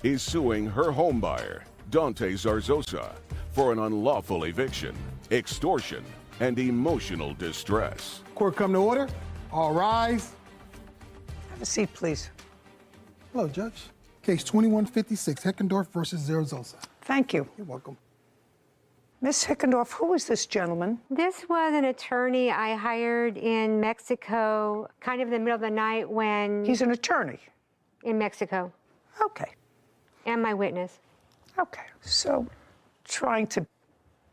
is suing her homebuyer, Dante Zarzosa, for an unlawful eviction, extortion, and emotional distress. Court come to order. All rise. Have a seat, please. Hello, Judge. Case 2156, Heckendorf versus Zarzosa. Thank you. You're welcome. Miss Heckendorf, who is this gentleman? This was an attorney I hired in Mexico, kind of in the middle of the night when... He's an attorney? In Mexico. Okay. And my witness. Okay. So, trying to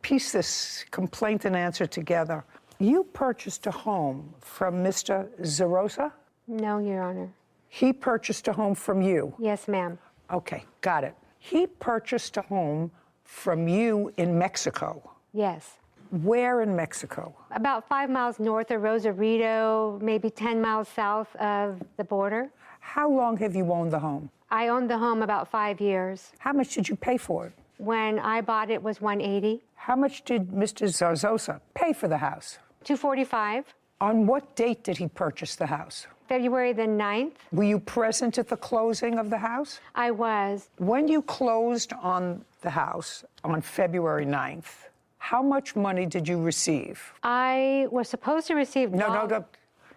piece this complaint and answer together, you purchased a home from Mr. Zarzosa? No, Your Honor. He purchased a home from you? Yes, ma'am. Okay, got it. He purchased a home from you in Mexico? Yes. Where in Mexico? About 5 miles north of Rosarito, maybe 10 miles south of the border. How long have you owned the home? I owned the home about 5 years. How much did you pay for it? When I bought it was $180. How much did Mr. Zarzosa pay for the house? $245. On what date did he purchase the house? February the 9th. Were you present at the closing of the house? I was. When you closed on the house on February 9th, how much money did you receive? I was supposed to receive... No.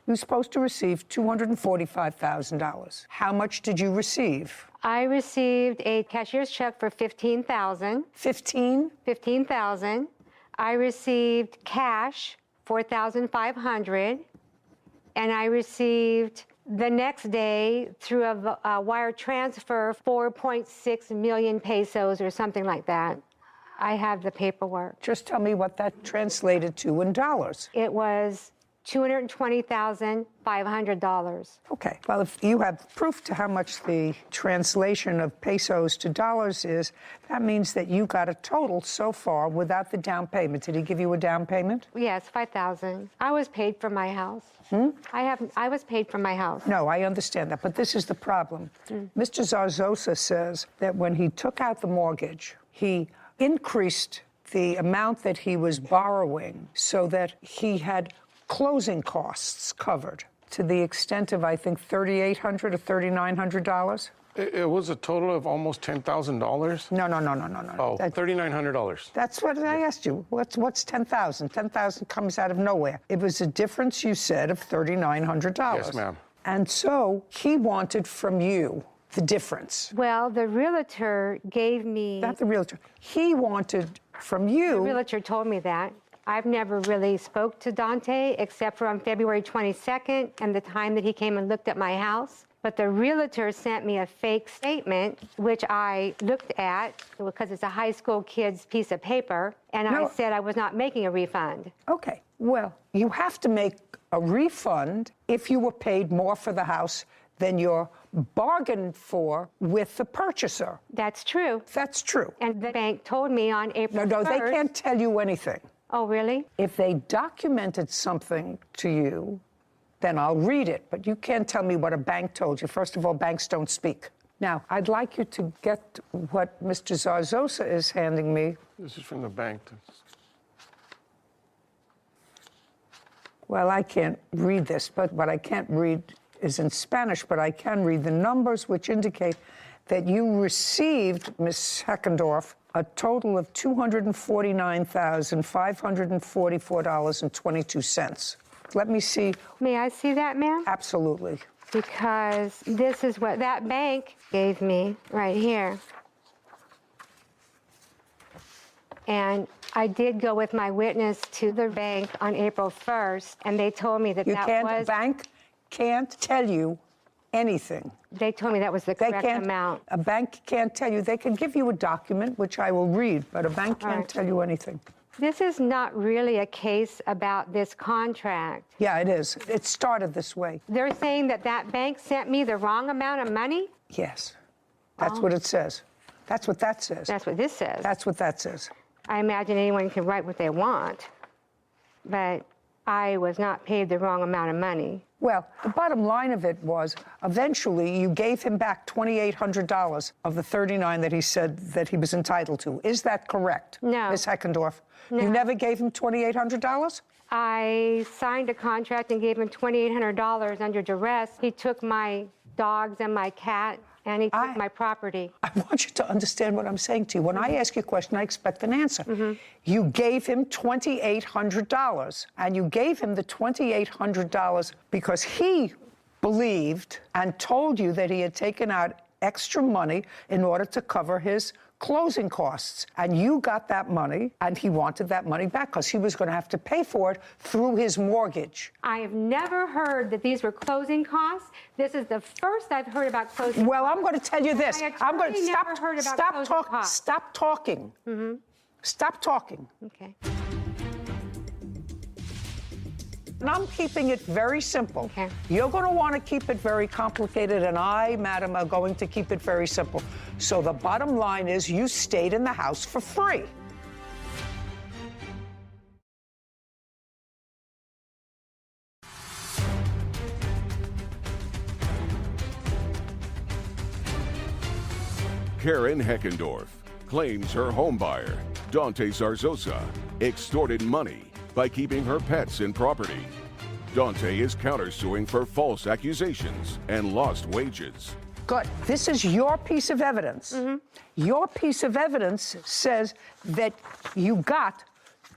You were supposed to receive $245,000. How much did you receive? I received a cashier's check for $15,000. 15? $15,000. I received cash, $4,500. And I received the next day through a wire transfer 4.6 million pesos or something like that. I have the paperwork. Just tell me what that translated to in dollars. It was $220,500. Okay. Well, if you have proof to how much the translation of pesos to dollars is, that means that you got a total so far without the down payment. Did he give you a down payment? Yes, $5,000. I was paid for my house. I was paid for my house. No, I understand that, but this is the problem. Mr. Zarzosa says that when he took out the mortgage, he increased the amount that he was borrowing so that he had closing costs covered to the extent of, I think, $3,800 or $3,900. It was a total of almost $10,000. No. Oh, $3,900. That's what I asked you. What's 10,000? 10,000 comes out of nowhere. It was a difference, you said, of $3,900. Yes, ma'am. And so he wanted from you the difference. Well, the realtor gave me... Not the realtor. He wanted from you... The realtor told me that. I've never really spoke to Dante except for on February 22nd and the time that he came and looked at my house. But the realtor sent me a fake statement, which I looked at because it's a high school kid's piece of paper, and I said I was not making a refund. Okay. Well, you have to make a refund if you were paid more for the house than you're bargained for with the purchaser. That's true. That's true. And the bank told me on April 1st... No, they can't tell you anything. Oh, really? If they documented something to you, then I'll read it. But you can't tell me what a bank told you. First of all, banks don't speak. Now, I'd like you to get what Mr. Zarzosa is handing me. This is from the bank. Well, I can't read this, but what I can't read is in Spanish, but I can read the numbers which indicate that you received, Ms. Heckendorf, a total of $249,544.22. Let me see. May I see that, ma'am? Absolutely. Because this is what that bank gave me right here. And I did go with my witness to the bank on April 1st, and they told me that A bank can't tell you anything. They told me that was the correct amount. A bank can't tell you. They can give you a document, which I will read, but a bank can't tell you anything. This is not really a case about this contract. Yeah, it is. It started this way. They're saying that that bank sent me the wrong amount of money? Yes. That's what it says. That's what that says. That's what this says. That's what that says. I imagine anyone can write what they want, but I was not paid the wrong amount of money. Well, the bottom line of it was, eventually you gave him back $2,800 of the $39,000 that he said that he was entitled to. Is that correct, No. Ms. Heckendorf? No. You never gave him $2,800? I signed a contract and gave him $2,800 under duress. He took my dogs and my cat And he took my property. I want you to understand what I'm saying to you. When I ask you a question, I expect an answer. You gave him $2,800, and you gave him the $2,800 because he believed and told you that he had taken out extra money in order to cover his closing costs. And you got that money, and he wanted that money back because he was going to have to pay for it through his mortgage. I have never heard that these were closing costs. This is the first I've heard about closing Well, costs. I'm going to tell you this. I'm going to never heard about closing costs. Stop talking. Stop talking. Okay. And I'm keeping it very simple. Okay. You're going to want to keep it very complicated, and I, madam, are going to keep it very simple. So the bottom line is you stayed in the house for free. Karen Heckendorf claims her homebuyer, Dante Zarzosa, extorted money by keeping her pets in property. Dante is countersuing for false accusations and lost wages. Good. This is your piece of evidence. Your piece of evidence says that you got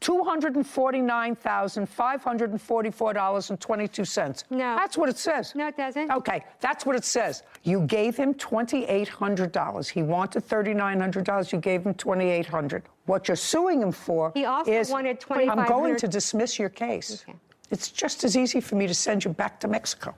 $249,544.22. No. That's what it says. No, it doesn't. Okay, that's what it says. You gave him $2,800. He wanted $3,900. You gave him $2,800. What you're suing him for He also is... wanted I'm going $2,500. to dismiss your case. Okay. It's just as easy for me to send you back to Mexico.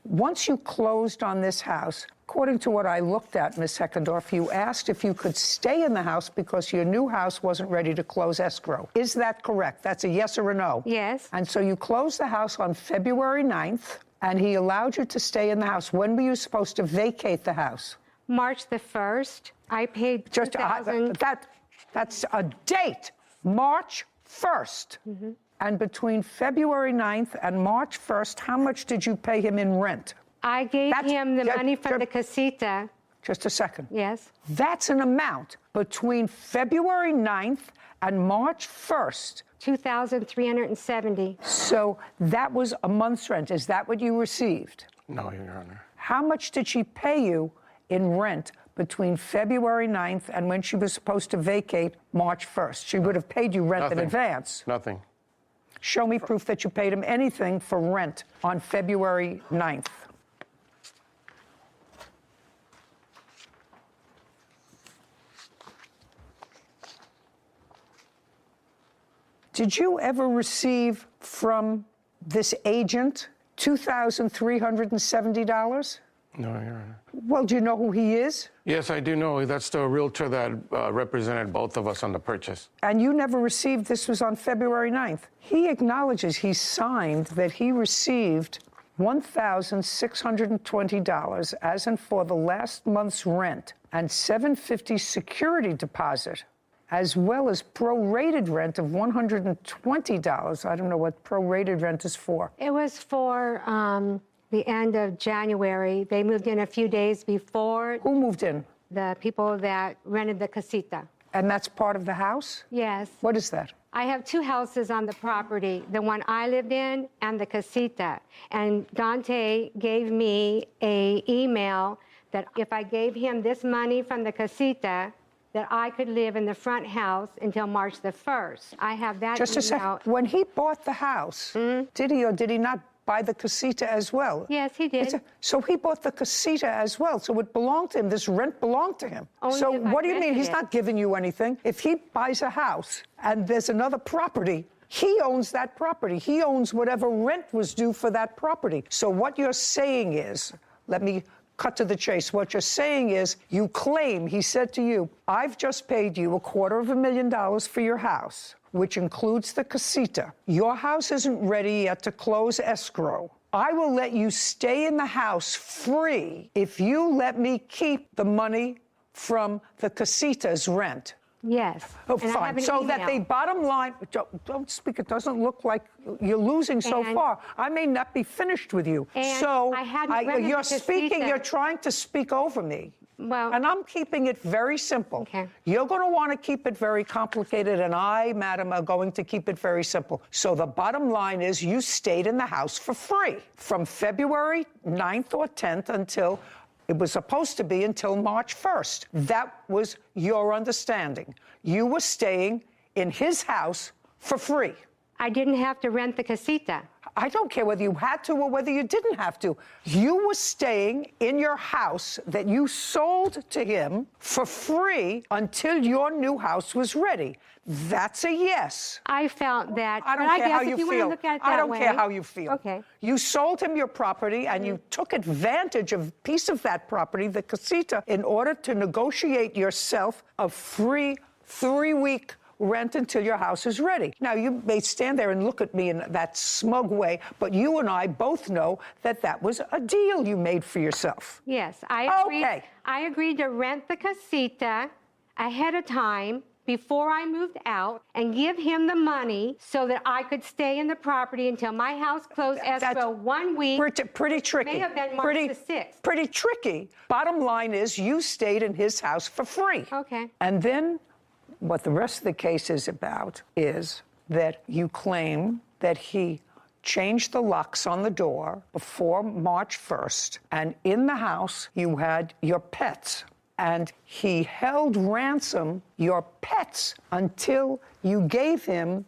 Once you closed on this house, according to what I looked at, Ms. Heckendorf, you asked if you could stay in the house because your new house wasn't ready to close escrow. Is that correct? That's a yes or a no? Yes. And so you closed the house on February 9th, and he allowed you to stay in the house. When were you supposed to vacate the house? March the 1st, I paid $2,000. That's a date, March 1st. And between February 9th and March 1st, how much did you pay him in rent? I gave him the money from the just- casita. Just a second. Yes. That's an amount between February 9th and March 1st. $2,370. So that was a month's rent. Is that what you received? No, Your Honor. How much did she pay you in rent between February 9th and when she was supposed to vacate March 1st? She would have paid you rent in Nothing. advance. Nothing. Show me proof that you paid him anything for rent on February 9th. Did you ever receive from this agent $2,370? No, Your Honor. Well, do you know who he is? Yes, I do know. That's the realtor that represented both of us on the purchase. And you never received, this was on February 9th. He acknowledges, he signed that he received $1,620 as in for the last month's rent and $750 security deposit, as well as prorated rent of $120. I don't know what prorated rent is for. It was for the end of January. They moved in a few days before. Who moved in? The people that rented the casita. And that's part of the house? Yes. What is that? I have two houses on the property, the one I lived in and the casita. And Dante gave me an email that if I gave him this money from the casita, that I could live in the front house until March the 1st. I have that Just a email. second. When he bought the house, did he or did he not buy the casita as well? Yes, he did. So he bought the casita as well. So it belonged to him. This rent belonged to him. Only So if I what do you mean? rented He's it. not giving you anything. If he buys a house and there's another property, he owns that property. He owns whatever rent was due for that property. So what you're saying is, let me cut to the chase. What you're saying is, you claim, he said to you, I've just paid you $250,000 for your house, which includes the casita. Your house isn't ready yet to close escrow. I will let you stay in the house free if you let me keep the money from the casita's rent. Yes. Oh, And I have fine. an So that email. the bottom line, don't speak, it doesn't look like you're losing so And- far. I may not be finished with you. And So I hadn't rented you're the speaking, casita. you're trying to speak over me. Well- And I'm keeping it very simple. Okay. You're going to want to keep it very complicated, and I, madam, are going to keep it very simple. So the bottom line is you stayed in the house for free from February 9th or 10th until It was supposed to be until March 1st. That was your understanding. You were staying in his house for free. I didn't have to rent the casita. I don't care whether you had to or whether you didn't have to. You were staying in your house that you sold to him for free until your new house was ready. That's a yes. I felt that. I don't but care I guess how if you you feel. want to look at it that I don't way, care how you feel. Okay. You sold him your property and you took advantage of a piece of that property, the casita, in order to negotiate yourself a free 3-week rent until your house is ready. Now, you may stand there and look at me in that smug way, but you and I both know that that was a deal you made for yourself. Yes, I agreed. Okay. I agreed to rent the casita ahead of time before I moved out and give him the money so that I could stay in the property until my house closed escrow 1 week. Pretty tricky. May have been March the 6th. Pretty tricky. Bottom line is you stayed in his house for free. Okay. And then what the rest of the case is about is that you claim that he changed the locks on the door before March 1st, and in the house you had your pets, and he held ransom your pets until you gave him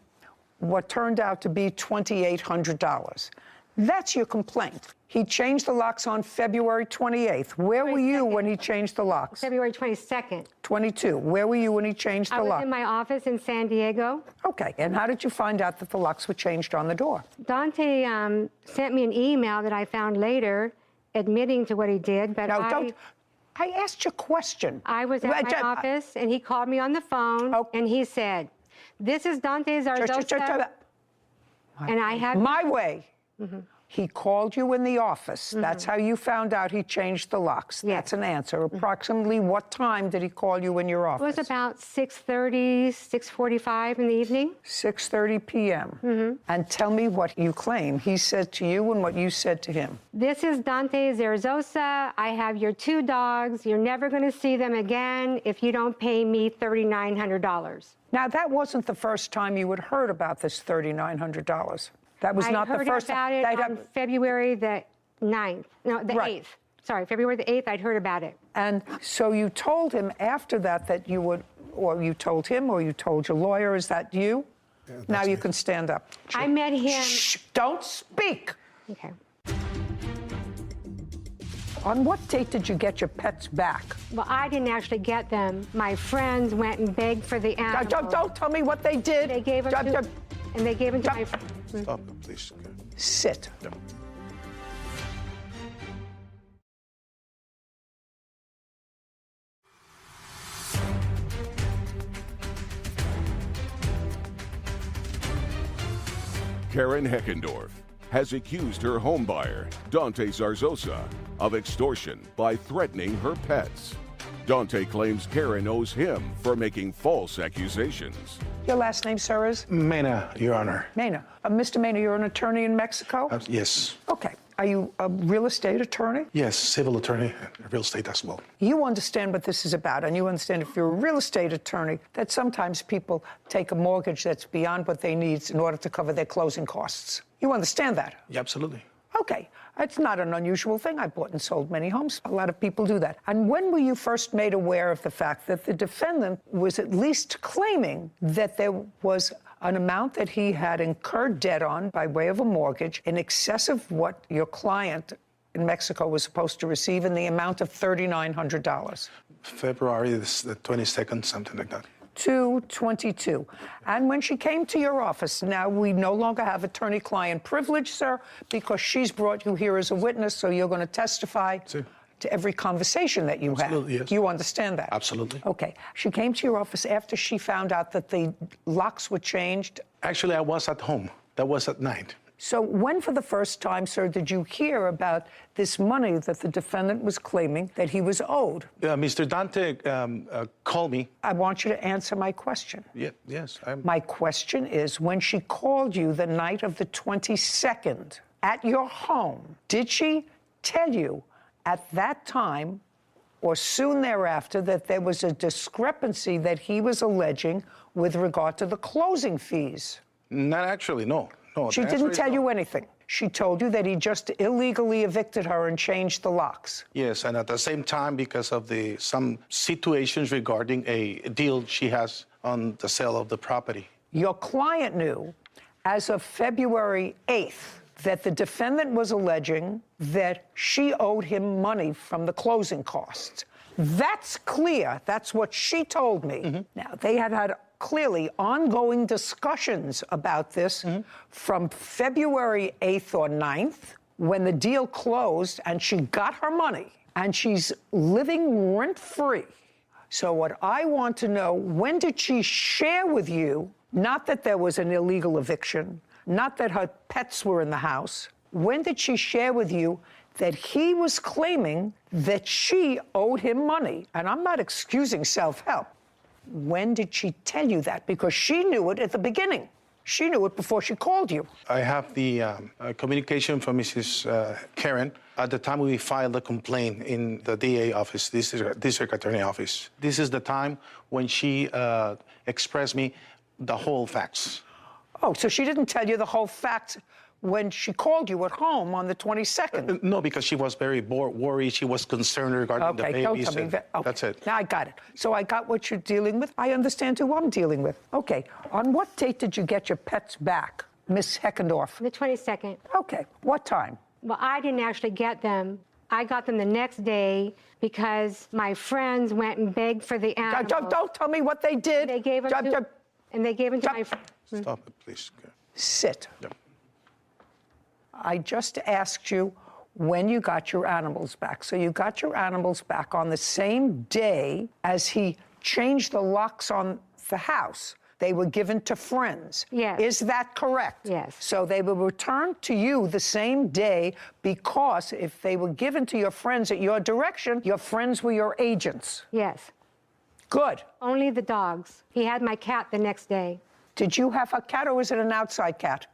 what turned out to be $2,800. That's your complaint. He changed the locks on February 28th. Where were you when he changed the locks? February 22nd. 22. Where were you when he changed the I was lock? in my office in San Diego. Okay. And how did you find out that the locks were changed on the door? Dante sent me an email that I found later admitting to what he did, but No, don't. I asked you a question. I was at my office, and he called me on the phone, and he said, "This is Dante Zarzosa, and I have..." My way. He called you in the office. That's how you found out he changed the locks. Yes. That's an answer. Approximately what time did he call you in your It office? was about 6:30, 6:45 in the evening. 6:30 p.m. And tell me what you claim he said to you and what you said to him. "This is Dante Zarzosa. I have your 2 dogs. You're never going to see them again if you don't pay me $3,900. Now, that wasn't the first time you had heard about this $3,900. That was not the first I heard about it on February the 9th. No, the 8th. Sorry, February the 8th, I'd heard about it. And so you told him after that that you would, or you told him, or you told your lawyer, is that you? Yeah, Now that's you me. can stand up. I met him... Shh, don't speak. Okay. On what date did you get your pets back? Well, I didn't actually get them. My friends went and begged for the animals. Don't tell me what they did. They gave them to... And they gave them to my... Stop, please. Okay. Sit. Karen Heckendorf has accused her homebuyer, Dante Zarzosa, of extortion by threatening her pets. Dante claims Karen owes him for making false accusations. Your last name, sir, is? Mena, Your Honor. Mena. Mr. Mena, you're an attorney in Mexico? Yes. Okay. Are you a real estate attorney? Yes, civil attorney, real estate as well. You understand what this is about, and you understand if you're a real estate attorney that sometimes people take a mortgage that's beyond what they need in order to cover their closing costs. You understand that? Yeah, absolutely. Okay. It's not an unusual thing. I bought and sold many homes. A lot of people do that. And when were you first made aware of the fact that the defendant was at least claiming that there was an amount that he had incurred debt on by way of a mortgage in excess of what your client in Mexico was supposed to receive in the amount of $3,900? February the 22nd, something like that. 2/22. And when she came to your office, now we no longer have attorney-client privilege, sir, because she's brought you here as a witness, so you're going to testify to every conversation that you Absolutely, have. yes. You understand that? Absolutely. Okay. She came to your office after she found out that the locks were changed. Actually, I was at home. That was at night. So when for the first time, sir, did you hear about this money that the defendant was claiming that he was owed? Mr. Dante called me. I want you to answer my question. Yeah, yes. My question is, when she called you the night of the 22nd at your home, did she tell you at that time or soon thereafter that there was a discrepancy that he was alleging with regard to the closing fees? Not actually, no. No, She the answer didn't is tell no. you anything. she told you that he just illegally evicted her and changed the locks. Yes, and at the same time, because of some situations regarding a deal she has on the sale of the property. Your client knew as of February 8th that the defendant was alleging that she owed him money from the closing costs. That's clear. That's what she told me. Now, they had clearly ongoing discussions about this from February 8th or 9th, when the deal closed and she got her money and she's living rent-free. So what I want to know, when did she share with you, not that there was an illegal eviction, not that her pets were in the house, when did she share with you that he was claiming that she owed him money? And I'm not excusing self-help. When did she tell you that? Because she knew it at the beginning. She knew it before she called you. I have the communication from Mrs. Karen at the time we filed the complaint in the DA office, district attorney office. This is the time when she expressed me the whole facts. Oh, so she didn't tell you the whole facts when she called you at home on the 22nd? No, because she was very worried. She was concerned regarding the babies. Don't tell me. Okay. That's it. Now I got it. So I got what you're dealing with. I understand who I'm dealing with. Okay. On what date did you get your pets back, Miss Heckendorf? The 22nd. Okay. What time? Well, I didn't actually get them. I got them the next day because my friends went and begged for the animals. Don't tell me what they did. They gave them to, and they gave them to my friends. Stop it, please. Sit. Yep. I just asked you when you got your animals back. So you got your animals back on the same day as he changed the locks on the house. They were given to friends. Yes. Is that correct? Yes. So they were returned to you the same day because if they were given to your friends at your direction, your friends were your agents. Yes. Good. Only the dogs. He had my cat the next day. Did you have a cat or is it an outside cat?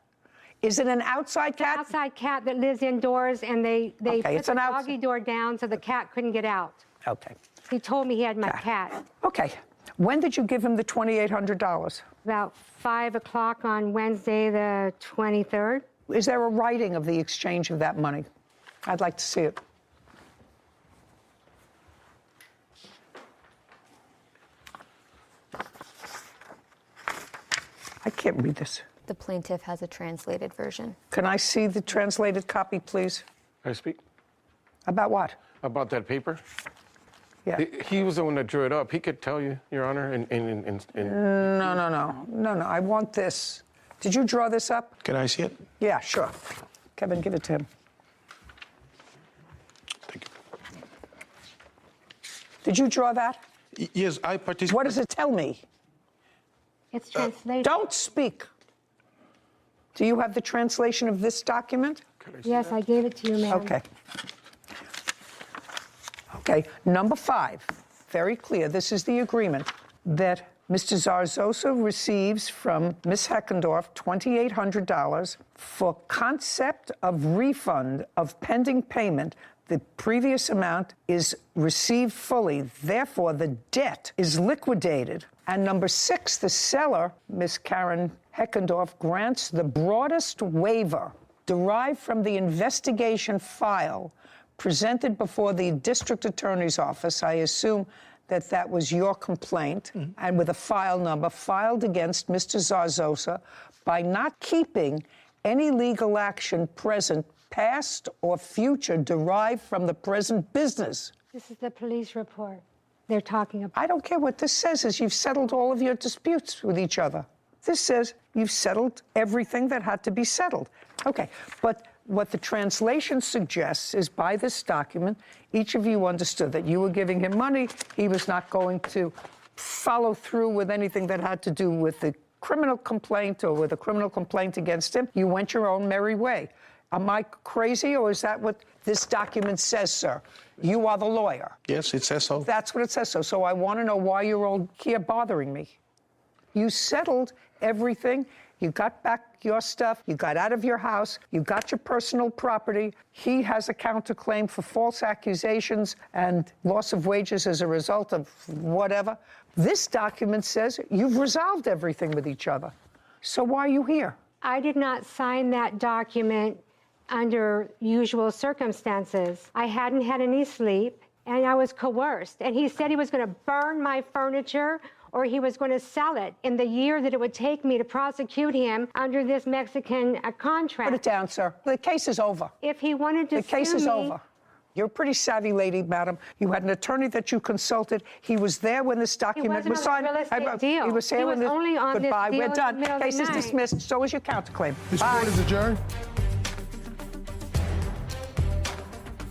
Is it an outside cat? Outside cat that lives indoors, and they put the doggy door down so the cat couldn't get out. Okay. He told me he had my cat. Okay. When did you give him the $2,800? About 5 o'clock on Wednesday, the 23rd. Is there a writing of the exchange of that money? I'd like to see it. I can't read this. The plaintiff has a translated version. Can I see the translated copy, please? I speak About what? about that paper. Yeah. He was the one that drew it up. He could tell you, Your Honor. No. I want this. Did you draw this up? Can I see it? Yeah, sure. Kevin, give it to him. Thank you. Did you draw that? Yes, I participated. What does it tell me? It's translated. Don't speak. Do you have the translation of this document? Yes, I gave it to you, ma'am. Okay. Okay, number 5, very clear. This is the agreement that Mr. Zarzosa receives from Ms. Heckendorf $2,800 for concept of refund of pending payment. The previous amount is received fully. Therefore, the debt is liquidated. And number 6, the seller, Ms. Karen Heckendorf, grants the broadest waiver derived from the investigation file presented before the district attorney's office. I assume that that was your complaint, and with a file number filed against Mr. Zarzosa by not keeping any legal action present, past or future, derived from the present business. This is the police report they're talking about. I don't care what this says, is you've settled all of your disputes with each other. This says you've settled everything that had to be settled. Okay, but what the translation suggests is by this document, each of you understood that you were giving him money. He was not going to follow through with anything that had to do with the criminal complaint or with a criminal complaint against him. You went your own merry way. Am I crazy, or is that what this document says, sir? You are the lawyer. Yes, it says so. That's what it says so. So I want to know why you're all here bothering me. You settled everything. You got back your stuff. You got out of your house. You got your personal property. He has a counterclaim for false accusations and loss of wages as a result of whatever. This document says you've resolved everything with each other. So why are you here? I did not sign that document under usual circumstances. I hadn't had any sleep, and I was coerced. And he said he was going to burn my furniture or he was going to sell it in the year that it would take me to prosecute him under this Mexican contract. Put it down, sir. The case is over. If he wanted to The case sue is me, over. You're a pretty savvy lady, madam. You had an attorney that you consulted. He was there when this document was signed. It wasn't a real estate deal. He was there He when was this... only on this Goodbye. deal We're in the done. middle of the Case is night. dismissed. So is your counterclaim. This Bye. court is adjourned.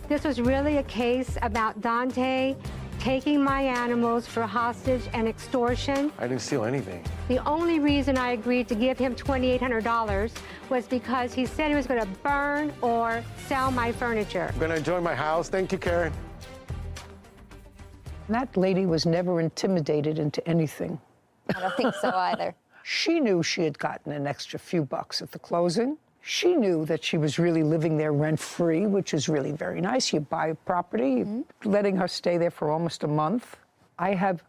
this was really a case about Dante taking my animals for hostage and extortion. I didn't steal anything. The only reason I agreed to give him $2,800 was because he said he was going to burn or sell my furniture. I'm gonna enjoy my house. Thank you, Karen. That lady was never intimidated into anything. I don't think so either. She knew she had gotten an extra few bucks at the closing. She knew that she was really living there rent-free, which is really very nice. You buy a property, letting her stay there for almost a month. I have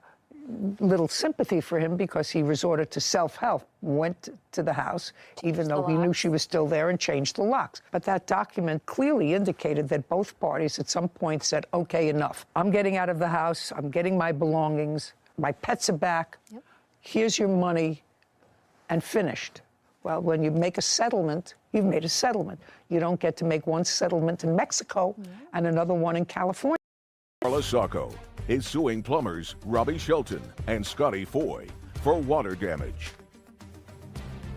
little sympathy for him because he resorted to self-help, went to the house, even though he knew she was still there, and changed the locks. But that document clearly indicated that both parties at some point said, okay, enough. I'm getting out of the house. I'm getting my belongings. My pets are back. Yep. Here's your money, and finished. Well, when you make a settlement, you've made a settlement. You don't get to make one settlement in Mexico and another one in California. Carla Sacco is suing plumbers Robbie Shelton and Scotty Foy for water damage.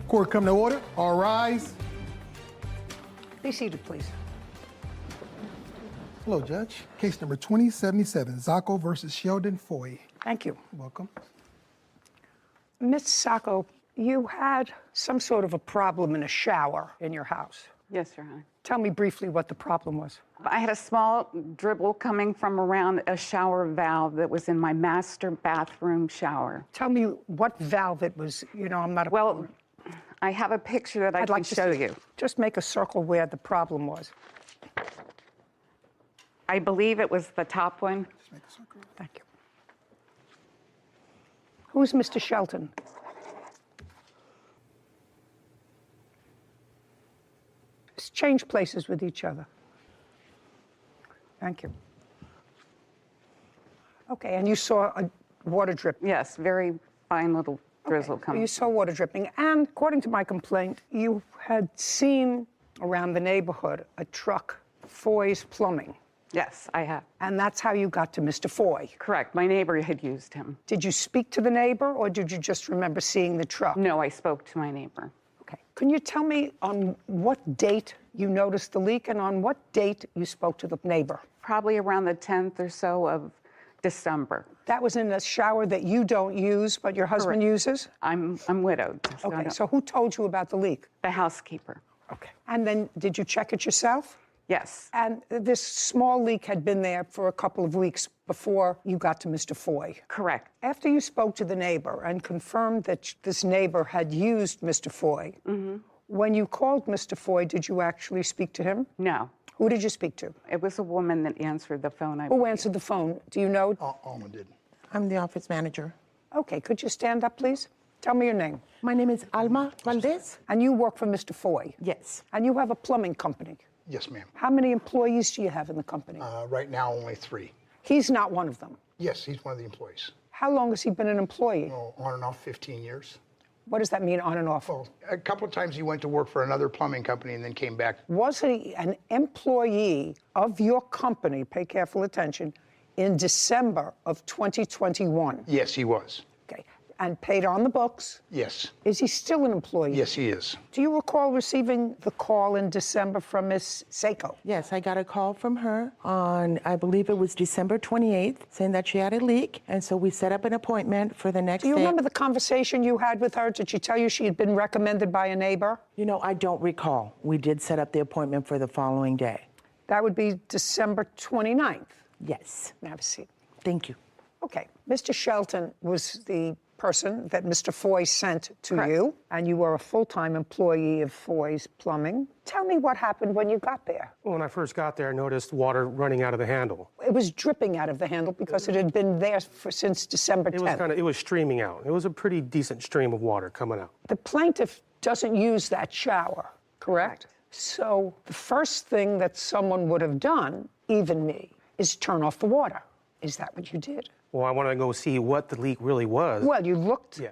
Court come to order. All rise. Be seated, please. Hello, Judge. Case number 2077, Zacco versus Sheldon Foy. Thank you. Welcome. Ms. Sacco, you had some sort of a problem in a shower in your house. Yes, Your Honor. Tell me briefly what the problem was. I had a small dribble coming from around a shower valve that was in my master bathroom shower. Tell me what valve it was. You know, I'm not a... Well, I have a picture that I I'd can like to show see- you. Just make a circle where the problem was. I believe it was the top one. Thank you. Who's Mr. Shelton? Let's change places with each other. Thank you. Okay, and you saw a water drip. Yes, very fine little drizzle So coming. you saw water dripping, and according to my complaint, you had seen around the neighborhood a truck, Foy's Plumbing, Yes, I have. and that's how you got to Mr. Foy. Correct. My neighbor had used him. Did you speak to the neighbor, or did you just remember seeing the truck? No, I spoke to my neighbor. Okay. Can you tell me on what date you noticed the leak and on what date you spoke to the neighbor? Probably around the 10th or so of December. That was in a shower that you don't use, but your husband uses? I'm widowed. So I Okay, don't- so who told you about the leak? the housekeeper. Okay. And then did you check it yourself? Yes. And this small leak had been there for a couple of weeks before you got to Mr. Foy. Correct. After you spoke to the neighbor and confirmed that this neighbor had used Mr. Foy, when you called Mr. Foy, did you actually speak to him? No. Who did you speak to? It was a woman that answered the phone. I Who believe. answered the phone? Do you know? Alma did. I'm the office manager. Okay, could you stand up, please? Tell me your name. My name is Alma Valdez. And you work for Mr. Foy? Yes. And you have a plumbing company? Yes, ma'am. How many employees do you have in the company? Right now, only 3. He's not one of them. Yes, he's one of the employees. How long has he been an employee? Well, on and off 15 years. What does that mean, on and off? Well, a couple of times he went to work for another plumbing company and then came back. Was he an employee of your company, pay careful attention, in December of 2021? Yes, he was. Okay. And paid on the books? Yes. Is he still an employee? Yes, he is. Do you recall receiving the call in December from Miss Sacco? Yes, I got a call from her on, I believe it was December 28th, saying that she had a leak. And so we set up an appointment for the next Do you day. remember the conversation you had with her? Did she tell you she had been recommended by a neighbor? You know, I don't recall. We did set up the appointment for the following day. That would be December 29th. Yes. Have a seat. Thank you. Okay. Mr. Shelton was the person that Mr. Foy sent to Correct. you, and you were a full-time employee of Foy's Plumbing. Tell me what happened when you got there. When I first got there, I noticed water running out of the handle. It was dripping out of the handle because it had been there since December 10th. It was streaming out. It was a pretty decent stream of water coming out. The plaintiff doesn't use that shower, correct? So the first thing that someone would have done, even me, is turn off the water. Is that what you did? Well, I wanted to go see what the leak really was. Well, you looked. Yeah.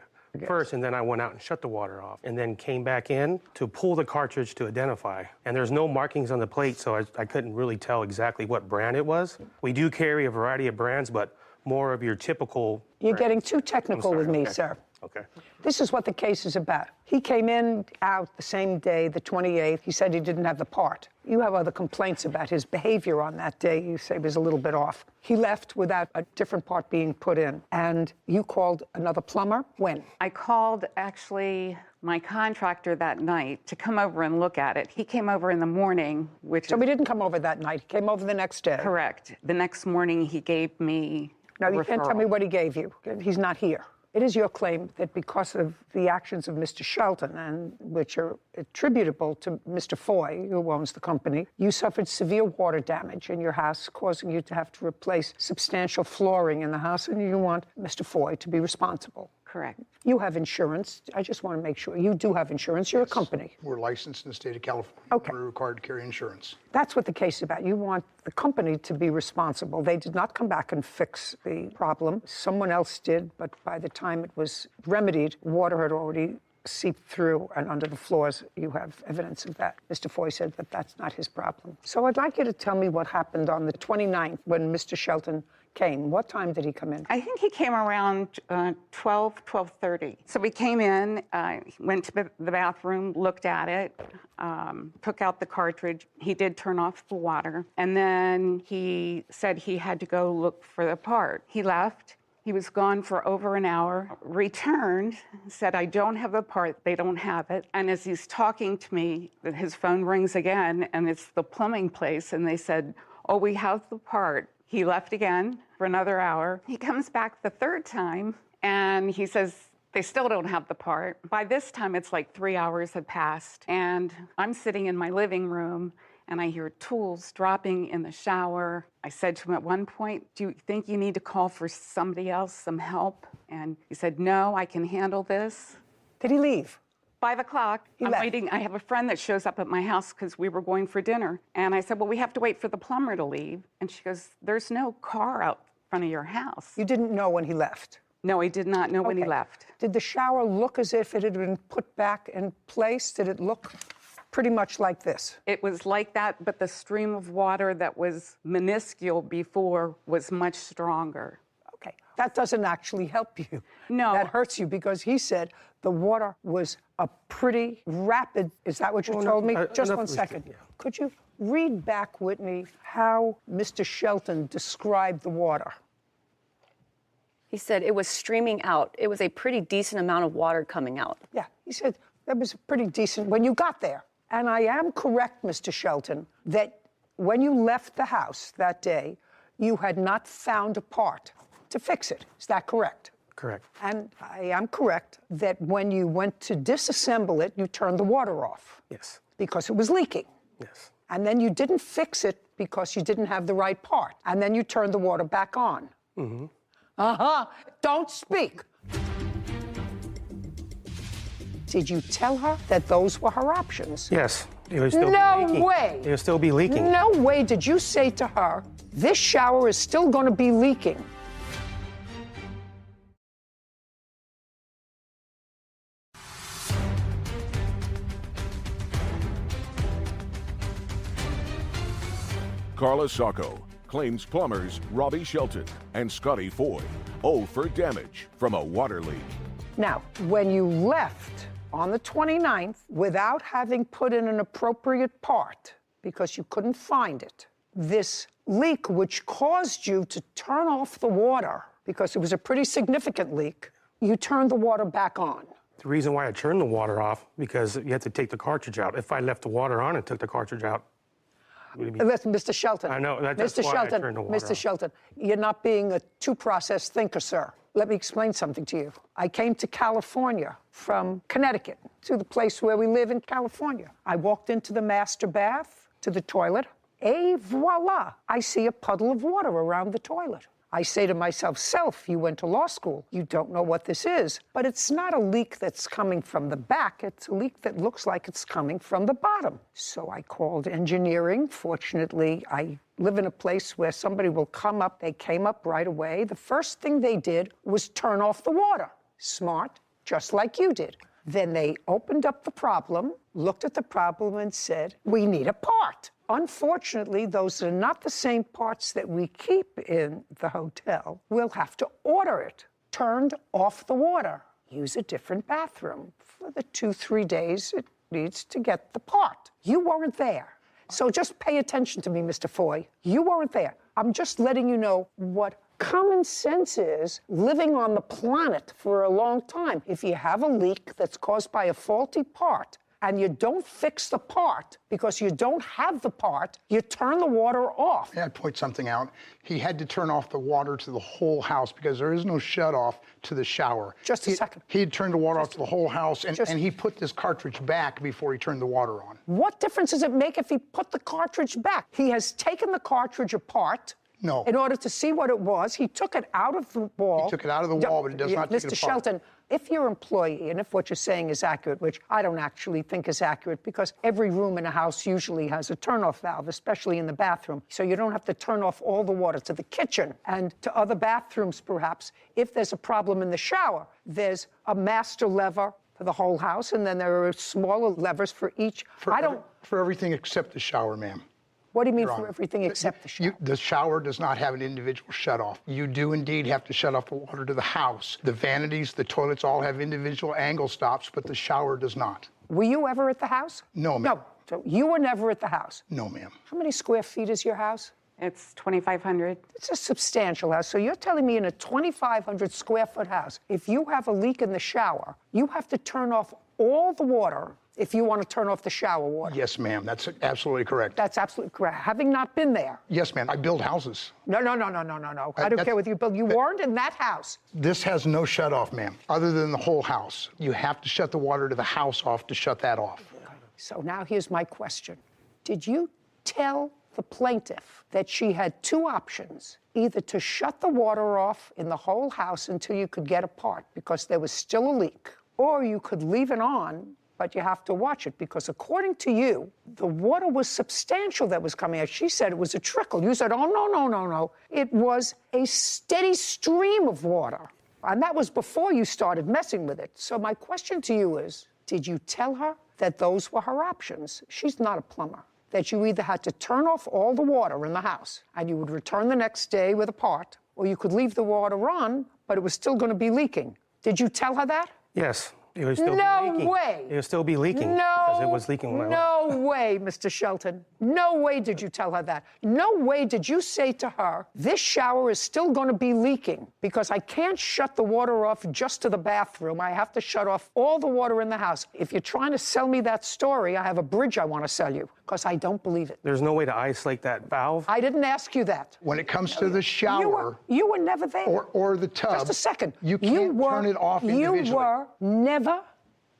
First, and then I went out and shut the water off, and then came back in to pull the cartridge to identify. And there's no markings on the plate, so I couldn't really tell exactly what brand it was. We do carry a variety of brands, but more of your typical. You're getting too technical with me, sir. Okay. This is what the case is about. He came out the same day, the 28th. He said he didn't have the part. You have other complaints about his behavior on that day. You say was a little bit off. He left without a different part being put in. And you called another plumber? When? I called, actually, my contractor that night to come over and look at it. He came over in the morning, So he didn't come over that night. He came over the next day. Correct. The next morning, he gave me Now, you referral. can't tell me what he gave you. He's not here. It is your claim that because of the actions of Mr. Shelton, and which are attributable to Mr. Foy, who owns the company, you suffered severe water damage in your house, causing you to have to replace substantial flooring in the house, and you want Mr. Foy to be responsible. Correct. You have insurance. I just want to make sure you do have insurance. You're a company. We're licensed in the state of California. Okay. We're required to carry insurance. That's what the case is about. You want the company to be responsible. They did not come back and fix the problem. Someone else did, but by the time it was remedied, water had already seeped through and under the floors. You have evidence of that. Mr. Foy said that that's not his problem. So I'd like you to tell me what happened on the 29th when Mr. Shelton came. What time did he come in? I think he came around 12:30. So we came in, went to the bathroom, looked at it, took out the cartridge. He did turn off the water. And then he said he had to go look for the part. He left. He was gone for over an hour, returned, said, I don't have the part, they don't have it. And as he's talking to me, his phone rings again, and it's the plumbing place, and they said, oh, we have the part. He left again for another hour. He comes back the third time, and he says, they still don't have the part. By this time, it's like 3 hours had passed, and I'm sitting in my living room, and I hear tools dropping in the shower. I said to him at one point, do you think you need to call for somebody else, some help? And he said, no, I can handle this. Did he leave? 5 o'clock, I'm left. waiting. I have a friend that shows up at my house because we were going for dinner. And I said, well, we have to wait for the plumber to leave. And she goes, there's no car out front of your house. You didn't know when he left? No, I did not know when he left. Did the shower look as if it had been put back in place? Did it look pretty much like this? It was like that, but the stream of water that was minuscule before was much stronger. Okay, that doesn't actually help you. No. That hurts you because he said the water was a pretty rapid, is that what you told me? Just one second. Could you read back, Whitney, how Mr. Shelton described the water? He said it was streaming out. It was a pretty decent amount of water coming out. Yeah, he said that was pretty decent when you got there. And I am correct, Mr. Shelton, that when you left the house that day, you had not found a part to fix it. Is that correct? Correct. And I am correct that when you went to disassemble it, you turned the water off. Yes. Because it was leaking. Yes. And then you didn't fix it because you didn't have the right part. And then you turned the water back on. Mm-hmm. Uh-huh. Don't speak. Did you tell her that those were her options? Yes. It would still No be leaking. way. It would still be leaking. No way did you say to her, this shower is still going to be leaking. Carla Sacco claims plumbers Robbie Shelton and Scotty Foy owe for damage from a water leak. Now, when you left on the 29th without having put in an appropriate part because you couldn't find it, this leak which caused you to turn off the water because it was a pretty significant leak, you turned the water back on. The reason why I turned the water off, because you had to take the cartridge out. If I left the water on and took the cartridge out, Listen, Mr. Shelton. I know, that's Mr. why I Shelton, turned the water Mr. off. Shelton, you're not being a two-process thinker, sir. Let me explain something to you. I came to California from Connecticut to the place where we live in California. I walked into the master bath, to the toilet, et voila, I see a puddle of water around the toilet. I say to myself, Self, you went to law school. You don't know what this is. But it's not a leak that's coming from the back. It's a leak that looks like it's coming from the bottom. So I called engineering. Fortunately, I live in a place where somebody will come up. They came up right away. The first thing they did was turn off the water. Smart, just like you did. Then they opened up the problem, looked at the problem and said, we need a part. Unfortunately, those are not the same parts that we keep in the hotel. We'll have to order it. Turned off the water. Use a different bathroom. For the 2-3 days it needs to get the part. You weren't there. So just pay attention to me, Mr. Foy. You weren't there. I'm just letting you know what common sense is living on the planet for a long time. If you have a leak that's caused by a faulty part, and you don't fix the part because you don't have the part, you turn the water off. May I point something out? He had to turn off the water to the whole house because there is no shut-off to the shower. Just a second. He had turned the water off to the whole house, and he put this cartridge back before he turned the water on. What difference does it make if he put the cartridge back? He has taken the cartridge apart. No. In order to see what it was, he took it out of the wall. He took it out of the wall, but it does not take it apart. Mr. Shelton, if your employee, and if what you're saying is accurate, which I don't actually think is accurate, because every room in a house usually has a turnoff valve, especially in the bathroom, so you don't have to turn off all the water to the kitchen and to other bathrooms, perhaps. If there's a problem in the shower, there's a master lever for the whole house, and then there are smaller levers for each. For everything except the shower, ma'am. What do you mean for everything except the shower? The shower does not have an individual shut-off. You do indeed have to shut off the water to the house. The vanities, the toilets all have individual angle stops, but the shower does not. Were you ever at the house? No, ma'am. No. So you were never at the house? No, ma'am. How many square feet is your house? It's 2,500. It's a substantial house. So you're telling me in a 2,500 square foot house, if you have a leak in the shower, you have to turn off all the water if you want to turn off the shower water? Yes, ma'am. That's absolutely correct. That's absolutely correct. Having not been there. Yes, ma'am. I build houses. No. I don't care what you build. You weren't in that house. This has no shut-off, ma'am, other than the whole house. You have to shut the water to the house off to shut that off. So now here's my question. Did you tell the plaintiff that she had two options, either to shut the water off in the whole house until you could get a part because there was still a leak, or you could leave it on, but you have to watch it because according to you, the water was substantial that was coming out. She said it was a trickle. You said, oh, no. It was a steady stream of water. And that was before you started messing with it. So my question to you is, did you tell her that those were her options? She's not a plumber. That you either had to turn off all the water in the house and you would return the next day with a part, or you could leave the water on, but it was still going to be leaking. Did you tell her that? Yes. It would still be leaking. No way. It would still be leaking because it was leaking when I left. No way, Mr. Shelton. No way did you tell her that. No way did you say to her, this shower is still going to be leaking because I can't shut the water off just to the bathroom. I have to shut off all the water in the house. If you're trying to sell me that story, I have a bridge I want to sell you because I don't believe it. There's no way to isolate that valve? I didn't ask you that. When it comes to the shower... You were never there. Or the tub... Just a second. You can't turn it off individually. You were never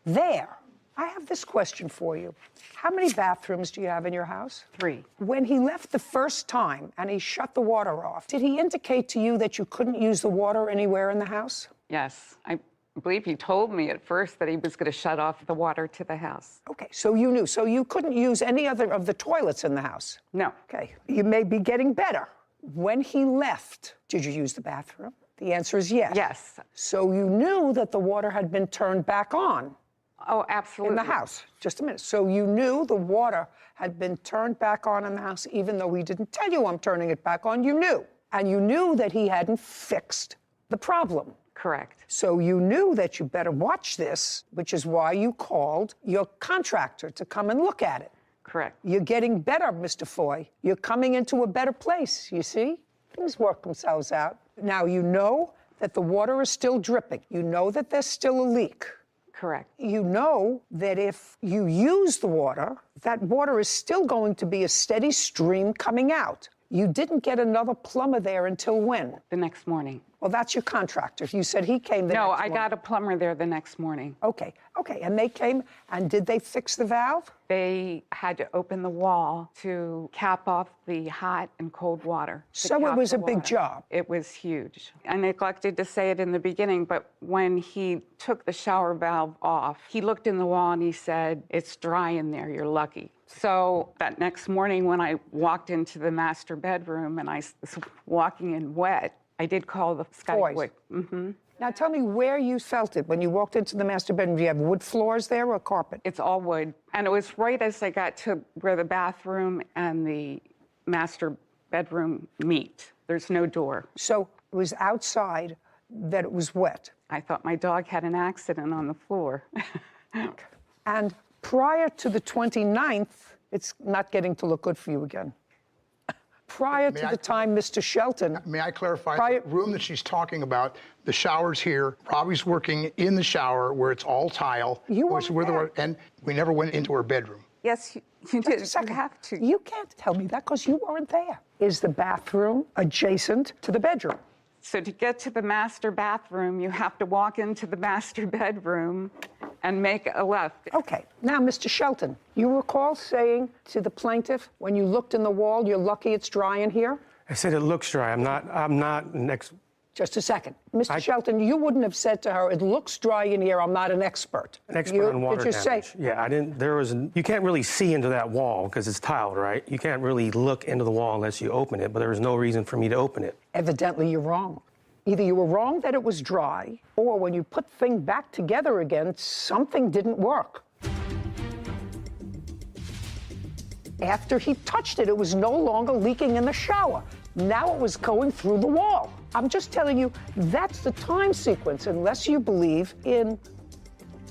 there. I have this question for you. How many bathrooms do you have in your house? 3. When he left the first time and he shut the water off, did he indicate to you that you couldn't use the water anywhere in the house? Yes. I believe he told me at first that he was going to shut off the water to the house. Okay, so you knew. So you couldn't use any other of the toilets in the house? No. Okay, you may be getting better. When he left, did you use the bathroom? The answer is yes. Yes. So you knew that the water had been turned back on? Oh, absolutely. In the house. Just a minute. So you knew the water had been turned back on in the house, even though he didn't tell you I'm turning it back on. You knew. And you knew that he hadn't fixed the problem. Correct. So you knew that you better watch this, which is why you called your contractor to come and look at it. Correct. You're getting better, Mr. Foy. You're coming into a better place, you see? Things work themselves out. Now, you know that the water is still dripping. You know that there's still a leak. Correct. You know that if you use the water, that water is still going to be a steady stream coming out. You didn't get another plumber there until when? The next morning. Oh, that's your contractor. You said he came the No, next I morning. got a plumber there the next morning. Okay, and they came, and did they fix the valve? They had to open the wall to cap off the hot and cold water. So it was a big job. It was huge. I neglected to say it in the beginning, but when he took the shower valve off, he looked in the wall and he said, "It's dry in there, you're lucky." So that next morning when I walked into the master bedroom and I was walking in wet, I did call the Skywood. Now tell me where you felt it when you walked into the master bedroom. Do you have wood floors there or carpet? It's all wood. And it was right as I got to where the bathroom and the master bedroom meet. There's no door. So it was outside that it was wet. I thought my dog had an accident on the floor. And prior to the 29th, it's not getting to look good for you again. Prior to the time Mr. Shelton... May I clarify? The room that she's talking about, the shower's here. Robbie's working in the shower where it's all tile. You weren't there. And we never went into her bedroom. Yes, you did. You have to. You can't tell me that because you weren't there. Is the bathroom adjacent to the bedroom? So to get to the master bathroom, you have to walk into the master bedroom and make a left. Okay. Now, Mr. Shelton, you recall saying to the plaintiff, when you looked in the wall, "You're lucky it's dry in here"? I said it looks dry. I'm not next. Just a second. Mr. Shelton, you wouldn't have said to her, "It looks dry in here, I'm not an expert." An expert on water damage. damage. Yeah, I didn't. You can't really see into that wall because it's tiled, right? You can't really look into the wall unless you open it, but there was no reason for me to open it. Evidently, you're wrong. Either you were wrong that it was dry, or when you put things back together again, something didn't work. After he touched it, it was no longer leaking in the shower. Now it was going through the wall. I'm just telling you, that's the time sequence, unless you believe in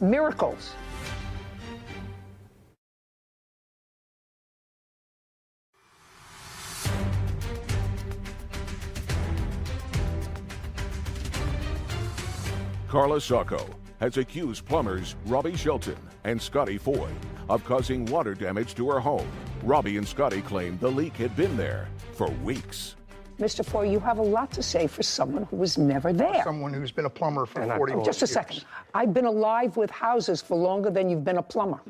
miracles. Carla Sacco has accused plumbers Robbie Shelton and Scotty Foy of causing water damage to her home. Robbie and Scotty claimed the leak had been there for weeks. Mr. Foy, you have a lot to say for someone who was never there. Someone who's been a plumber for 40 years. Just a second. I've been alive with houses for longer than you've been a plumber,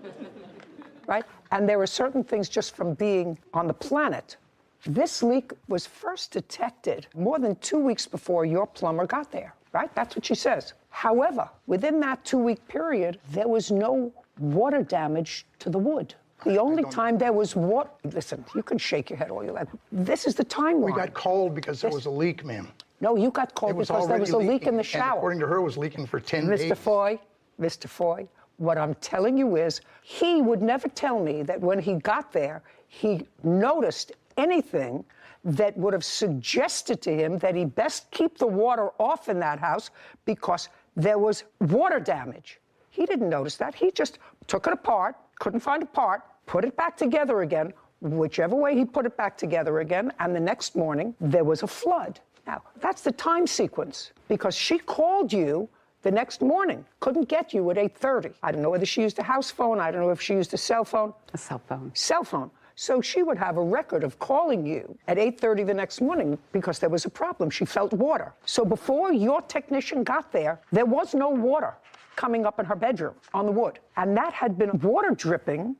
right? And there are certain things just from being on the planet. This leak was first detected more than 2 weeks before your plumber got there, right? That's what she says. However, within that 2-week period, there was no water damage to the wood. The only time there was water, listen, you can shake your head all you like. This is the timeline. We got called because there was a leak, ma'am. No, you got called because there was a leak in the shower. And according to her, it was leaking for 10 days. Mr. Foy, what I'm telling you is he would never tell me that when he got there, he noticed anything that would have suggested to him that he best keep the water off in that house because there was water damage. He didn't notice that. He just took it apart, couldn't find a part, put it back together again, whichever way he put it back together again, and the next morning, there was a flood. Now, that's the time sequence, because she called you the next morning, couldn't get you at 8:30. I don't know whether she used a house phone, I don't know if she used a cell phone. A cell phone. Cell phone. So she would have a record of calling you at 8:30 the next morning because there was a problem. She felt water. So before your technician got there, there was no water coming up in her bedroom on the wood. And that had been water dripping,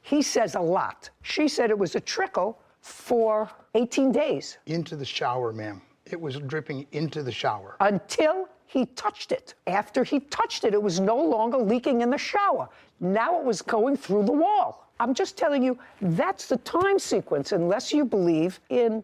he says, a lot. She said it was a trickle for 18 days. Into the shower, ma'am. It was dripping into the shower. Until he touched it. After he touched it, it was no longer leaking in the shower. Now it was going through the wall. I'm just telling you, that's the time sequence, unless you believe in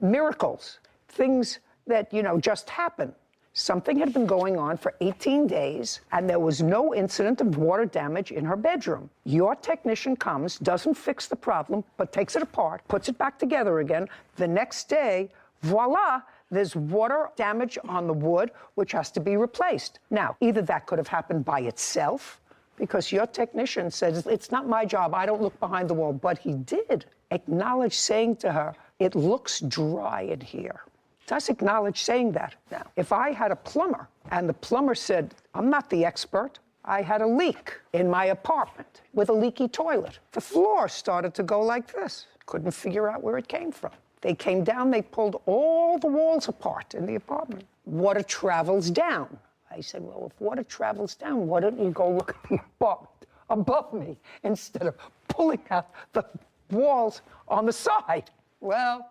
miracles, things that, just happen. Something had been going on for 18 days, and there was no incident of water damage in her bedroom. Your technician comes, doesn't fix the problem, but takes it apart, puts it back together again. The next day, voila, there's water damage on the wood, which has to be replaced. Now, either that could have happened by itself, because your technician says, it's not my job, I don't look behind the wall, but he did acknowledge saying to her, it looks dry in here. Does acknowledge saying that. Now, if I had a plumber and the plumber said, I'm not the expert, I had a leak in my apartment with a leaky toilet. The floor started to go like this. Couldn't figure out where it came from. They came down, they pulled all the walls apart in the apartment. Water travels down. I said, well, if water travels down, why don't you go look at the apartment above me instead of pulling out the walls on the side? Well,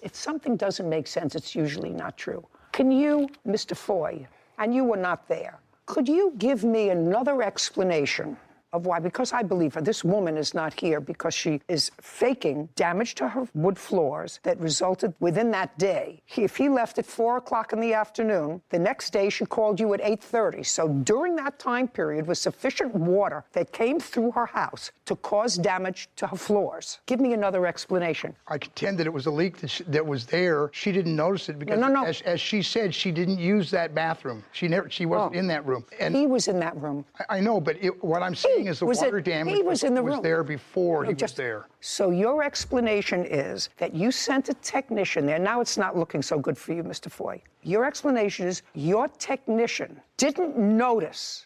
if something doesn't make sense, it's usually not true. Can you, Mr. Foy, and you were not there, could you give me another explanation of why? Because I believe her. This woman is not here because she is faking damage to her wood floors that resulted within that day. If he left at 4 o'clock in the afternoon, the next day she called you at 8:30. So during that time period was sufficient water that came through her house to cause damage to her floors. Give me another explanation. I contend that it was a leak that was there. She didn't notice it because, as she said, she didn't use that bathroom. She wasn't in that room. And he was in that room. I know, but what I'm saying is the water damage was there before he was there. So your explanation is that you sent a technician there. Now it's not looking so good for you, Mr. Foy. Your explanation is your technician didn't notice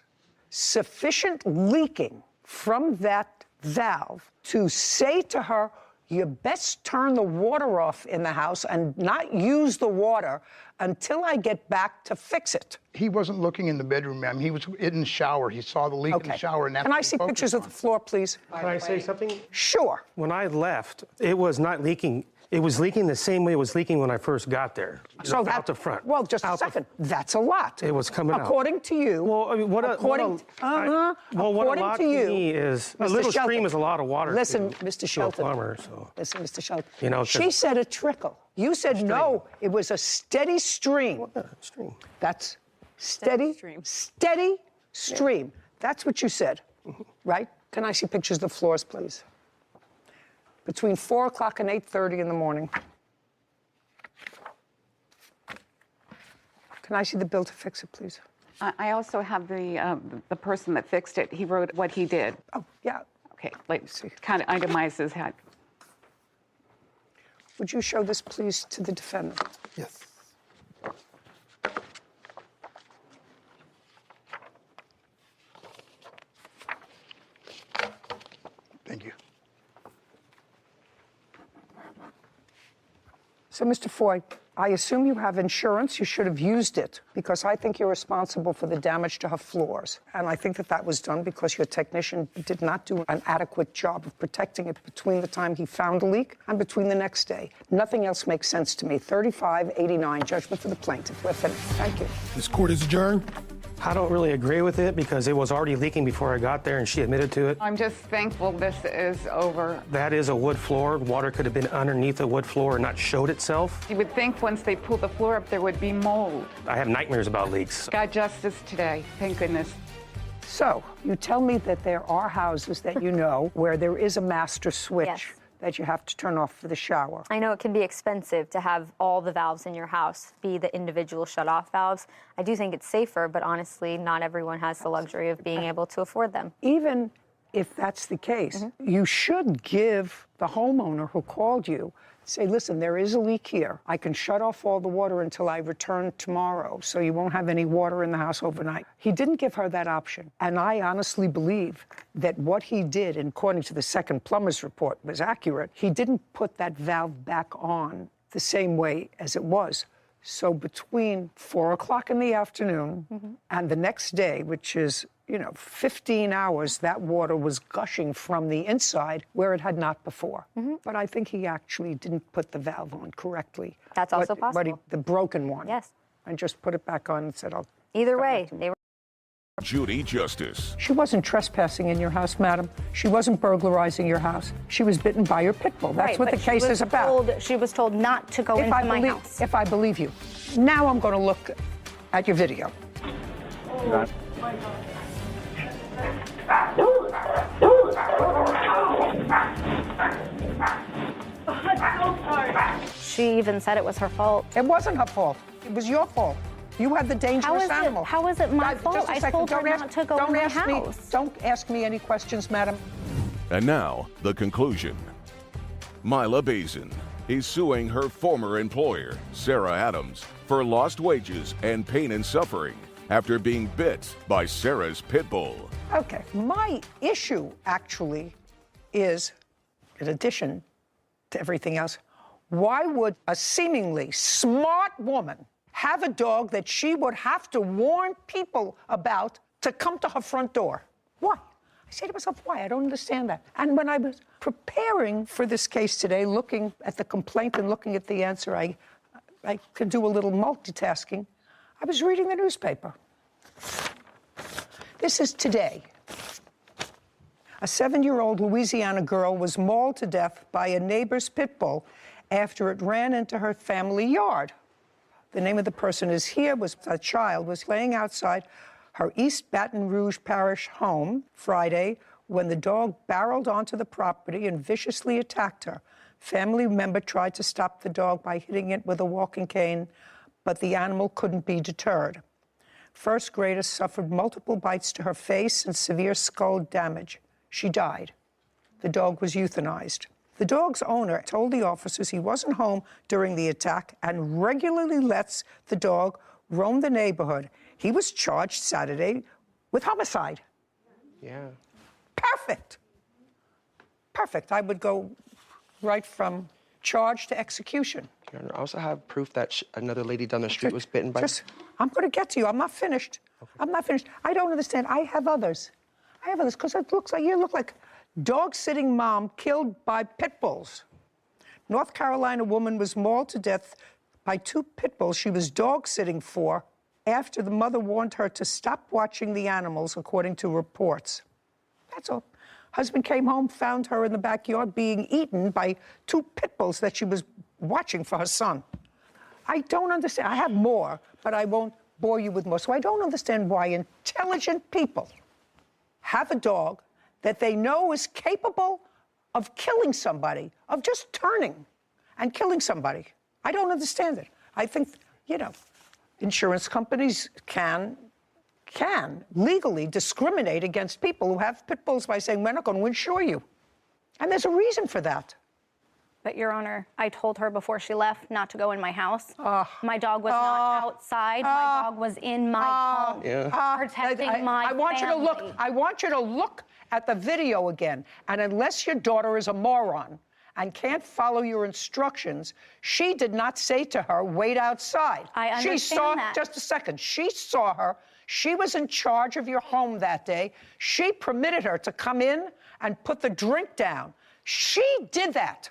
sufficient leaking from that valve to say to her, you best turn the water off in the house and not use the water until I get back to fix it. He wasn't looking in the bedroom, ma'am. He was in the shower. He saw the leak in the shower. And Can I see pictures of the floor, please? Can I say something? Sure. When I left, it was not leaking. It was leaking the same way it was leaking when I first got there. So out the front. Well, just a second. That's a lot. It was coming out. According to you. Well, I mean, what a lot to me is a little stream is a lot of water. Listen, Mr. Shelton. Listen, Mr. Shelton. You know, she said a trickle. You said no. It was a steady stream. Stream. That's steady stream. Steady stream. That's what you said, right? Can I see pictures of the floors, please? Between 4 o'clock and 8:30 in the morning. Can I see the bill to fix it, please? I also have the person that fixed it. He wrote what he did. Oh, yeah. Okay, kind of itemizes that. Would you show this, please, to the defendant? Yes. Thank you. So, Mr. Foy, I assume you have insurance. You should have used it because I think you're responsible for the damage to her floors. And I think that was done because your technician did not do an adequate job of protecting it between the time he found the leak and between the next day. Nothing else makes sense to me. 3589, judgment for the plaintiff. We're finished. Thank you. This court is adjourned. I don't really agree with it because it was already leaking before I got there and she admitted to it. I'm just thankful this is over. That is a wood floor. Water could have been underneath the wood floor and not showed itself. You would think once they pull the floor up, there would be mold. I have nightmares about leaks. Got justice today, thank goodness. So, you tell me that there are houses that you know where there is a master switch. Yes. That you have to turn off for the shower. I know it can be expensive to have all the valves in your house be the individual shut-off valves. I do think it's safer, but honestly, not everyone has the luxury of being able to afford them. Even if that's the case, you should give the homeowner who called you, say, listen, there is a leak here. I can shut off all the water until I return tomorrow, so you won't have any water in the house overnight. He didn't give her that option. And I honestly believe that what he did, according to the second plumber's report, was accurate. He didn't put that valve back on the same way as it was. So between 4 o'clock in the afternoon and the next day, which is 15 hours, that water was gushing from the inside where it had not before. But I think he actually didn't put the valve on correctly. That's also possible. The broken one. Yes. And just put it back on and said, I'll... Either way, they were... Judy Justice. She wasn't trespassing in your house, madam. She wasn't burglarizing your house. She was bitten by your pit bull. That's what the case is about. She was told not to go into my house. If I believe you. Now I'm going to look at your video. She even said it was her fault. It wasn't her fault. It was your fault. You had the dangerous animal. How is it my fault? I told her not to go in my house. Don't ask me any questions, madam. And now, the conclusion. Mila Bazin is suing her former employer, Sarah Adams, for lost wages and pain and suffering after being bit by Sarah's pit bull. Okay, my issue actually is, in addition to everything else, Why would a seemingly smart woman have a dog that she would have to warn people about to come to her front door? Why? I say to myself, why? I don't understand that. And when I was preparing for this case today, looking at the complaint and looking at the answer, I could do a little multitasking. I was reading the newspaper. This is today. A 7-year-old Louisiana girl was mauled to death by a neighbor's pit bull after it ran into her family yard. The name of the person is here. A child was playing outside her East Baton Rouge Parish home Friday when the dog barreled onto the property and viciously attacked her. Family member tried to stop the dog by hitting it with a walking cane, but the animal couldn't be deterred. First grader suffered multiple bites to her face and severe skull damage. She died. The dog was euthanized. The dog's owner told the officers he wasn't home during the attack and regularly lets the dog roam the neighborhood. He was charged Saturday with homicide. Yeah. Perfect. Perfect. I would go right from charge to execution. Your Honor, I also have proof that another lady down the street was bitten by... I'm going to get to you. I'm not finished. Okay. I'm not finished. I don't understand. I have others. Because it looks like you look like dog-sitting mom killed by pit bulls. North Carolina woman was mauled to death by 2 pit bulls she was dog-sitting for after the mother warned her to stop watching the animals, according to reports. That's all. Husband came home, found her in the backyard being eaten by 2 pit bulls that she was watching for her son. I don't understand. I have more, but I won't bore you with more. So I don't understand why intelligent people have a dog that they know is capable of killing somebody, of just turning and killing somebody. I don't understand it. I think, insurance companies can legally discriminate against people who have pit bulls by saying, we're not going to insure you. And there's a reason for that. But, Your Honor, I told her before she left not to go in my house. My dog was not outside. My dog was in my home, protecting my family. I want you to look at the video again. And unless your daughter is a moron and can't follow your instructions, she did not say to her, wait outside. I understand that. Just a second. She saw her. She was in charge of your home that day. She permitted her to come in and put the drink down. She did that.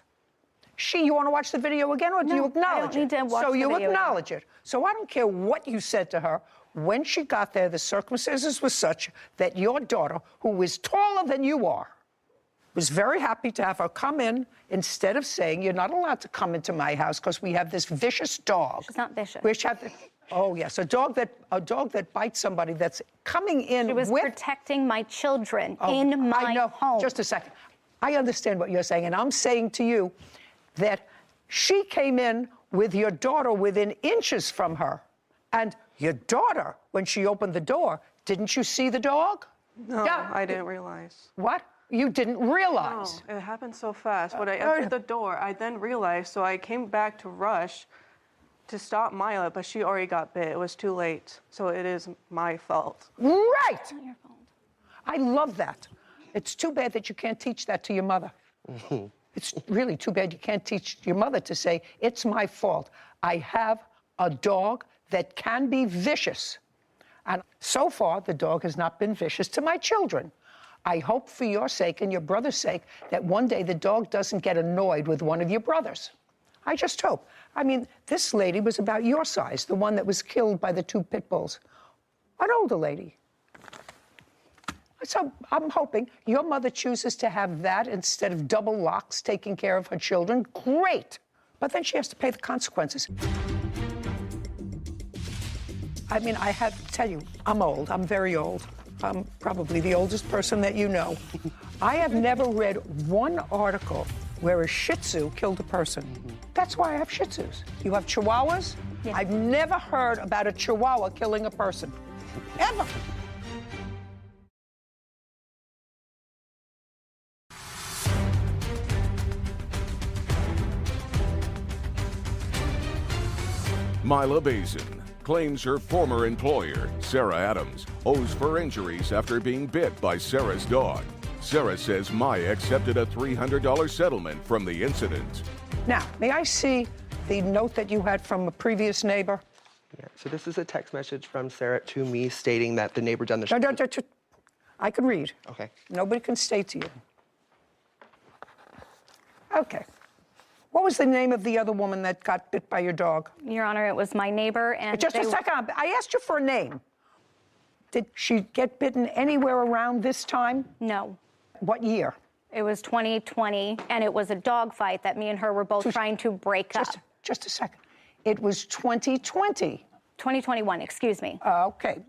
You want to watch the video again, or do you acknowledge it? I don't need to watch So the you video acknowledge it. So I don't care what you said to her. When she got there, the circumstances were such that your daughter, who is taller than you are, was very happy to have her come in instead of saying, you're not allowed to come into my house because we have this vicious dog. She's not vicious. Oh, yes, a dog that bites somebody that's coming in with... She was protecting my children in my home. Just a second. I understand what you're saying, and I'm saying to you that she came in with your daughter within inches from her. And your daughter, when she opened the door, didn't you see the dog? No, I didn't realize. What? You didn't realize? No, it happened so fast. When I entered the door, I then realized, so I came back to rush to stop Mila, but she already got bit. It was too late. So it is my fault. Right! It's not your fault. I love that. It's too bad that you can't teach that to your mother. It's really too bad you can't teach your mother to say, it's my fault. I have a dog that can be vicious. And so far, the dog has not been vicious to my children. I hope for your sake and your brother's sake that one day the dog doesn't get annoyed with one of your brothers. I just hope. I mean, this lady was about your size, the one that was killed by the 2 pit bulls. An older lady. So I'm hoping your mother chooses to have that instead of double locks taking care of her children. Great. But then she has to pay the consequences. I mean, I have to tell you, I'm old. I'm very old. I'm probably the oldest person that you know. I have never read one article where a Shih Tzu killed a person. That's why I have Shih Tzus. You have Chihuahuas? Yes. I've never heard about a Chihuahua killing a person. Ever. Mila Bazin claims her former employer, Sarah Adams, owes for injuries after being bit by Sarah's dog. Sarah says Maya accepted a $300 settlement from the incident. Now, may I see the note that you had from a previous neighbor? Yeah, so this is a text message from Sarah to me stating that the neighbor down the street... No, I can read. Okay. Nobody can state to you. Okay. What was the name of the other woman that got bit by your dog? Your Honor, it was my neighbor, and Just a second. I asked you for a name. Did she get bitten anywhere around this time? No. What year? It was 2020, and it was a dog fight that me and her were both trying to break up. Just a second. It was 2020. 2021, excuse me. Okay.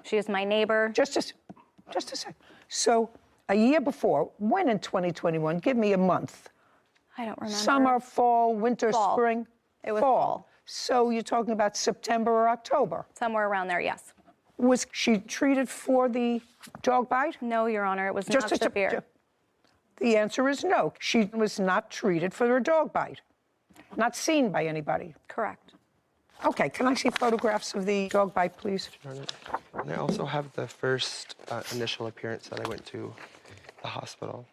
She is my neighbor. Just a second. So a year before, when in 2021? Give me a month. I don't remember. Summer, fall, winter, Fall. spring? It was fall. So you're talking about September or October? Somewhere around there, yes. Was she treated for the dog bite? No, Your Honor, it was not severe. The answer is no. She was not treated for her dog bite. Not seen by anybody. Correct. Okay, can I see photographs of the dog bite, please? And I also have the first initial appearance that I went to the hospital.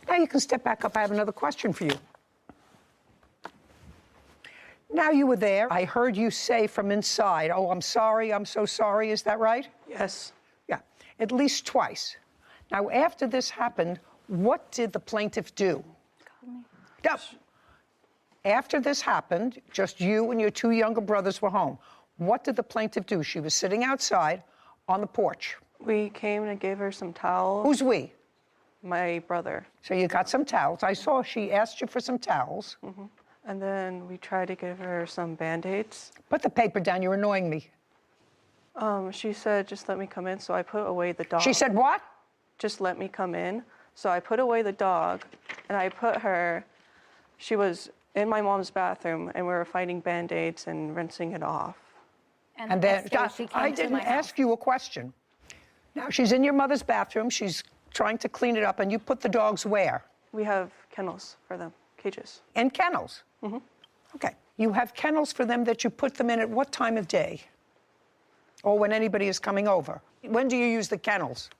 Now you can step back up. I have another question for you. Now you were there. I heard you say from inside, "Oh, I'm sorry, I'm so sorry." Is that right? Yes. Yeah, at least twice. Now, after this happened, what did the plaintiff do? No. After this happened, just you and your two younger brothers were home. What did the plaintiff do? She was sitting outside on the porch. We came and gave her some towels. Who's we? My brother. So you got some towels. I saw she asked you for some towels. Mm-hmm. And then we tried to give her some Band-Aids. Put the paper down. You're annoying me. She said, just let me come in. So I put away the dog. She said what? Just let me come in. So I put away the dog, and I put her, she was in my mom's bathroom, and we were finding Band-Aids and rinsing it off. And then I didn't ask you a question. Now, she's in your mother's bathroom. She's trying to clean it up, and you put the dogs where? We have kennels for them, cages. And kennels? Mm-hmm. Okay. You have kennels for them that you put them in at what time of day? Or when anybody is coming over? When do you use the kennels?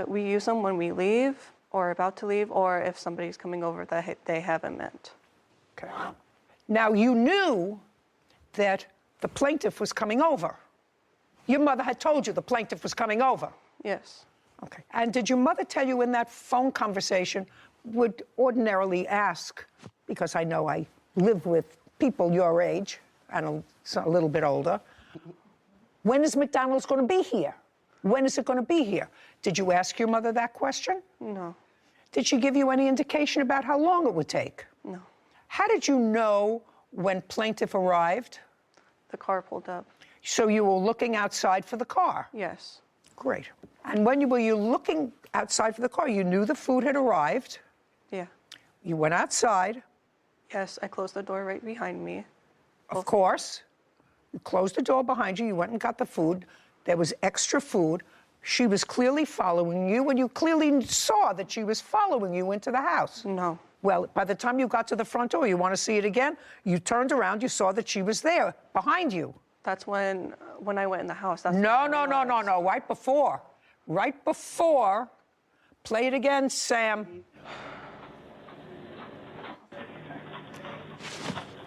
We use them when we leave, or about to leave, or if somebody's coming over that they haven't met. Okay. Now, you knew that the plaintiff was coming over. Your mother had told you the plaintiff was coming over. Yes. Okay. And did your mother tell you in that phone conversation, would ordinarily ask, because I know I live with people your age and a little bit older, when is McDonald's going to be here? When is it going to be here? Did you ask your mother that question? No. Did she give you any indication about how long it would take? No. How did you know when plaintiff arrived? The car pulled up. So you were looking outside for the car? Yes. Great. And when were you looking outside for the car? You knew the food had arrived. Yeah. You went outside. Yes, I closed the door right behind me. Of course. You closed the door behind you. You went and got the food. There was extra food. She was clearly following you, and you clearly saw that she was following you into the house. No. Well, by the time you got to the front door, you want to see it again? You turned around, you saw that she was there, behind you. That's when I went in the house. That's No, right before. Right before. Play it again, Sam.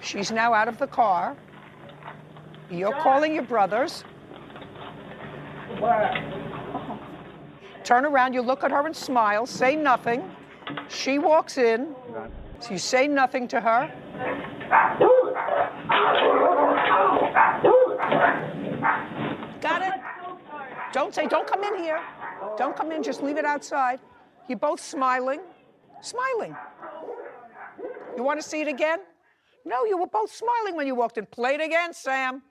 She's now out of the car. You're calling your brothers. Turn around, you look at her and smile, say nothing. She walks in, so you say nothing to her. Got it? Don't come in here. Don't come in, just leave it outside. You're both smiling. Smiling. You want to see it again? No, you were both smiling when you walked in. Play it again, Sam.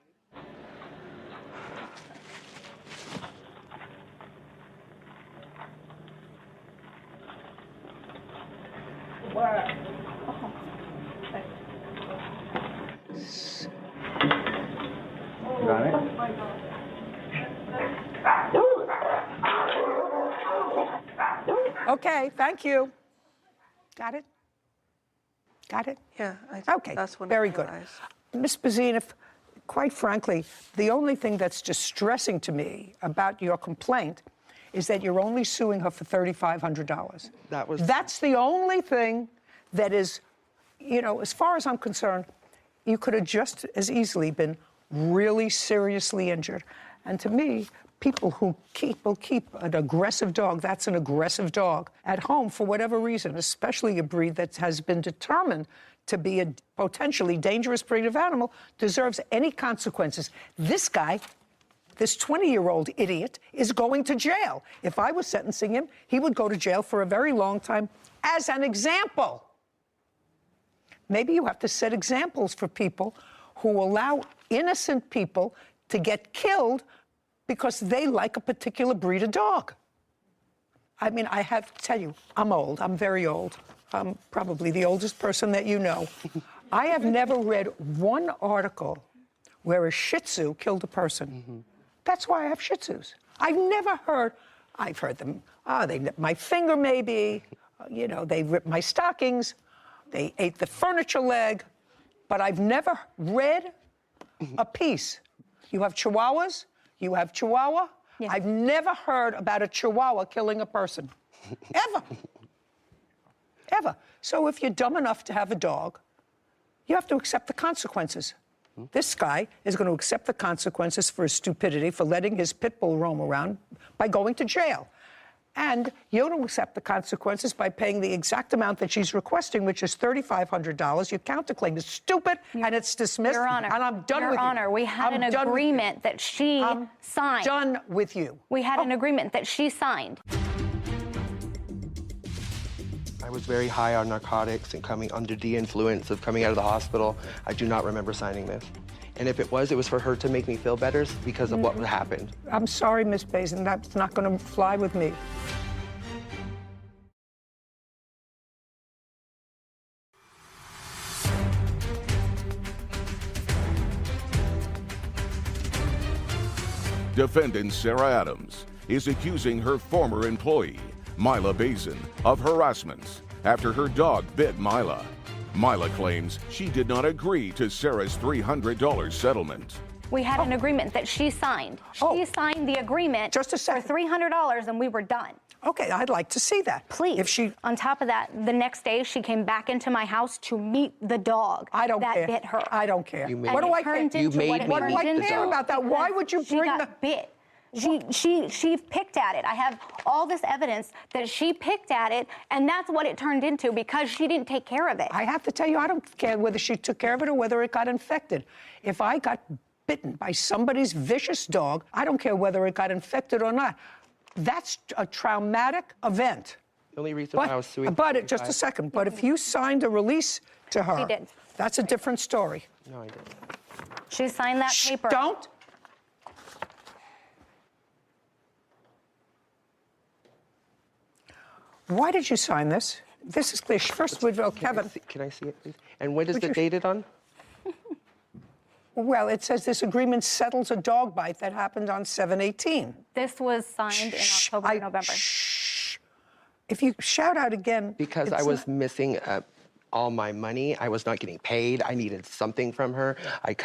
Got it? Okay, thank you. Got it? Got it? Yeah. Okay, That's when very I good. realized. Ms. Bazine, quite frankly, the only thing that's distressing to me about your complaint is that you're only suing her for $3,500. That's the only thing that is, you know, as far as I'm concerned, you could have just as easily been really seriously injured. And to me, people who will keep an aggressive dog, that's an aggressive dog, at home for whatever reason, especially a breed that has been determined to be a potentially dangerous breed of animal, deserves any consequences. This guy, this 20-year-old idiot, is going to jail. If I was sentencing him, he would go to jail for a very long time as an example. Maybe you have to set examples for people who allow innocent people to get killed because they like a particular breed of dog. I mean, I have to tell you, I'm old. I'm very old. I'm probably the oldest person that you know. I have never read one article where a Shih Tzu killed a person. That's why I have Shih Tzus. I've heard them, they nipped my finger maybe, you know, they ripped my stockings, they ate the furniture leg, but I've never read a piece. You have Chihuahuas, you have Chihuahua. Yeah. I've never heard about a Chihuahua killing a person, ever. Ever. So if you're dumb enough to have a dog, you have to accept the consequences. This guy is going to accept the consequences for his stupidity, for letting his pit bull roam around, by going to jail. And you're going to accept the consequences by paying the exact amount that she's requesting, which is $3,500. Your counterclaim is stupid, and it's dismissed. Your Honor, and I'm done with you. Your Honor, we had an agreement that she signed. Done with you. We had an agreement that she signed. I was very high on narcotics and coming under the influence of coming out of the hospital. I do not remember signing this. And if it was for her to make me feel better because of what happened. I'm sorry, Miss Bazin, that's not going to fly with me. Defendant Sarah Adams is accusing her former employee, Mila Bazin, of harassment after her dog bit Mila. Mila claims she did not agree to Sarah's $300 settlement. We had an agreement that she signed. She signed the agreement for $300 and we were done. Okay, I'd like to see that. Please. If she... On top of that, the next day she came back into my house to meet the dog that bit her. I don't care. What do I care? What do I care about that? Why would you bring the... bit? She picked at it. I have all this evidence that she picked at it, and that's what it turned into because she didn't take care of it. I have to tell you, I don't care whether she took care of it or whether it got infected. If I got bitten by somebody's vicious dog, I don't care whether it got infected or not. That's a traumatic event. The only reason why I was suing... But just a second. But if you signed a release to her, She did. That's a different story. No, I didn't. She signed that paper. Don't. Why did you sign this? This is clear. First, Kevin. Can I see it, please? And when is it dated on? Well, it says this agreement settles a dog bite that happened on 7/18. This was signed in October, November. If you shout out again. Because I was missing all my money. I was not getting paid. I needed something from her.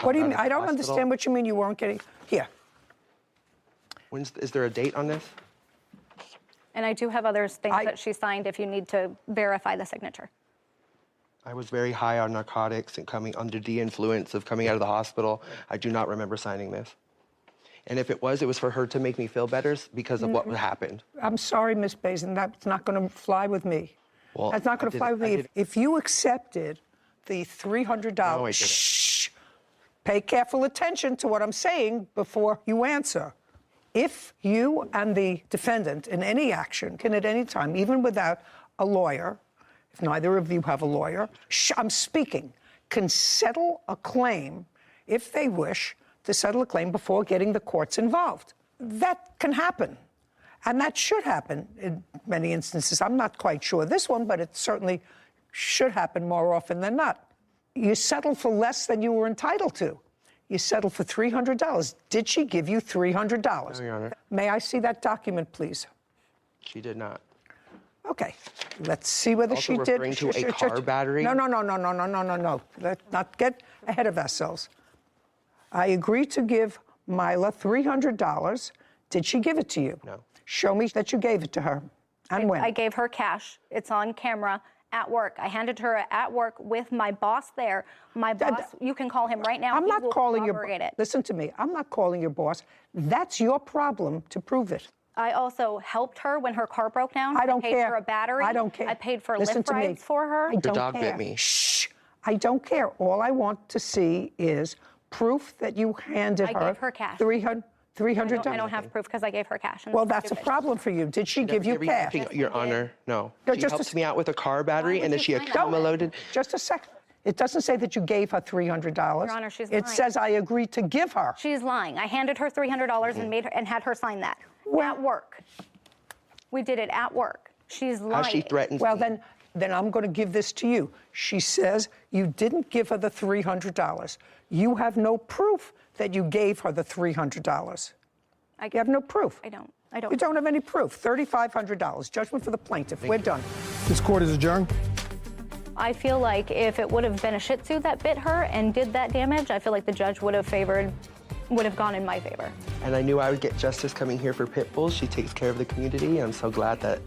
What do you mean? I don't understand what you mean you weren't getting. Here. Is there a date on this? And I do have other things that she signed if you need to verify the signature. I was very high on narcotics and coming under the influence of coming out of the hospital. I do not remember signing this. And if it was for her to make me feel better because of what happened. I'm sorry, Miss Bazin, that's not going to fly with me. Well, that's not going to fly with me. If you accepted the $300, no, I didn't. Pay careful attention to what I'm saying before you answer. If you and the defendant in any action can at any time, even without a lawyer, if neither of you have a lawyer, I'm speaking, can settle a claim if they wish to settle a claim before getting the courts involved. That can happen. And that should happen in many instances. I'm not quite sure this one, but it certainly should happen more often than not. You settle for less than you were entitled to. You settled for $300. Did she give you $300? No, Your Honor. May I see that document, please? She did not. Okay. Let's see whether Also she did. referring to a car battery? No. Let's not get ahead of ourselves. I agreed to give Mila $300. Did she give it to you? No. Show me that you gave it to her. And when? I gave her cash. It's on camera at work. I handed her at work with my boss there. My boss, you can call him right now. I'm not calling your boss. Listen to me. I'm not calling your boss. That's your problem to prove it. I also helped her when her car broke down. I don't paid care. for a battery. I don't care. I paid for Listen lift to me. rides for her. I don't dog care. bit me. Shh. I don't care. All I want to see is proof that you handed her. I gave her cash. $300. I don't have proof because I gave her cash. And Well, that's that's a problem for you. Did she give you cash? Your Honor, no. No, She just helped me out with a car battery, and then she sign that? accumulated. Just a second. It doesn't say that you gave her $300. Your Honor, she's It lying. says I agreed to give her. She's lying. I handed her $300 and made her and had her sign that at work. We did it at work. She's lying. How she threatens Well, me. then I'm going to give this to you. She says you didn't give her the $300. You have no proof that you gave her the $300. You have no proof. I don't. I don't. You don't have any proof. $3,500. Judgment for the plaintiff. We're done. This court is adjourned. I feel like if it would have been a Shih Tzu that bit her and did that damage, I feel like the judge would have gone in my favor. And I knew I would get justice coming here for pit bulls. She takes care of the community. I'm so glad that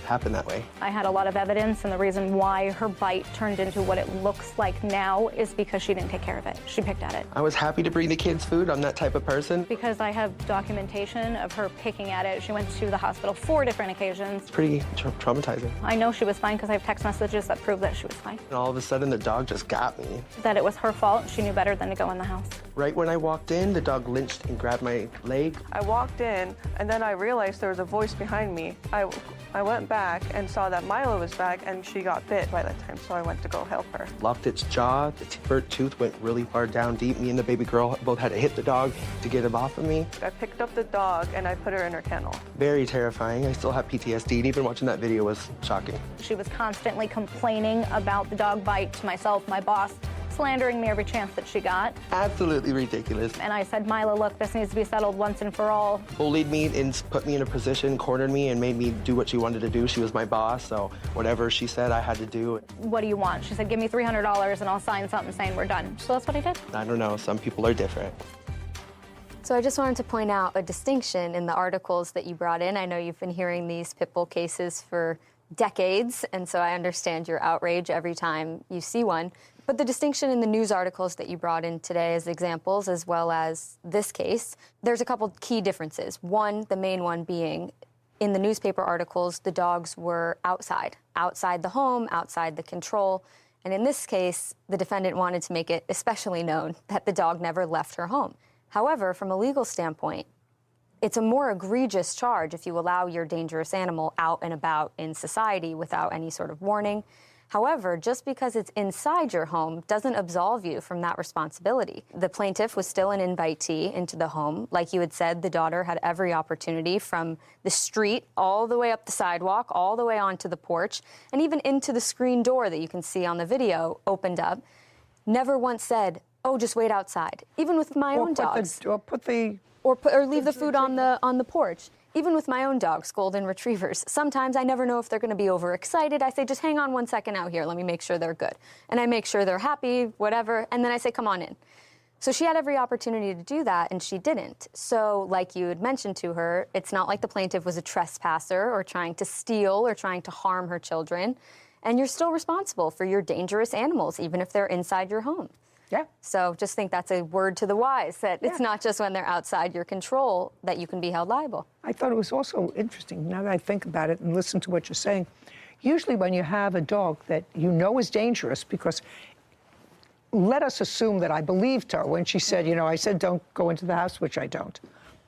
happened that way. I had a lot of evidence, and the reason why her bite turned into what it looks like now is because she didn't take care of it. She picked at it. I was happy to bring the kids food. I'm that type of person. Because I have documentation of her picking at it. She went to the hospital 4 different occasions. It's pretty traumatizing. I know she was fine because I have text messages that prove that she was fine. And all of a sudden, the dog just got me. That it was her fault. She knew better than to go in the house. Right when I walked in, the dog lynched and grabbed my leg. I walked in, and then I realized there was a voice behind me. I went back and saw that Milo was back, and she got bit by that time, so I went to go help her. Locked its jaw. The burnt tooth went really far down deep. Me and the baby girl both had to hit the dog to get him off of me. I picked up the dog, and I put her in her kennel. Very terrifying. I still have PTSD, and even watching that video was shocking. She was constantly complaining about the dog bite to myself, my boss, slandering me every chance that she got. Absolutely ridiculous. And I said, Mila, look, this needs to be settled once and for all. Bullied me and put me in a position, cornered me, and made me do what she wanted to do. She was my boss, so whatever she said, I had to do. What do you want? She said, give me $300 and I'll sign something saying we're done. So that's what I did. I don't know. Some people are different. So I just wanted to point out a distinction in the articles that you brought in. I know you've been hearing these pit bull cases for decades, and so I understand your outrage every time you see one. But the distinction in the news articles that you brought in today as examples, as well as this case, there's a couple key differences. One, the main one being, in the newspaper articles, the dogs were outside the home, outside the control. And in this case, the defendant wanted to make it especially known that the dog never left her home. However, from a legal standpoint, it's a more egregious charge if you allow your dangerous animal out and about in society without any sort of warning. However, just because it's inside your home doesn't absolve you from that responsibility. The plaintiff was still an invitee into the home. Like you had said, the daughter had every opportunity from the street all the way up the sidewalk, all the way onto the porch, and even into the screen door that you can see on the video opened up. Never once said, oh, just wait outside. Even with my own dogs. Or leave the food on the porch. Even with my own dogs, golden retrievers, sometimes I never know if they're going to be overexcited. I say, just hang on 1 second out here. Let me make sure they're good. And I make sure they're happy, whatever. And then I say, come on in. So she had every opportunity to do that, and she didn't. So like you had mentioned to her, it's not like the plaintiff was a trespasser or trying to steal or trying to harm her children. And you're still responsible for your dangerous animals, even if they're inside your home. Yeah. So just think that's a word to the wise, that it's not just when they're outside your control that you can be held liable. I thought it was also interesting, now that I think about it and listen to what you're saying, usually when you have a dog that you know is dangerous, because let us assume that I believed her when she said, I said don't go into the house, which I don't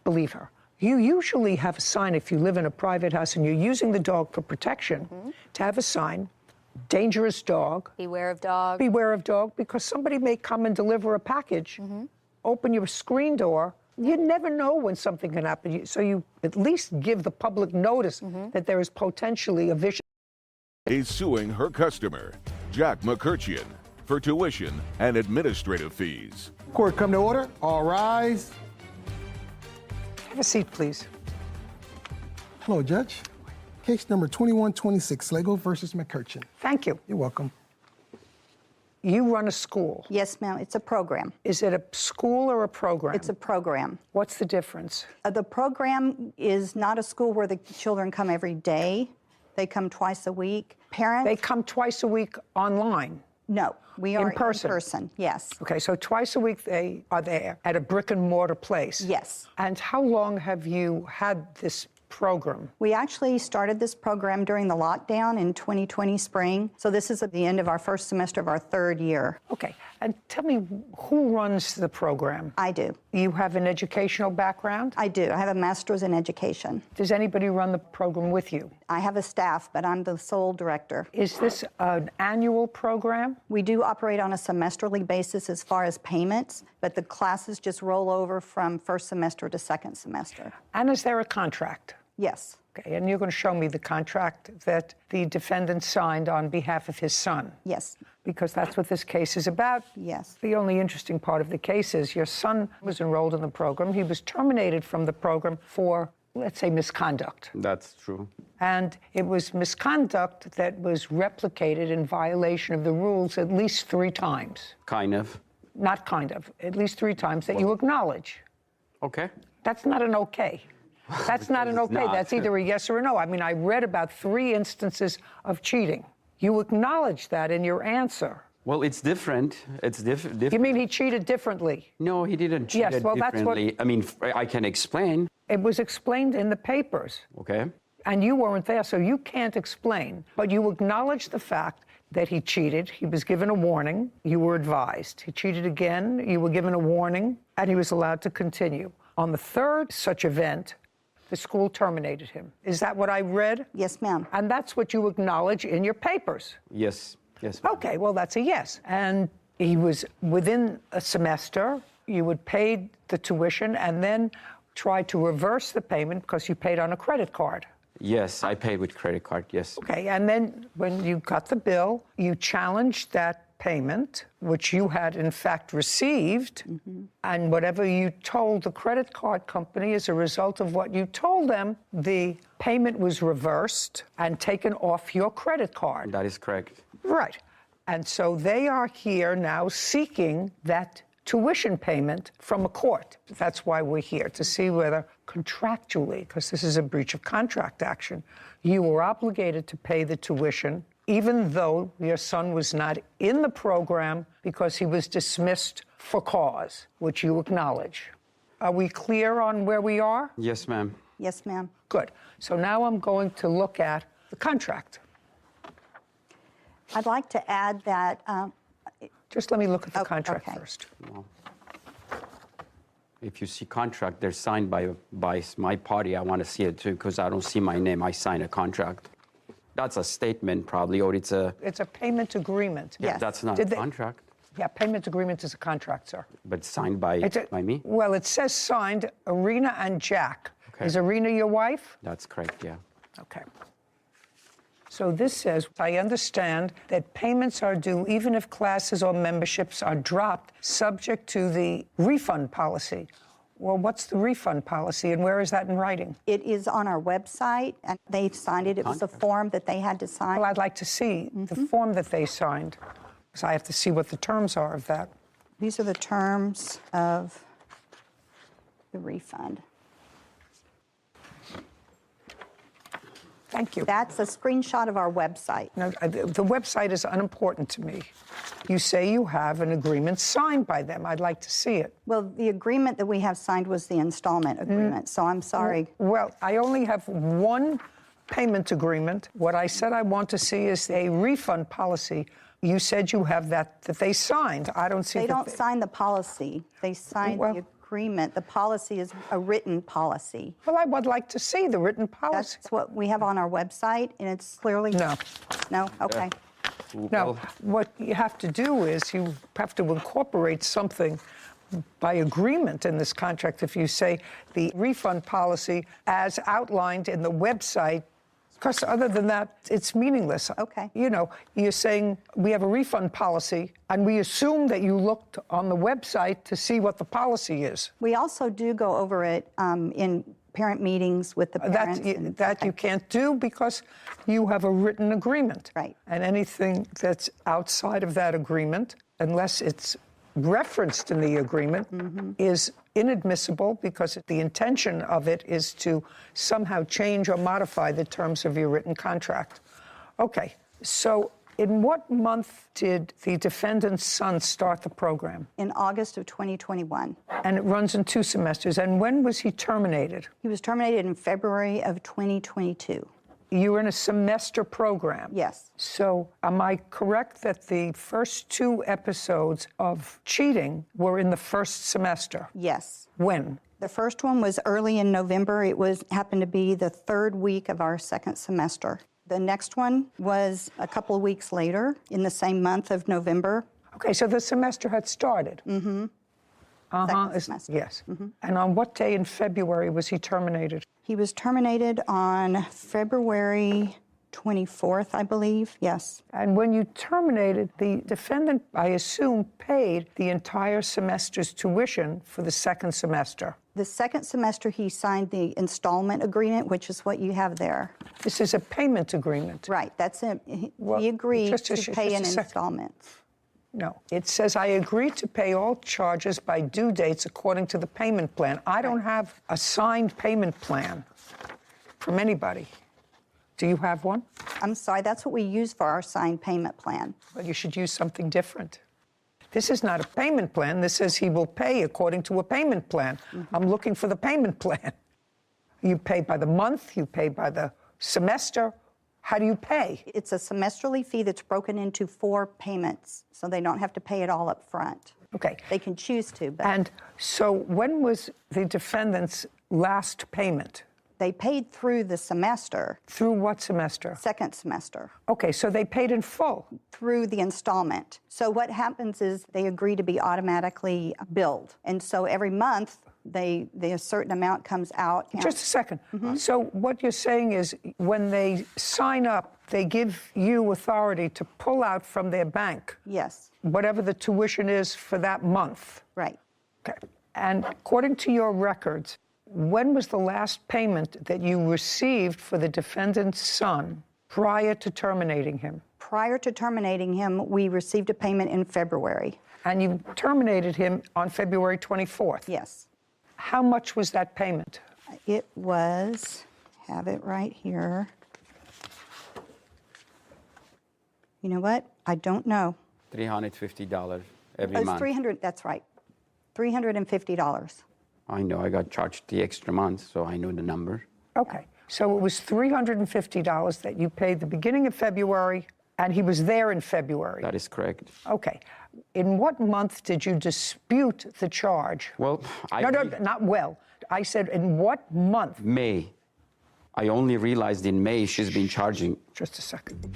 believe her. You usually have a sign if you live in a private house and you're using the dog for protection, to have a sign, dangerous dog. Beware of dog. Beware of dog, because somebody may come and deliver a package, open your screen door. You never know when something can happen. So you at least give the public notice that there is potentially a vicious. Is suing her customer, Jack McCurchian, for tuition and administrative fees. Court come to order. All rise. Have a seat, please. Hello, Judge. Case number 2126, Slago versus McCurchin. Thank you. You're welcome. You run a school. Yes, ma'am. It's a program. Is it a school or a program? It's a program. What's the difference? The program is not a school where the children come every day. They come twice a week. Parents. They come twice a week online. No, we are in person. In person, yes. Okay, so twice a week they are there at a brick and mortar place. Yes. And how long have you had this program? We actually started this program during the lockdown in 2020 spring. So this is at the end of our first semester of our third year. Okay, and tell me, who runs the program? I do. You have an educational background? I do. I have a master's in education. Does anybody run the program with you? I have a staff, but I'm the sole director. Is this an annual program? We do operate on a semesterly basis as far as payments, but the classes just roll over from first semester to second semester. And is there a contract? Yes. Okay, and you're going to show me the contract that the defendant signed on behalf of his son? Yes. Because that's what this case is about. Yes. The only interesting part of the case is your son was enrolled in the program. He was terminated from the program for, let's say, misconduct. That's true. And it was misconduct that was replicated in violation of the rules at least 3 times. Kind of. Not kind of, at least 3 times that you acknowledge. Okay. That's not an okay. That's not an okay. not. That's either a yes or a no. I mean, I read about 3 instances of cheating. You acknowledge that in your answer. Well, it's different. It's different. You mean he cheated differently? No, he didn't cheat Yes, well, that's what- differently. I mean, I can explain. It was explained in the papers. Okay. And you weren't there, so you can't explain. But you acknowledge the fact that he cheated. He was given a warning. You were advised. He cheated again. You were given a warning, and he was allowed to continue. On the 3rd such event, the school terminated him. Is that what I read? Yes, ma'am. And that's what you acknowledge in your papers? Yes. Yes. Okay, well, that's a yes. And he was within a semester. You had paid the tuition and then tried to reverse the payment because you paid on a credit card. Yes, I paid with credit card, yes. Okay, and then when you got the bill, you challenged that payment, which you had in fact received, and whatever you told the credit card company as a result of what you told them, the payment was reversed and taken off your credit card. That is correct. Right. And so they are here now seeking that tuition payment from a court. That's why we're here, to see whether contractually, because this is a breach of contract action, you were obligated to pay the tuition even though your son was not in the program because he was dismissed for cause, which you acknowledge. Are we clear on where we are? Yes, ma'am. Yes, ma'am. Good. So now I'm going to look at the contract. I'd like to add that... Just let me look at the contract first. Well, if you see contract, they're signed by my party. I want to see it too because I don't see my name. I sign a contract. That's a statement probably, or it's a... It's a payment agreement. Yeah, that's not a contract. Yeah, payment agreement is a contract, sir. But signed by me? Well, it says signed Arena and Jack. Okay. Is Arena your wife? That's correct, yeah. Okay. So this says, I understand that payments are due even if classes or memberships are dropped subject to the refund policy. Well, what's the refund policy and where is that in writing? It is on our website and they've signed it. It was a form that they had to sign. Well, I'd like to see the form that they signed, because I have to see what the terms are of that. These are the terms of the refund. Thank you. That's a screenshot of our website. No, the website is unimportant to me. You say you have an agreement signed by them. I'd like to see it. Well, the agreement that we have signed was the installment agreement, so I'm sorry. Well, I only have one payment agreement. What I said I want to see is a refund policy. You said you have that they signed. I don't see They don't sign the policy. They sign the agreement. The policy is a written policy. Well, I would like to see the written policy. That's what we have on our website, and it's clearly... No. No? Okay. No, what you have to do is you have to incorporate something by agreement in this contract. If you say the refund policy as outlined in the website, because other than that, it's meaningless. Okay. You know, you're saying we have a refund policy, and we assume that you looked on the website to see what the policy is. We also do go over it in parent meetings with the parents. That you can't do because you have a written agreement. Right. And anything that's outside of that agreement, unless it's referenced in the agreement, is inadmissible because the intention of it is to somehow change or modify the terms of your written contract. Okay, so in what month did the defendant's son start the program? In August of 2021. And it runs in 2 semesters. And when was he terminated? He was terminated in February of 2022. You were in a semester program? Yes. So am I correct that the first 2 episodes of cheating were in the first semester? Yes. When? The first one was early in November. It happened to be the 3rd week of our 2nd semester. The next one was a couple of weeks later in the same month of November. Okay, so the semester had started. Mm-hmm. Uh-huh. Semester. Yes. And on what day in February was he terminated? He was terminated on February 24th, I believe. Yes. And when you terminated, the defendant, I assume, paid the entire semester's tuition for the 2nd semester. The 2nd semester, he signed the installment agreement, which is what you have there. This is a payment agreement. Right. That's it. He agreed to pay in installments. No. It says, I agree to pay all charges by due dates according to the payment plan. I don't have a signed payment plan from anybody. Do you have one? I'm sorry. That's what we use for our signed payment plan. Well, you should use something different. This is not a payment plan. This says he will pay according to a payment plan. I'm looking for the payment plan. You pay by the month, you pay by the semester. How do you pay? It's a semesterly fee that's broken into 4 payments, so they don't have to pay it all up front. Okay. They can choose to. But and so when was the defendant's last payment? They paid through the semester. Through what semester? 2nd semester. Okay, so they paid in full? Through the installment. So what happens is they agree to be automatically billed. And so every month, a certain amount comes out. Just a second. So what you're saying is when they sign up, they give you authority to pull out from their bank. Yes. Whatever the tuition is for that month. Right. Okay. And according to your records, when was the last payment that you received for the defendant's son prior to terminating him? Prior to terminating him, we received a payment in February. And you terminated him on February 24th? Yes. How much was that payment? It was, have it right here. You know what? I don't know. $350 every It's month. $300, that's right. $350. I know, I got charged the extra month, so I know the number. Okay, so it was $350 that you paid the beginning of February, and he was there in February. That is correct. Okay. In what month did you dispute the charge? Well, No, not well. I said, in what month? May. I only realized in May she's been charging. Just a second.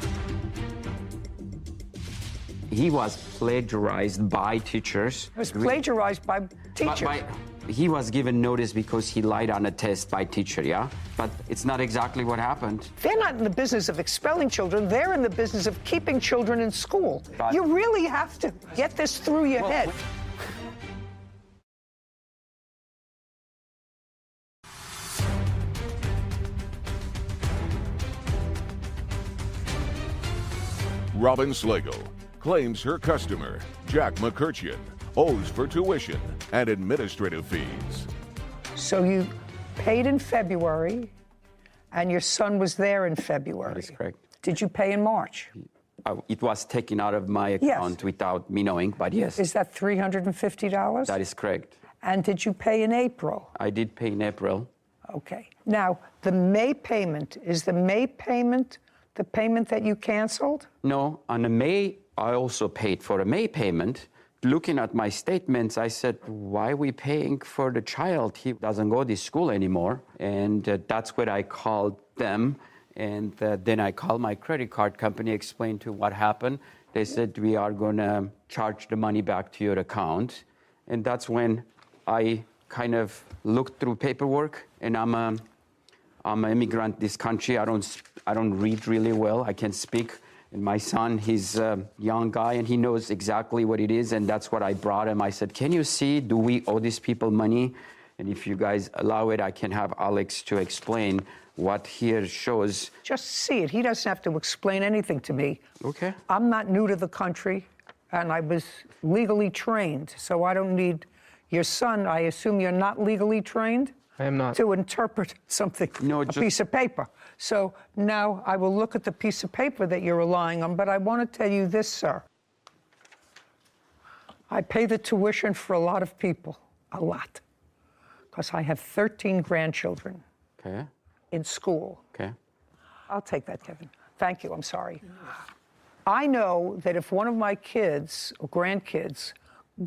He was plagiarized by teachers. It was plagiarized by teachers. He was given notice because he lied on a test by teacher, yeah? But it's not exactly what happened. They're not in the business of expelling children. They're in the business of keeping children in school. But you really have to get this through your head. Robin Slagle claims her customer, Jack McCurcheon, owes for tuition and administrative fees. So you paid in February, and your son was there in February. That is correct. Did you pay in March? It was taken out of my account without me knowing, but yes. Is that $350? That is correct. And did you pay in April? I did pay in April. Okay. Now, the May payment, is the May payment the payment that you canceled? No, on the May, I also paid for a May payment. Looking at my statements, I said, why are we paying for the child? He doesn't go to school anymore. And that's when I called them. And then I called my credit card company, explained to what happened. They said, we are going to charge the money back to your account. And that's when I kind of looked through paperwork. And I'm an immigrant in this country. I don't read really well. I can speak. And my son, he's a young guy, and he knows exactly what it is, and that's what I brought him. I said, can you see, do we owe these people money? And if you guys allow it, I can have Alex to explain what here shows. Just see it. He doesn't have to explain anything to me. Okay. I'm not new to the country, and I was legally trained, so I don't need your son. I assume you're not legally trained? I am not. To interpret something, a piece of paper. So now I will look at the piece of paper that you're relying on, but I want to tell you this, sir. I pay the tuition for a lot of people, a lot, because I have 13 grandchildren in school. Okay. I'll take that, Kevin. Thank you, I'm sorry. I know that if one of my kids or grandkids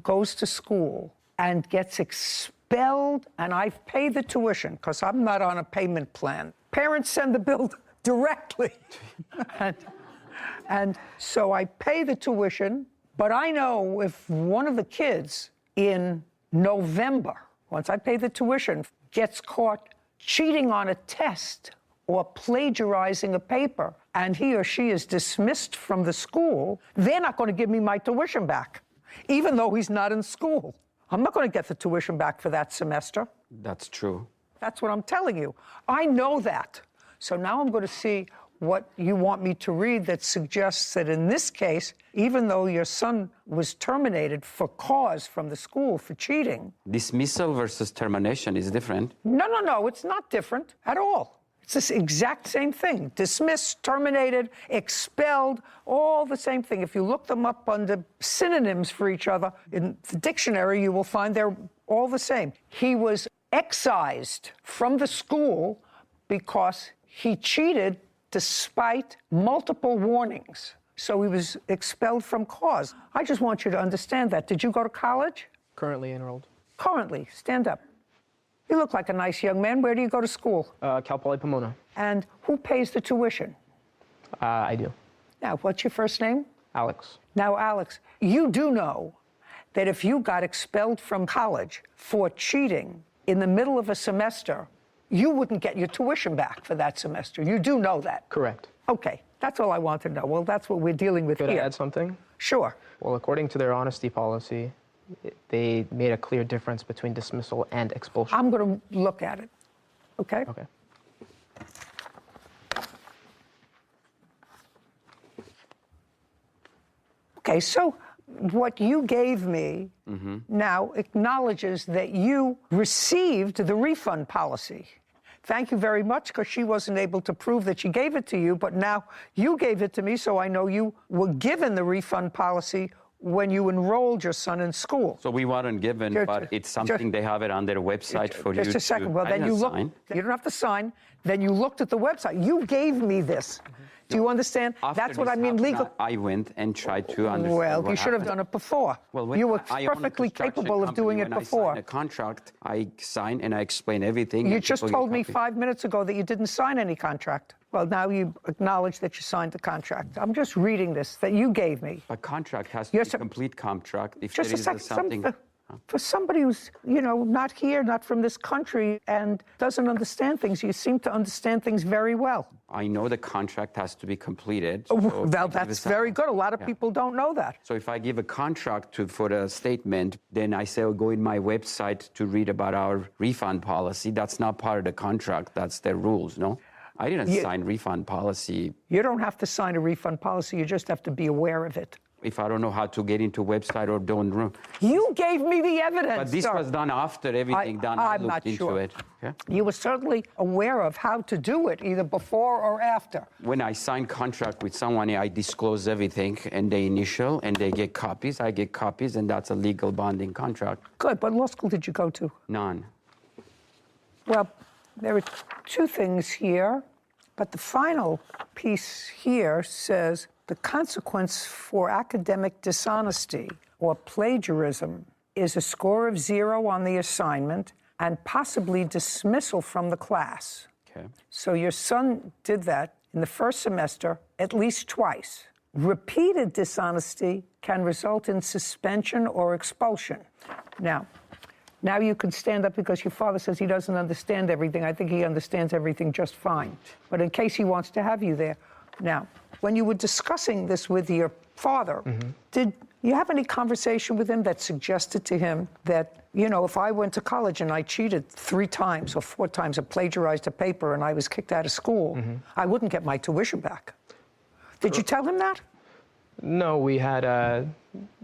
goes to school and gets expelled, and I've paid the tuition, because I'm not on a payment plan. Parents send the bill directly. and so I pay the tuition, but I know if one of the kids in November, once I pay the tuition, gets caught cheating on a test or plagiarizing a paper, and he or she is dismissed from the school, they're not going to give me my tuition back, even though he's not in school. I'm not going to get the tuition back for that semester. That's true. That's what I'm telling you. I know that. So now I'm going to see what you want me to read that suggests that in this case, even though your son was terminated for cause from the school for cheating. Dismissal versus termination is different. No, it's not different at all. It's the exact same thing. Dismissed, terminated, expelled, all the same thing. If you look them up under synonyms for each other in the dictionary, you will find they're all the same. He was excised from the school because he cheated despite multiple warnings. So he was expelled from cause. I just want you to understand that. Did you go to college? Currently enrolled. Currently. Stand up. You look like a nice young man. Where do you go to school? Cal Poly Pomona. And who pays the tuition? I do. Now, what's your first name? Alex. Now, Alex, you do know that if you got expelled from college for cheating in the middle of a semester, you wouldn't get your tuition back for that semester. You do know that? Correct. Okay, that's all I want to know. Well, that's what we're dealing with here. Could I add something? Sure. Well, according to their honesty policy, they made a clear difference between dismissal and expulsion. I'm going to look at it. Okay? Okay. Okay, so what you gave me now acknowledges that you received the refund policy. Thank you very much, because she wasn't able to prove that she gave it to you, but now you gave it to me, so I know you were given the refund policy when you enrolled your son in school. So we weren't given, but it's something they have it on their website for you to... Just a second. Well, then you look. You don't have to sign. Then you looked at the website. You gave me this. Do you understand? That's what I mean, legal. I went and tried to understand. Well, you should have done it before. Well, you were perfectly capable of doing it before. I signed a contract. I signed and I explained everything. You just told me 5 minutes ago that you didn't sign any contract. Well, now you acknowledge that you signed the contract. I'm just reading this that you gave me. A contract has to be a complete contract. If just there a is second. something. For somebody who's, not here, not from this country, and doesn't understand things, you seem to understand things very well. I know the contract has to be completed. Well, that's very good. A lot of people don't know that. So if I give a contract for a statement, then I say, go in my website to read about our refund policy. That's not part of the contract. That's their rules, no? I didn't sign refund policy. You don't have to sign a refund policy. You just have to be aware of it. If I don't know how to get into a website or don't know. You gave me the evidence. But this was done after everything done. I looked into it. Okay? You were certainly aware of how to do it, either before or after. When I sign contract with someone, I disclose everything, and they initial, and they get copies. I get copies, and that's a legal bonding contract. Good. What law school did you go to? None. Well, there are two things here, but the final piece here says, the consequence for academic dishonesty or plagiarism is a score of 0 on the assignment and possibly dismissal from the class. Okay. So your son did that in the first semester at least twice. Repeated dishonesty can result in suspension or expulsion. Now you can stand up because your father says he doesn't understand everything. I think he understands everything just fine. But in case he wants to have you there. Now, when you were discussing this with your father, did You have any conversation with him that suggested to him that, you know, if I went to college and I cheated 3 times or 4 times or plagiarized a paper and I was kicked out of school, I wouldn't get my tuition back? Did you tell him that? No, we had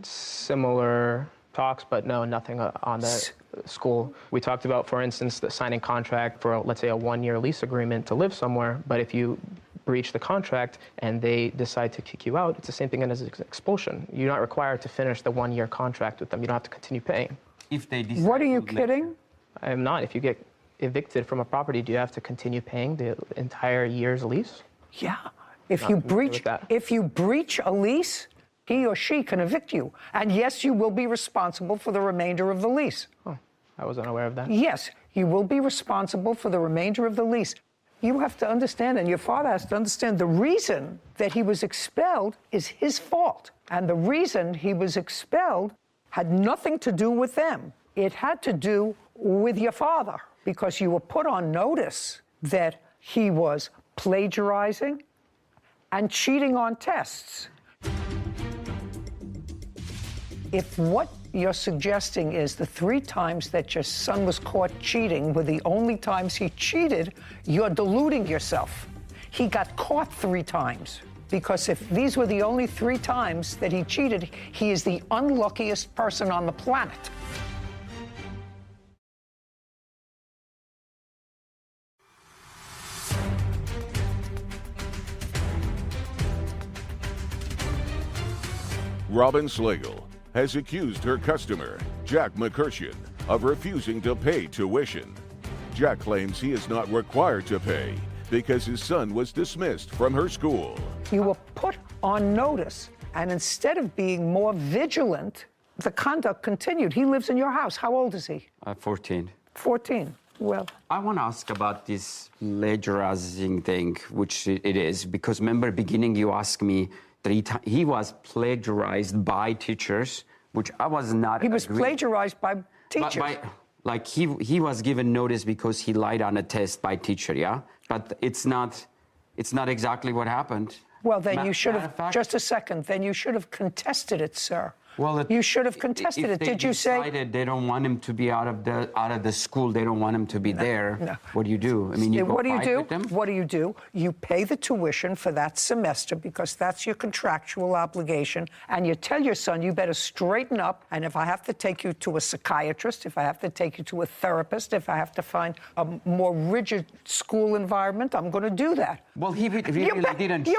similar talks, but no, nothing on the school. We talked about, for instance, the signing contract for, let's say, a 1-year lease agreement to live somewhere, but if you breach the contract and they decide to kick you out, it's the same thing as expulsion. You're not required to finish the 1-year contract with them. You don't have to continue paying. If they decide. What are you kidding? I am not. If you get evicted from a property, do you have to continue paying the entire year's lease? Yeah. If you breach a lease, he or she can evict you. And yes, you will be responsible for the remainder of the lease. Oh, I was unaware of that. Yes, you will be responsible for the remainder of the lease. You have to understand, and your father has to understand, the reason that he was expelled is his fault. And the reason he was expelled had nothing to do with them. It had to do with your father, because you were put on notice that he was plagiarizing and cheating on tests. If what you're suggesting is the 3 times that your son was caught cheating were the only times he cheated, you're deluding yourself. He got caught 3 times. Because if these were the only 3 times that he cheated, he is the unluckiest person on the planet. Robin Slagle has accused her customer, Jack McCurshan, of refusing to pay tuition. Jack claims he is not required to pay because his son was dismissed from her school. You were put on notice, and instead of being more vigilant, the conduct continued. He lives in your house. How old is he? 14. 14. Well, I want to ask about this plagiarizing thing, which it is, because remember, beginning you asked me 3 times. He was plagiarized by teachers, which I was not. He was plagiarized by teachers. Like he was given notice because he lied on a test by teacher, yeah? But it's not exactly what happened. Well, then you should have, just a second, then you should have contested it, sir. Well, you should have contested it. Did you say they don't want him to be out of the school? They don't want him to be there. No. What do you do? I mean, what do you do? What do you do? You pay the tuition for that semester because that's your contractual obligation, and you tell your son you better straighten up. And if I have to take you to a psychiatrist, if I have to take you to a therapist, if I have to find a more rigid school environment, I'm going to do that. Well, he really didn't cheat.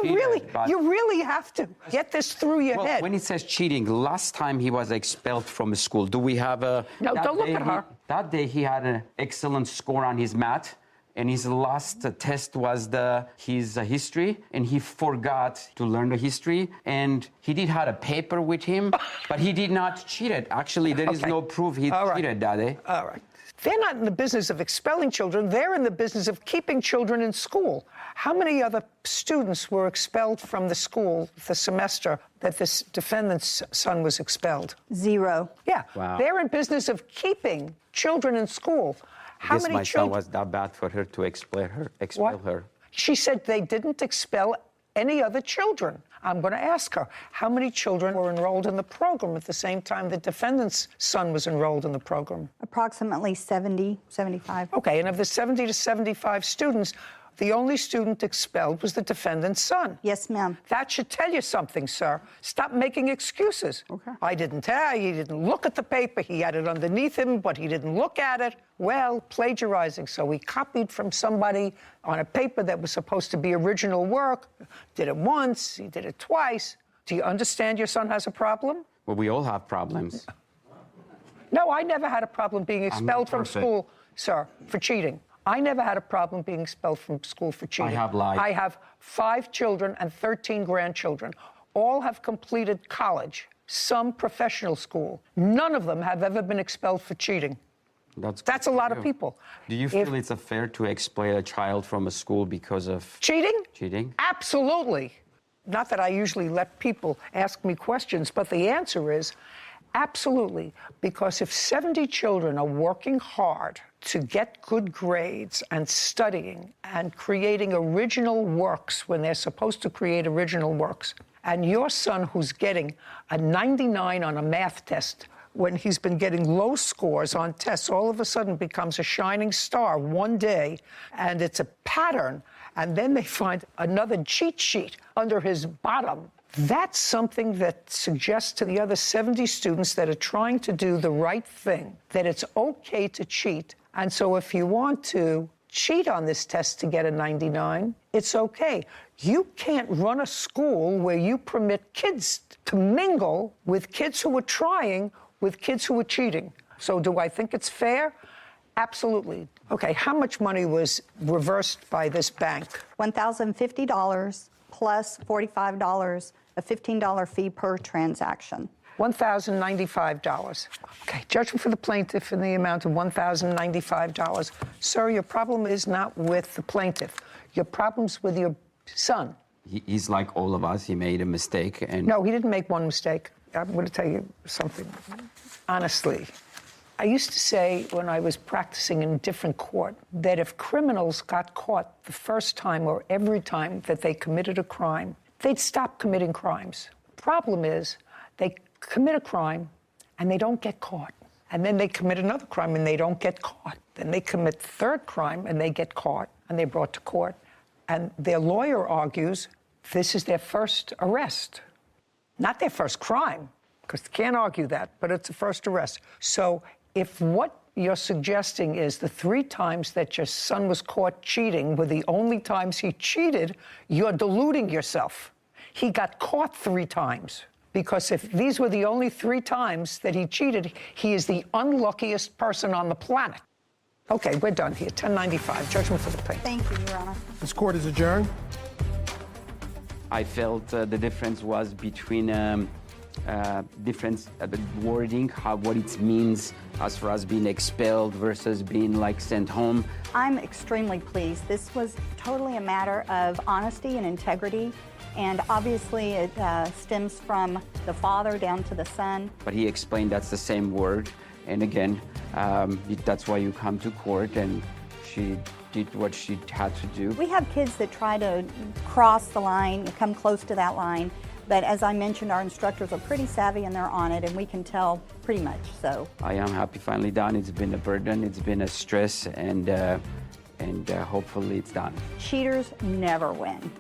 You really have to get this through your head. When he says cheating, last time he was expelled from school. Do we have a... No, don't look at her. That day he had an excellent score on his math, and his last test was his history, and he forgot to learn the history, and he did have a paper with him, but he did not cheat it. Actually, there is no proof he cheated that day. All right. They're not in the business of expelling children. They're in the business of keeping children in school. How many other students were expelled from the school the semester that this defendant's son was expelled? 0. Yeah. Wow. They're in business of keeping children in school. I guess my son was that bad for her to expel her. She said they didn't expel any other children. I'm going to ask her, how many children were enrolled in the program at the same time the defendant's son was enrolled in the program? Approximately 70, 75. Okay, and of the 70 to 75 students, the only student expelled was the defendant's son. Yes, ma'am. That should tell you something, sir. Stop making excuses. Okay. I didn't tell, he didn't look at the paper, he had it underneath him, but he didn't look at it. Well, plagiarizing. So he copied from somebody on a paper that was supposed to be original work, did it once, he did it twice. Do you understand your son has a problem? Well, we all have problems. No, I never had a problem being expelled from school, sir, for cheating. I never had a problem being expelled from school for cheating. I have lied. I have 5 children and 13 grandchildren. All have completed college, some professional school. None of them have ever been expelled for cheating. That's a lot of people. Do you feel it's fair to expel a child from a school because of cheating? Cheating? Absolutely. Not that I usually let people ask me questions, but the answer is absolutely. Because if 70 children are working hard to get good grades and studying and creating original works when they're supposed to create original works, And your son, who's getting a 99 on a math test, when he's been getting low scores on tests, all of a sudden becomes a shining star one day, and it's a pattern, and then they find another cheat sheet under his bottom. That's something that suggests to the other 70 students that are trying to do the right thing, that it's okay to cheat. And so if you want to cheat on this test to get a 99, it's okay. You can't run a school where you permit kids to mingle with kids who are trying with kids who are cheating. So do I think it's fair? Absolutely. Okay, how much money was reversed by this bank? $1,050 plus $45, a $15 fee per transaction. $1,095. Okay, judgment for the plaintiff in the amount of $1,095. Sir, your problem is not with the plaintiff. Your problem's with your son. He's like all of us. He made a mistake. And No, he didn't make one mistake. I'm going to tell you something. Honestly, I used to say when I was practicing in a different court that if criminals got caught the first time or every time that they committed a crime, they'd stop committing crimes. Problem is, they commit a crime and they don't get caught. And then they commit another crime and they don't get caught. Then they commit the third crime and they get caught and they're brought to court. And their lawyer argues this is their first arrest. Not their first crime, because they can't argue that, but it's a first arrest. So if what you're suggesting is the 3 times that your son was caught cheating were the only times he cheated, you're deluding yourself. He got caught 3 times. Because if these were the only 3 times that he cheated, he is the unluckiest person on the planet. Okay, we're done here. 1095, judgment for the plaintiff. Thank you, Your Honor. This court is adjourned. I felt the difference was between different wording, what it means as far as being expelled versus being like sent home. I'm extremely pleased. This was totally a matter of honesty and integrity. And obviously it stems from the father down to the son. But he explained that's the same word. And again, that's why you come to court, and she did what she had to do. We have kids that try to cross the line, come close to that line. But as I mentioned, our instructors are pretty savvy and they're on it, and we can tell pretty much, so. I am happy finally done. It's been a burden, it's been a stress, and hopefully it's done. Cheaters never win.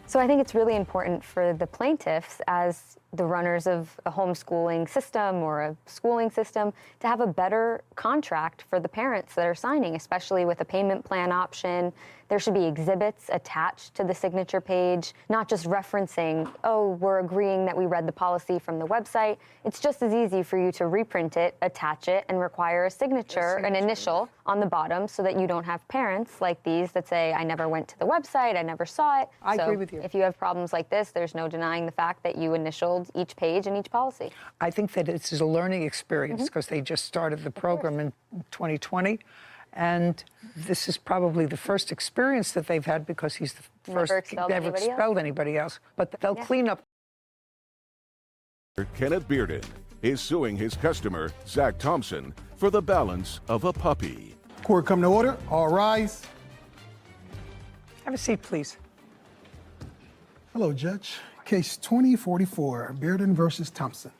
So I think it's really important for the plaintiffs, as the runners of a homeschooling system or a schooling system, to have a better contract for the parents that are signing, especially with a payment plan option. There should be exhibits attached to the signature page, not just referencing, oh, we're agreeing that we read the policy from the website. It's just as easy for you to reprint it, attach it, and require a signature, an initial on the bottom, so that you don't have parents like these that say, I never went to the website, I never saw it. I agree with you. If you have problems like this, there's no denying the fact that you initialed each page and each policy. I think that this is a learning experience because they just started the program in 2020. And this is probably the first experience that they've had because he's the first never expelled anybody else. But they'll clean up. Kenneth Bearden is suing his customer, Zach Thompson, for the balance of a puppy. Court come to order. All rise. Have a seat, please. Hello, Judge. Case 2044, Bearden versus Thompson.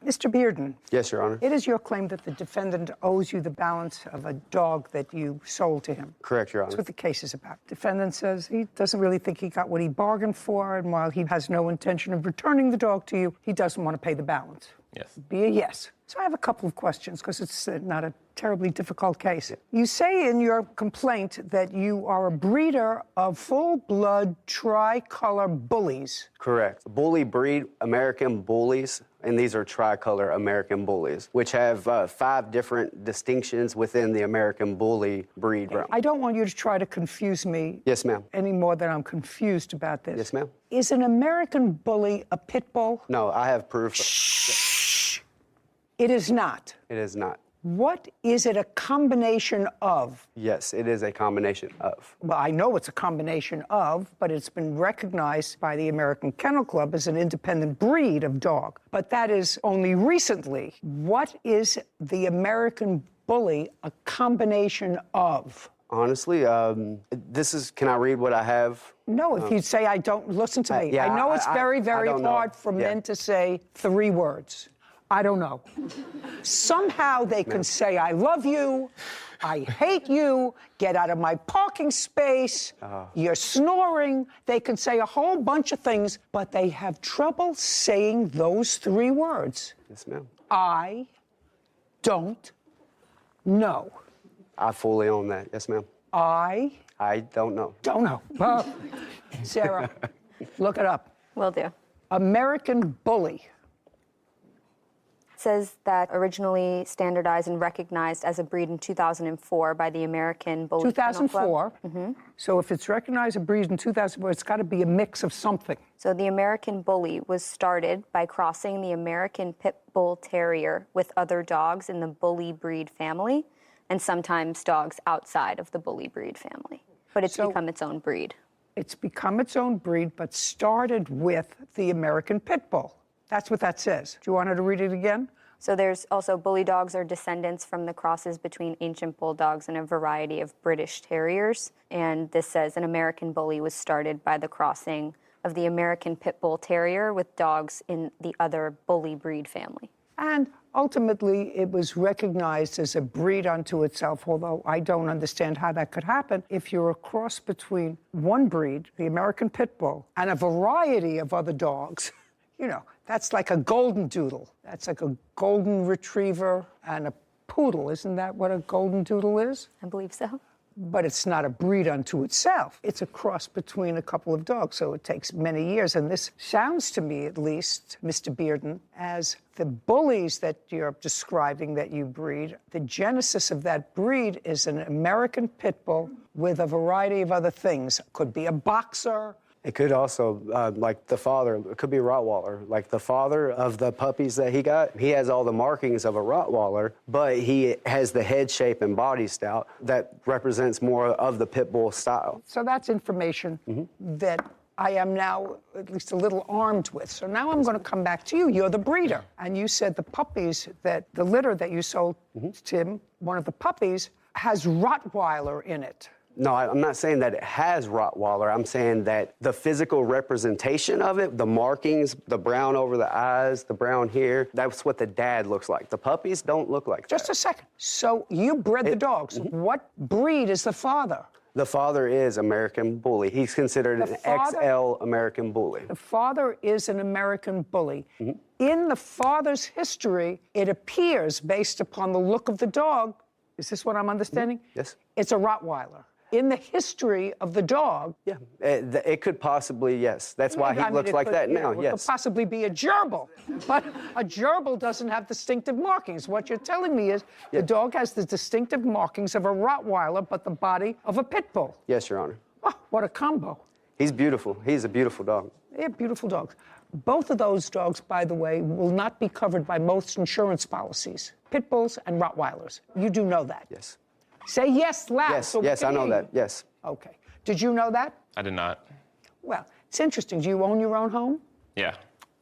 Mr. Bearden. Yes, Your Honor. It is your claim that the defendant owes you the balance of a dog that you sold to him. Correct, Your Honor. That's what the case is about. Defendant says he doesn't really think he got what he bargained for, and while he has no intention of returning the dog to you, he doesn't want to pay the balance. Yes. Be a yes. So I have a couple of questions because it's not a terribly difficult case. You say in your complaint that you are a breeder of full-blood tricolor bullies. Correct. Bully breed, American bullies, and these are tricolor American bullies, which have 5 different distinctions within the American bully breed. Okay. I don't want you to try to confuse me. Yes, ma'am. Any more than I'm confused about this. Yes, ma'am. Is an American bully a pit bull? No, I have proof. Shh. It is not. It is not. What is it a combination of? Yes, it is a combination of. Well, I know it's a combination of, but it's been recognized by the American Kennel Club as an independent breed of dog. But that is only recently. What is the American bully a combination of? Honestly, can I read what I have? No, if you say I don't, listen to me. Yeah, I know it's very, very don't know. hard for men to say 3 words. I don't know. Somehow they can say, I love you, I hate you, get out of my parking space, you're snoring. They can say a whole bunch of things, but they have trouble saying those 3 words. Yes, ma'am. I don't know. I fully own that. Yes, ma'am. I don't know. Don't know. Well, Sarah, look it up. Will do. American Bully. Says that originally standardized and recognized as a breed in 2004 by the American Bully Kennel Club. 2004. So if it's recognized a breed in 2004, it's got to be a mix of something. So the American Bully was started by crossing the American Pit Bull Terrier with other dogs in the Bully breed family, and sometimes dogs outside of the Bully breed family. But it's become its own breed. It's become its own breed, but started with the American Pit Bull. That's what that says. Do you want her to read it again? So there's also Bully dogs are descendants from the crosses between ancient bulldogs and a variety of British terriers. And this says an American Bully was started by the crossing of the American Pit Bull Terrier with dogs in the other Bully breed family. And ultimately, it was recognized as a breed unto itself, although I don't understand how that could happen. If you're a cross between one breed, the American Pit Bull, and a variety of other dogs, you know, that's like a golden doodle. That's like a golden retriever and a poodle. Isn't that what a golden doodle is? I believe so. But it's not a breed unto itself. It's a cross between a couple of dogs, so it takes many years. And this sounds to me, at least, Mr. Bearden, as the bullies that you're describing that you breed, the genesis of that breed is an American Pit Bull with a variety of other things. Could be a boxer. It could also, like the father, it could be a Rottweiler. Like the father of the puppies that he got, he has all the markings of a Rottweiler, but he has the head shape and body style that represents more of the Pit Bull style. So that's information that I am now at least a little armed with. So now I'm going to come back to you. You're the breeder. And you said the puppies, that the litter that you sold, Tim, one of the puppies, has Rottweiler in it. No, I'm not saying that it has Rottweiler. I'm saying that the physical representation of it, the markings, the brown over the eyes, the brown hair, that's what the dad looks like. The puppies don't look like that. Just a second. So you bred the dogs. What breed is the father? The father is American Bully. He's considered an XL American Bully. The father is an American Bully. In the father's history, it appears, based upon the look of the dog, is this what I'm understanding? Yes. It's a Rottweiler. In the history of the dog. Yeah, it could possibly, yes. That's why he looks like that now, yes. It could possibly be a gerbil, but a gerbil doesn't have distinctive markings. What you're telling me is the dog has the distinctive markings of a Rottweiler, but the body of a Pit Bull. Yes, Your Honor. Oh, what a combo. He's beautiful. He's a beautiful dog. They're beautiful dogs. Both of those dogs, by the way, will not be covered by most insurance policies. Pit Bulls and Rottweilers. You do know that? Yes. Say yes loud. Yes, yes, I know that, yes. Okay. Did you know that? I did not. Well, it's interesting. Do you own your own home? Yeah.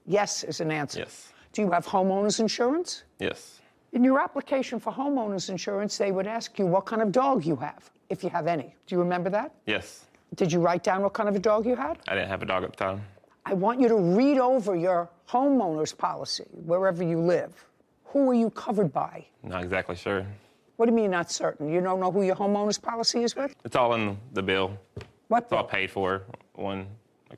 Yes is an answer. Yes. Do you have homeowners insurance? Yes. In your application for homeowners insurance, they would ask you what kind of dog you have, if you have any. Do you remember that? Yes. Did you write down what kind of a dog you had? I didn't have a dog at the time. I want you to read over your homeowner's policy, wherever you live. Who are you covered by? Not exactly sure. What do you mean not certain? You don't know who your homeowner's policy is with? It's all in the bill. What It's all paid for, one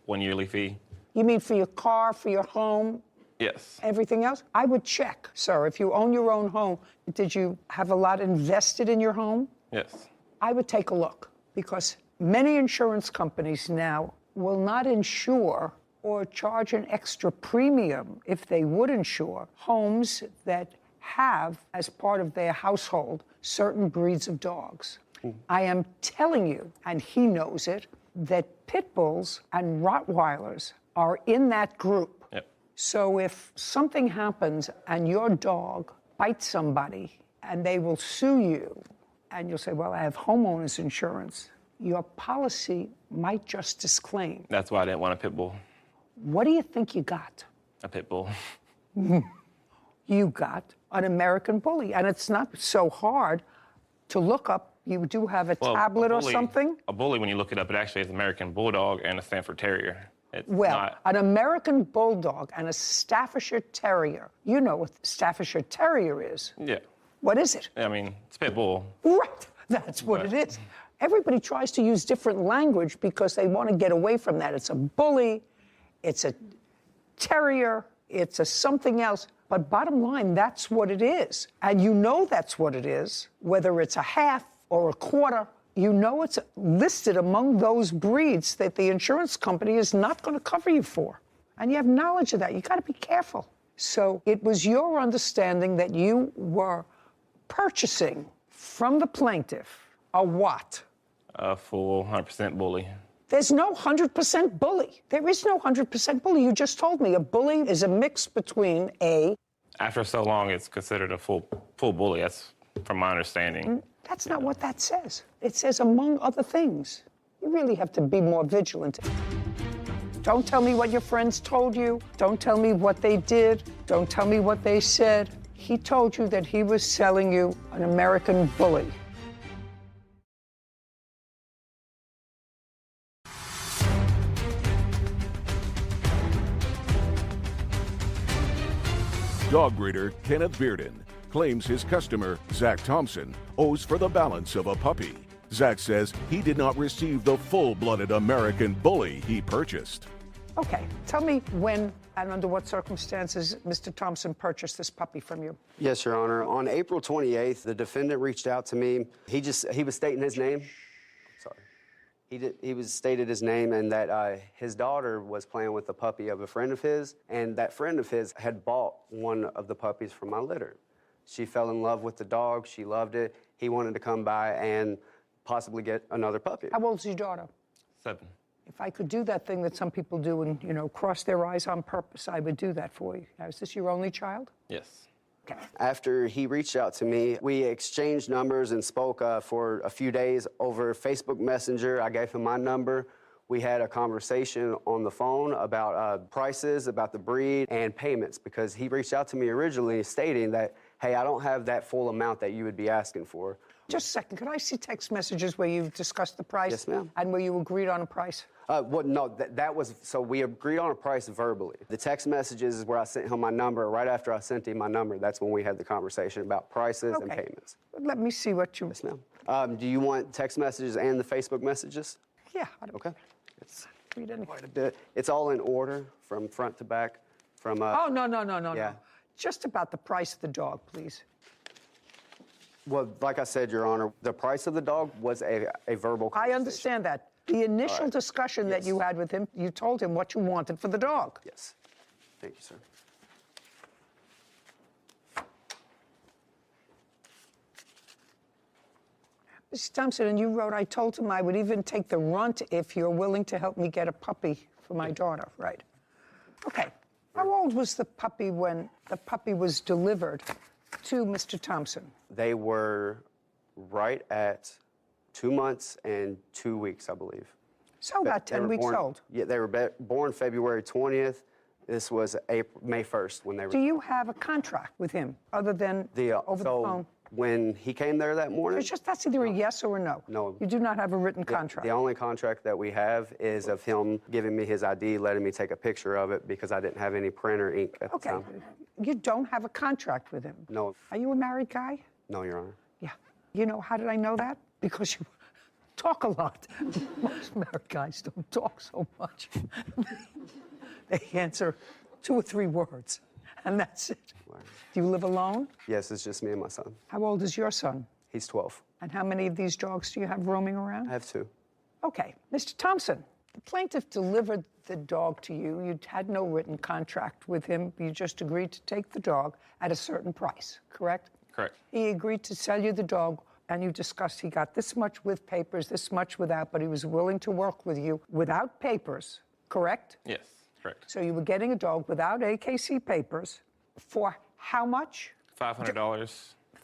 yearly fee. You mean for your car, for your home, Yes. everything else? I would check, sir. If you own your own home, did you have a lot invested in your home? Yes. I would take a look, because many insurance companies now will not insure or charge an extra premium if they would insure homes that have, as part of their household, certain breeds of dogs. I am telling you, and he knows it, that Pit Bulls and Rottweilers are in that group. Yep. So if something happens and your dog bites somebody and they will sue you, and you'll say, well, I have homeowners insurance, your policy might just disclaim. That's why I didn't want a pit bull. What do you think you got? A pit bull. You got an American Bully. And it's not so hard to look up You do have a Well, tablet a or bully- something? A bully, when you look it up, it actually is American Bulldog and a Stanford Terrier. It's Well, not, an American Bulldog and a Staffordshire Terrier. You know what Staffordshire Terrier is. yeah. What is it? I mean, it's pit bull. Right, that's what it is. Everybody tries to use different language because they want to get away from that. It's a bully, it's a terrier, it's a something else. But bottom line, that's what it is. And you know that's what it is, whether it's a half or a quarter. You know it's listed among those breeds that the insurance company is not going to cover you for. And you have knowledge of that. You got to be careful. So it was your understanding that you were purchasing from the plaintiff a what? A full 100% bully. There's no 100% bully. There is no 100% bully. You just told me a bully is a mix between a... After so long, it's considered a full bully. That's from my understanding. That's not what that says. It says among other things. You really have to be more vigilant. Don't tell me what your friends told you. Don't tell me what they did. Don't tell me what they said. He told you that he was selling you an American bully. Dog breeder Kenneth Bearden claims his customer, Zach Thompson, owes for the balance of a puppy. Zach says he did not receive the full-blooded American bully he purchased. Okay, tell me when and under what circumstances Mr. Thompson purchased this puppy from you. Yes, Your Honor. On April 28th, the defendant reached out to me. He was stating his name. Sorry. He was stated his name and that his daughter was playing with the puppy of a friend of his, and that friend of his had bought one of the puppies from my litter. She fell in love with the dog. She loved it. He wanted to come by and possibly get another puppy. How old's your daughter? 7. If I could do that thing that some people do and, you know, cross their eyes on purpose, I would do that for you. Now, is this your only child? Yes. Okay. After he reached out to me, we exchanged numbers and spoke for a few days over Facebook Messenger. I gave him my number. We had a conversation on the phone about prices, about the breed, and payments, because he reached out to me originally stating that, hey, I don't have that full amount that you would be asking for. Just a second, could I see text messages where you discussed the price? Yes, ma'am. And where you agreed on a price? No, that was, so we agreed on a price verbally. The text messages is where I sent him my number. Right after I sent him my number, that's when we had the conversation about prices and payments. Let me see what you... Yes, ma'am. Do you want text messages and the Facebook messages? Yeah. I don't Okay. read any. Quite a bit. It's all in order from front to back. From Oh, no. Yeah. Just about the price of the dog, please. Well, like I said, Your Honor, the price of the dog was a verbal conversation. I understand that. The initial discussion that you had with him, you told him what you wanted for the dog. Yes. Thank you, sir. Mrs. Thompson, and you wrote, I told him I would even take the runt if you're willing to help me get a puppy for my daughter, right? Okay. How old was the puppy when the puppy was delivered to Mr. Thompson? They were right at 2 months and 2 weeks, I believe. So about 10 weeks old. Yeah, they were born February 20th. This was May 1st when they were. Do you have a contract with him other than over the phone? When he came there that morning? It's just that's either a yes or a no. No. You do not have a written contract. The only contract that we have is of him giving me his ID, letting me take a picture of it because I didn't have any printer ink at the time. You don't have a contract with him? No. Are you a married guy? No, Your Honor. Yeah. You know, how did I know that? Because you talk a lot. Most married guys don't talk so much. They answer 2 or 3 words, and that's it. Do you live alone? Yes, it's just me and my son. How old is your son? He's 12. And how many of these dogs do you have roaming around? I have 2. Okay. Mr. Thompson, the plaintiff delivered the dog to you. You had no written contract with him. You just agreed to take the dog at a certain price, correct? Correct. He agreed to sell you the dog, and you discussed he got this much with papers, this much without, but he was willing to work with you without papers, correct? Yes, correct. So you were getting a dog without AKC papers for how much? $500.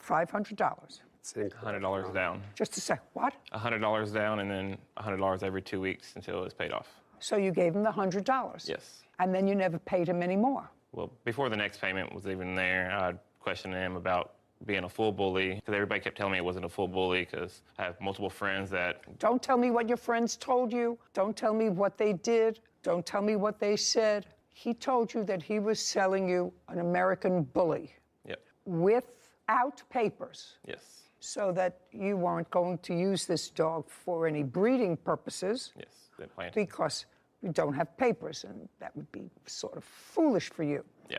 $500. $100 down. Just a sec, what? $100 down and then $100 every 2 weeks until it's paid off. So you gave him the $100? Yes. And then you never paid him any more? Well, before the next payment was even there, I'd questioned him about being a full bully, because everybody kept telling me it wasn't a full bully because I have multiple friends that... Don't tell me what your friends told you. Don't tell me what they did. Don't tell me what they said. He told you that he was selling you an American bully. Yep. Without papers. Yes. So that you weren't going to use this dog for any breeding purposes. Yes, didn't plan to. Because you don't have papers, and that would be sort of foolish for you. Yeah.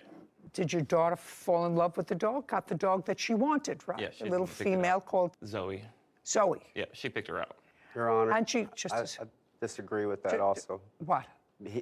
Did your daughter fall in love with the dog? Got the dog that she wanted, right? Yeah, a little picked it female out. called Zoe. Zoe. Yeah, she picked her out. Your Honor, And she just... I disagree with that also. What?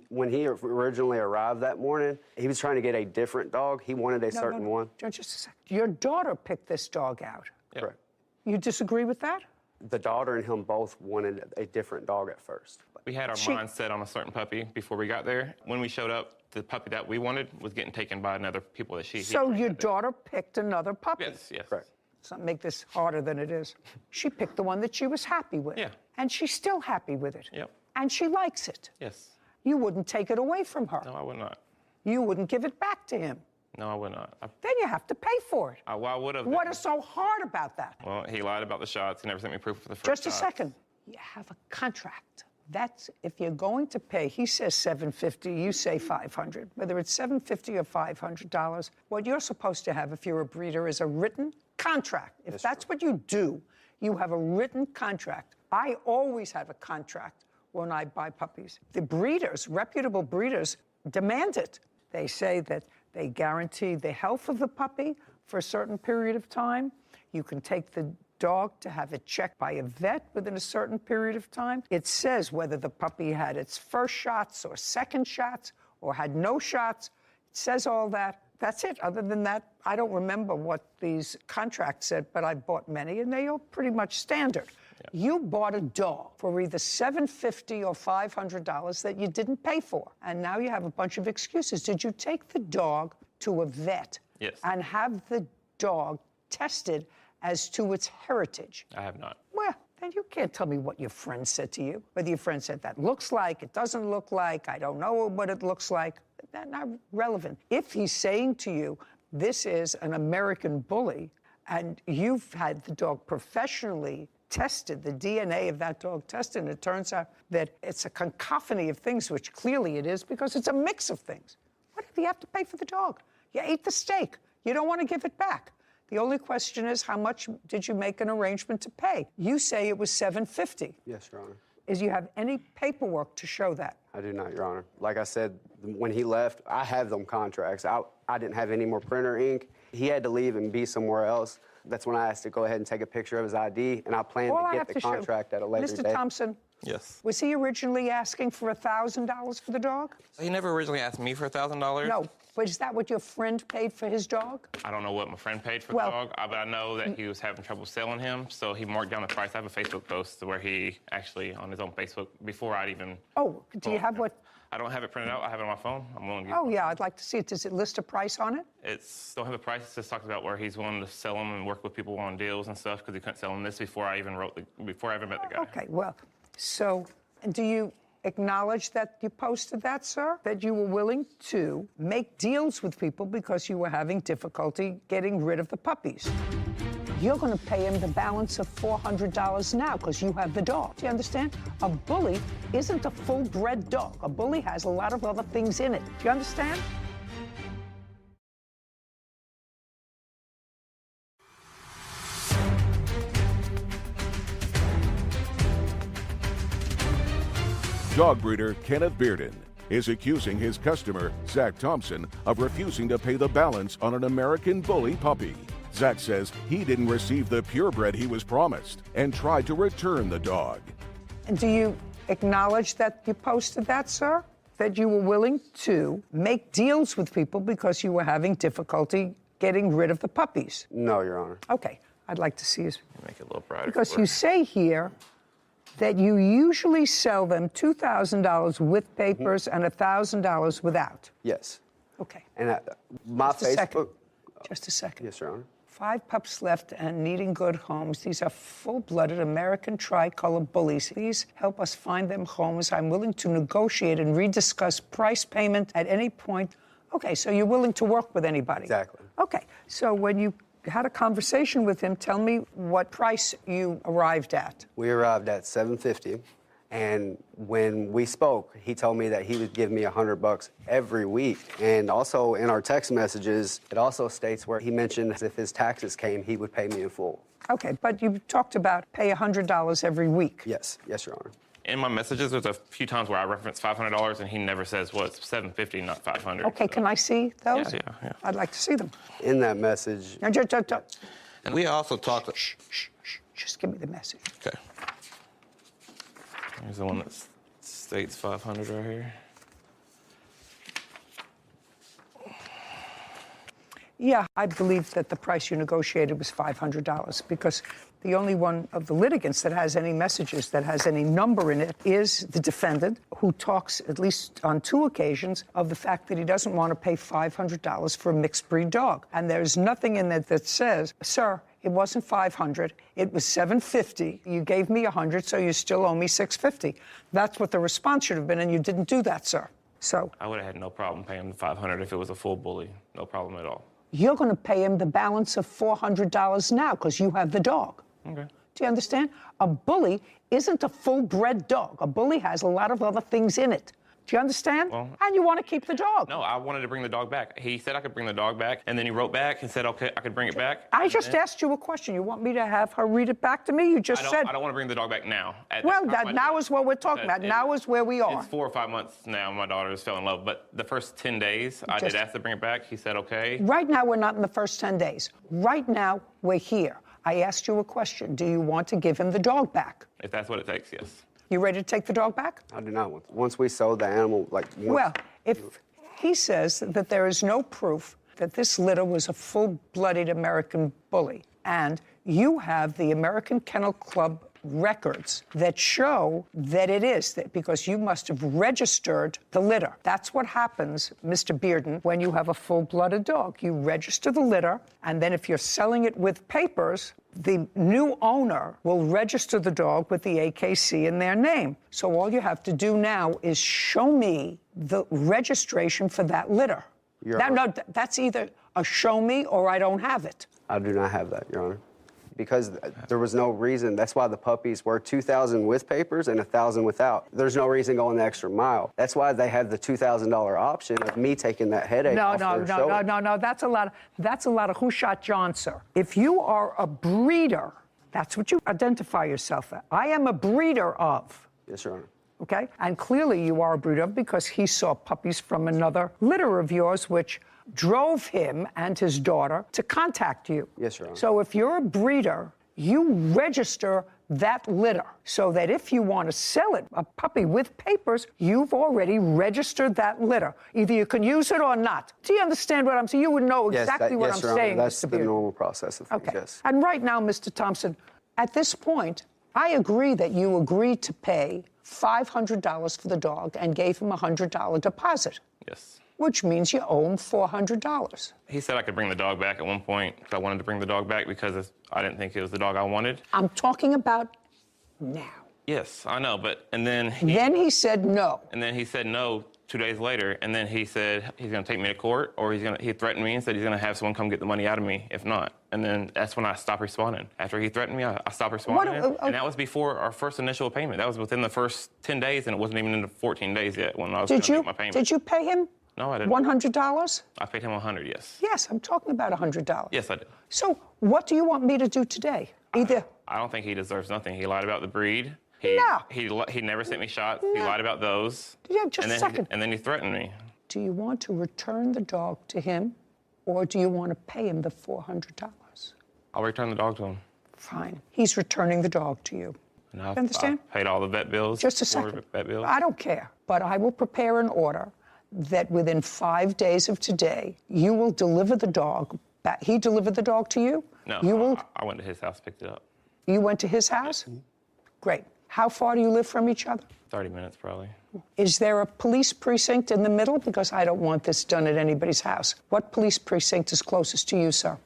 When he originally arrived that morning, he was trying to get a different dog. He wanted a certain one. Just a second. Your daughter picked this dog out. Yep. Correct. You disagree with that? The daughter and him both wanted a different dog at first. We had our mind set on a certain puppy before we got there. When we showed up, the puppy that we wanted was getting taken by another people that she... So your daughter picked another puppy? Yes, yes. Correct. Let's not make this harder than it is. She picked the one that she was happy with. Yeah. And she's still happy with it. Yep. And she likes it. Yes. You wouldn't take it away from her. No, I would not. You wouldn't give it back to him. No, I would not. Then you have to pay for it. Well, I would have. What is so hard about that? Well, he lied about the shots. He never sent me proof for the first Just a shots. second. You have a contract. That's if you're going to pay. He says $750. You say $500. Whether it's $750 or $500, what you're supposed to have if you're a breeder is a written contract. If that's what you do, you have a written contract. I always have a contract when I buy puppies. The breeders, reputable breeders, demand it. They say that they guarantee the health of the puppy for a certain period of time. You can take the dog to have it checked by a vet within a certain period of time. It says whether the puppy had its first shots or second shots or had no shots. It says all that. That's it. Other than that, I don't remember what these contracts said, but I bought many, and they are pretty much standard. Yeah. You bought a dog for either $750 or $500 that you didn't pay for, and now you have a bunch of excuses. Did you take the dog to a vet and have the dog tested as to its heritage? I have not. Well, then you can't tell me what your friend said to you. Whether your friend said that looks like, it doesn't look like, I don't know what it looks like. That's not relevant. If he's saying to you, this is an American bully, and you've had the dog professionally tested, the DNA of that dog tested, and it turns out that it's a cacophony of things, which clearly it is because it's a mix of things. What do you have to pay for the dog? You ate the steak. You don't want to give it back. The only question is, how much did you make an arrangement to pay? You say it was $750. Yes, Your Honor. Is you have any paperwork to show that? I do not, Your Honor. Like I said, when he left, I have them contracts. I didn't have any more printer ink. He had to leave and be somewhere else. That's when I asked to go ahead and take a picture of his ID, and I plan to get the contract at a later date. Mr. Thompson, Yes. was he originally asking for $1,000 for the dog? He never originally asked me for $1,000. No, but is that what your friend paid for his dog? I don't know what my friend paid for the dog, but I know that he was having trouble selling him, so he marked down the price. I have a Facebook post where he actually, on his own Facebook, before I'd even... Oh, do you have what? I don't have it printed out. I have it on my phone. I'm willing to Oh, yeah, I'd like to see it. Does it list a price on it? It's don't have a price. It just talks about where he's willing to sell them and work with people on deals and stuff because he couldn't sell them this before I even met the guy. Okay, well, so do you acknowledge that you posted that, sir? That you were willing to make deals with people because you were having difficulty getting rid of the puppies? You're going to pay him the balance of $400 now because you have the dog. Do you understand? A bully isn't a full-bred dog. A bully has a lot of other things in it. Do you understand? Dog breeder Kenneth Bearden is accusing his customer, Zach Thompson, of refusing to pay the balance on an American bully puppy. Zach says he didn't receive the purebred he was promised and tried to return the dog. And do you acknowledge that you posted that, sir? That you were willing to make deals with people because you were having difficulty getting rid of the puppies? No, Your Honor. Okay, I'd like to see his... Make it a little brighter. Because you say here that you usually sell them $2,000 with papers and $1,000 without. Yes. Okay. And my Facebook... Just a second. Yes, Your Honor. 5 pups left and needing good homes. These are full-blooded American tricolor bullies. Please help us find them homes. I'm willing to negotiate and rediscuss price payment at any point. Okay, so you're willing to work with anybody? Exactly. Okay, so when you had a conversation with him. Tell me what price you arrived at. We arrived at $750, and when we spoke, he told me that he would give me $100 every week. And also in our text messages, it also states where he mentioned if his taxes came, he would pay me in full. Okay, but you talked about pay $100 every week. Yes, Your Honor. In my messages, there's a few times where I reference $500, and he never says, well, it's $750, not $500. Okay, so. Can I see those? Yeah. I'd like to see them. In that message. Now, and we also talked. Just give me the message. Okay. Here's the one that states 500 right here. Yeah, I believe that the price you negotiated was $500 because the only one of the litigants that has any messages, that has any number in it, is the defendant, who talks, at least on 2 occasions, of the fact that he doesn't want to pay $500 for a mixed breed dog. And there's nothing in it that says, sir, it wasn't $500, it was $750. You gave me $100, so you still owe me $650. That's what the response should have been, and you didn't do that, sir. So I would have had no problem paying him $500 if it was a full bully. No problem at all. You're going to pay him the balance of $400 now because you have the dog. Okay. Do you understand? A bully isn't a full-bred dog. A bully has a lot of other things in it. Do you understand? Well, and you want to keep the dog. No, I wanted to bring the dog back. He said I could bring the dog back, and then he wrote back and said, okay, I could bring it back. I just asked you a question. You want me to have her read it back to me? You just said... I don't want to bring the dog back now. Well, now is what we're talking about. Now is where we are. It's 4 or 5 months now my daughter has fell in love, but the first 10 days, I did ask to bring it back. He said, okay. Right now, we're not in the first 10 days. Right now, we're here. I asked you a question. Do you want to give him the dog back? If that's what it takes, yes. You ready to take the dog back? I do not want to. Once we sold the animal, Well, if he says that there is no proof that this litter was a full-blooded American bully, and you have the American Kennel Club records that show that it is, that because you must have registered the litter. That's what happens, Mr. Bearden, when you have a full-blooded dog. You register the litter, and then if you're selling it with papers, the new owner will register the dog with the AKC in their name. So all you have to do now is show me the registration for that litter. No, that's either a show me or I don't have it. I do not have that, Your Honor. Because there was no reason. That's why the puppies were $2,000 with papers and $1,000 without. There's no reason going the extra mile. That's why they have the $2,000 option of me taking that headache off their shoulder. No. That's a lot of who shot John, sir. If you are a breeder, that's what you identify yourself as. I am a breeder of. Yes, Your Honor. Okay? And clearly you are a breeder of because he saw puppies from another litter of yours, which drove him and his daughter to contact you. Yes, Your Honor. So if you're a breeder, you register that litter so that if you want to sell it, a puppy with papers, you've already registered that litter. Either you can use it or not. Do you understand what I'm saying? You would know exactly what I'm saying, That's Mr. the Beard. normal process of things, Okay. yes. And right now, Mr. Thompson, at this point, I agree that you agreed to pay $500 for the dog and gave him a $100 deposit. Yes. Which means you owe him $400. He said I could bring the dog back at one point because I wanted to bring the dog back because I didn't think it was the dog I wanted. I'm talking about now. Yes, I know, but then he said no. And then he said no 2 days later, and then he said he's going to take me to court, or he threatened me and said he's going to have someone come get the money out of me if not. And then that's when I stopped responding. After he threatened me, I stopped responding. And that was before our first initial payment. That was within the first 10 days, and it wasn't even in the 14 days yet when I was going to make my payment. Did you pay him? No, I didn't. $100? I paid him $100, yes. Yes, I'm talking about $100. Yes, I did. So what do you want me to do today? Either... I don't think he deserves nothing. He lied about the breed. No. He never sent me shots. No. He lied about those. Yeah, just a second. And then he threatened me. Do you want to return the dog to him, or do you want to pay him the $400? I'll return the dog to him. Fine. He's returning the dog to you. And You understand? I paid all the vet bills. Just a second. Vet bills. I don't care, but I will prepare an order that within 5 days of today, you will deliver the dog back. He delivered the dog to you? No, I went to his house, picked it up. You went to his house? Great. How far do you live from each other? 30 minutes, probably. Is there a police precinct in the middle? Because I don't want this done at anybody's house. What police precinct is closest to you, sir?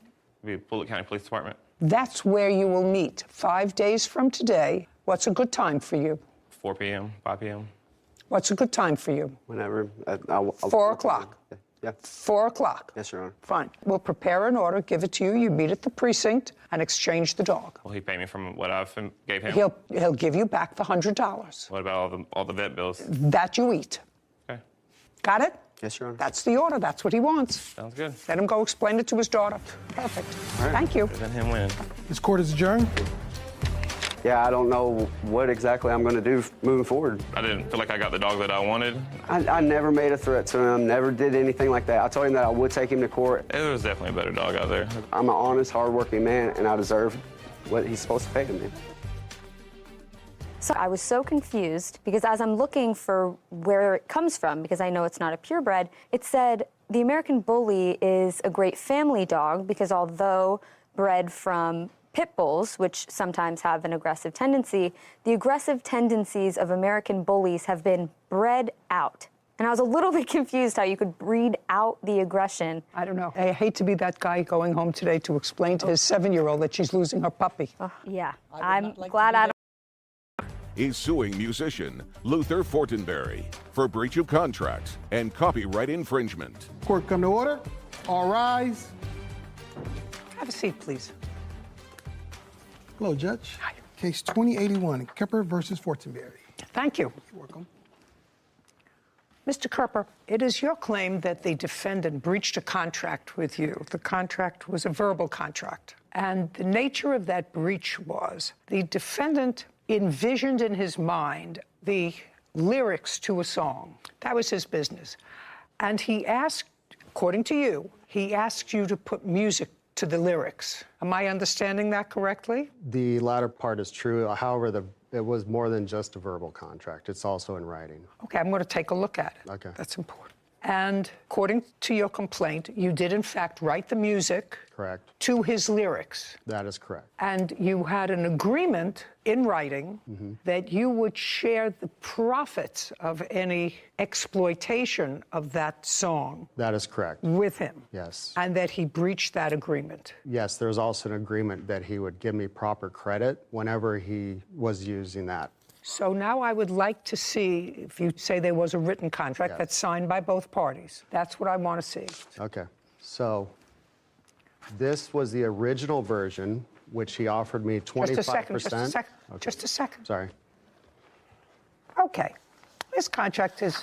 It'd be Bullitt County Police Department. That's where you will meet 5 days from today. What's a good time for you? 4 p.m., 5 p.m. What's a good time for you? Whenever. 4 o'clock. Yeah. 4 o'clock. Yes, Your Honor. Fine. We'll prepare an order, give it to you. You meet at the precinct and exchange the dog. Will he pay me from what I've gave him? He'll give you back the $100. What about all the vet bills? That you eat. Okay. Got it? Yes, Your Honor. That's the order. That's what he wants. Sounds good. Let him go explain it to his daughter. Perfect. Thank you. Then him win. This court is adjourned. Yeah, I don't know what exactly I'm going to do moving forward. I didn't feel like I got the dog that I wanted. I never made a threat to him, never did anything like that. I told him that I would take him to court. There was definitely a better dog out there. I'm an honest, hardworking man, and I deserve what he's supposed to pay to me. So I was so confused because as I'm looking for where it comes from, because I know it's not a purebred, it said the American Bully is a great family dog because although bred from pit bulls, which sometimes have an aggressive tendency, the aggressive tendencies of American Bullies have been bred out. And I was a little bit confused how you could breed out the aggression. I don't know. I hate to be that guy going home today to explain to his 7-year-old that she's losing her puppy. Yeah, I'm glad I don't. Is suing musician Luther Fortenberry for breach of contract and copyright infringement. Court come to order. All rise. Have a seat, please. Hello, Judge. Hi. Case 2081, Kepper versus Fortenberry. Thank you. You're welcome. Mr. Kerper, it is your claim that the defendant breached a contract with you. The contract was a verbal contract. And the nature of that breach was the defendant envisioned in his mind the lyrics to a song. That was his business. And he asked, according to you, he asked you to put music to the lyrics. Am I understanding that correctly? The latter part is true. However, it was more than just a verbal contract. It's also in writing. Okay, I'm going to take a look at it. Okay. That's important. And according to your complaint, you did in fact write the music. Correct. To his lyrics. That is correct. And you had an agreement in writing that you would share the profits of any exploitation of that song. That is correct. With him. Yes. And that he breached that agreement. Yes, there's also an agreement that he would give me proper credit whenever he was using that. So now I would like to see, if you say there was a written contract that's signed by both parties. That's what I want to see. Okay. So this was the original version, which he offered me 25%. Just a second. Okay. Just a second. Sorry. Okay. This contract is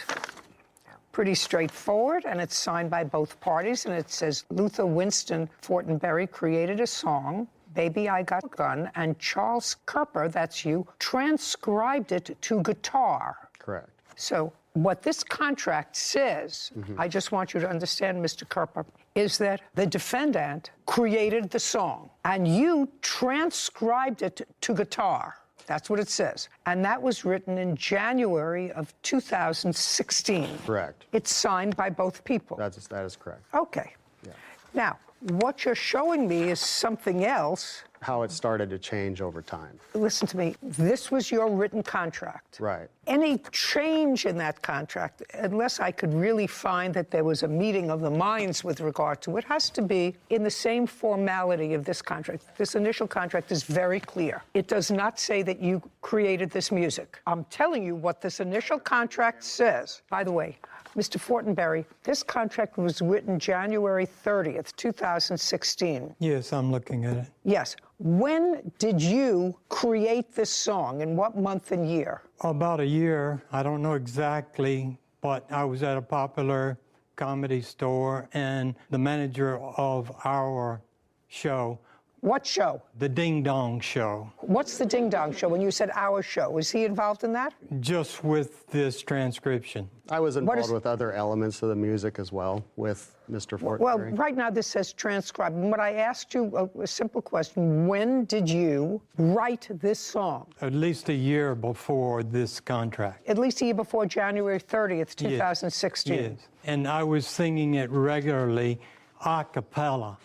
pretty straightforward, and it's signed by both parties, and it says Luther Winston Fortenberry created a song, Baby I Got a Gun, and Charles Kerper, that's you, transcribed it to guitar. Correct. So what this contract says, I just want you to understand, Mr. Kerper, is that the defendant created the song, and you transcribed it to guitar. That's what it says. And that was written in January of 2016. Correct. It's signed by both people. That is correct. Okay. Yeah. Now, what you're showing me is something else. How it started to change over time. Listen to me. This was your written contract. Right. Any change in that contract, unless I could really find that there was a meeting of the minds with regard to it, has to be in the same formality of this contract. This initial contract is very clear. It does not say that you created this music. I'm telling you what this initial contract says. By the way, Mr. Fortenberry, this contract was written January 30th, 2016. Yes, I'm looking at it. Yes. When did you create this song? In what month and year? About a year. I don't know exactly, but I was at a popular comedy store, and the manager of our show. What show? The Ding Dong Show. What's the Ding Dong Show? When you said our show, is he involved in that? Just with this transcription. I was involved with other elements of the music as well, with Mr. Fortenberry. Well, right now this says transcribe. And what I asked you, a simple question, when did you write this song? At least a year before this contract. At least a year before January 30th, 2016. Yes. And I was singing it regularly a cappella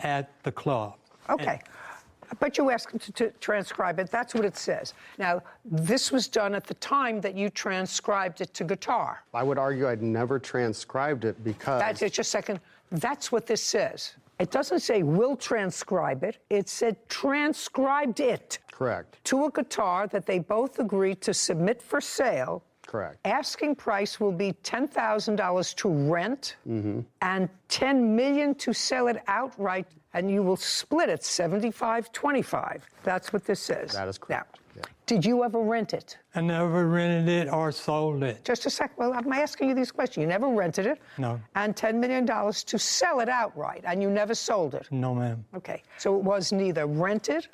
at the club. Okay. But you asked him to transcribe it. That's what it says. Now, this was done at the time that you transcribed it to guitar. I would argue I'd never transcribed it because... That's it. Just a second. That's what this says. It doesn't say will transcribe it. It said transcribed it. Correct. To a guitar that they both agreed to submit for sale Correct. Asking price will be $10,000 to rent and $10 million to sell it outright, and you will split it 75-25. That's what this says. That is correct. Now, did you ever rent it? I never rented it or sold it. Just a sec. Well, I'm asking you these questions. You never rented it? No. And $10 million to sell it outright, and you never sold it? No, ma'am. Okay. So it was neither rented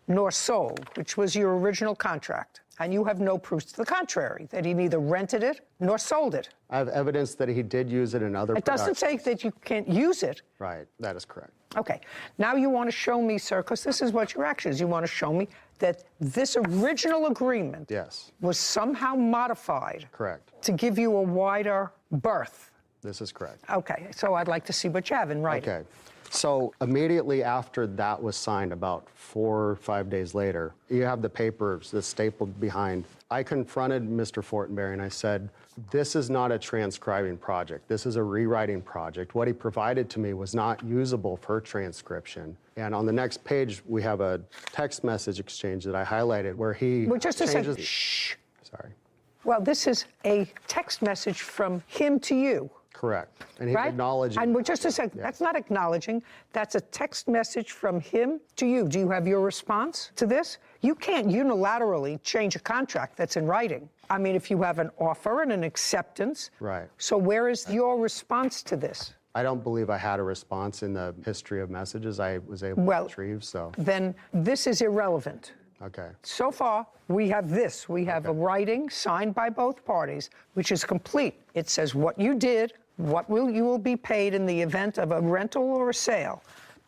nor sold, which was your original contract. And you have no proof to the contrary, that he neither rented it nor sold it. I have evidence that he did use it in other It doesn't say that you can't use it. Right, that is correct. Okay. Now you want to show me, sir, because this is what your action is. You want to show me that this original agreement was somehow modified Correct. to give you a wider berth. This is correct. Okay. So I'd like to see what you have in writing. Okay. So immediately after that was signed, about 4 or 5 days later, you have the papers that's stapled behind. I confronted Mr. Fortenberry and I said, this is not a transcribing project. This is a rewriting project. What he provided to me was not usable for transcription. And on the next page, we have a text message exchange that I highlighted where he Well, just a changes... second. Shh. Sorry. Well, this is a text message from him to you. Correct. And he right? acknowledged... And just a second, that's not acknowledging. That's a text message from him to you. Do you have your response to this? You can't unilaterally change a contract that's in writing. I mean, if you have an offer and an acceptance. Right. So where is your response to this? I don't believe I had a response in the history of messages I was able to retrieve, so... Then this is irrelevant. Okay. So far, we have this. We have a writing signed by both parties, which is complete. It says what you did, you will be paid in the event of a rental or a sale.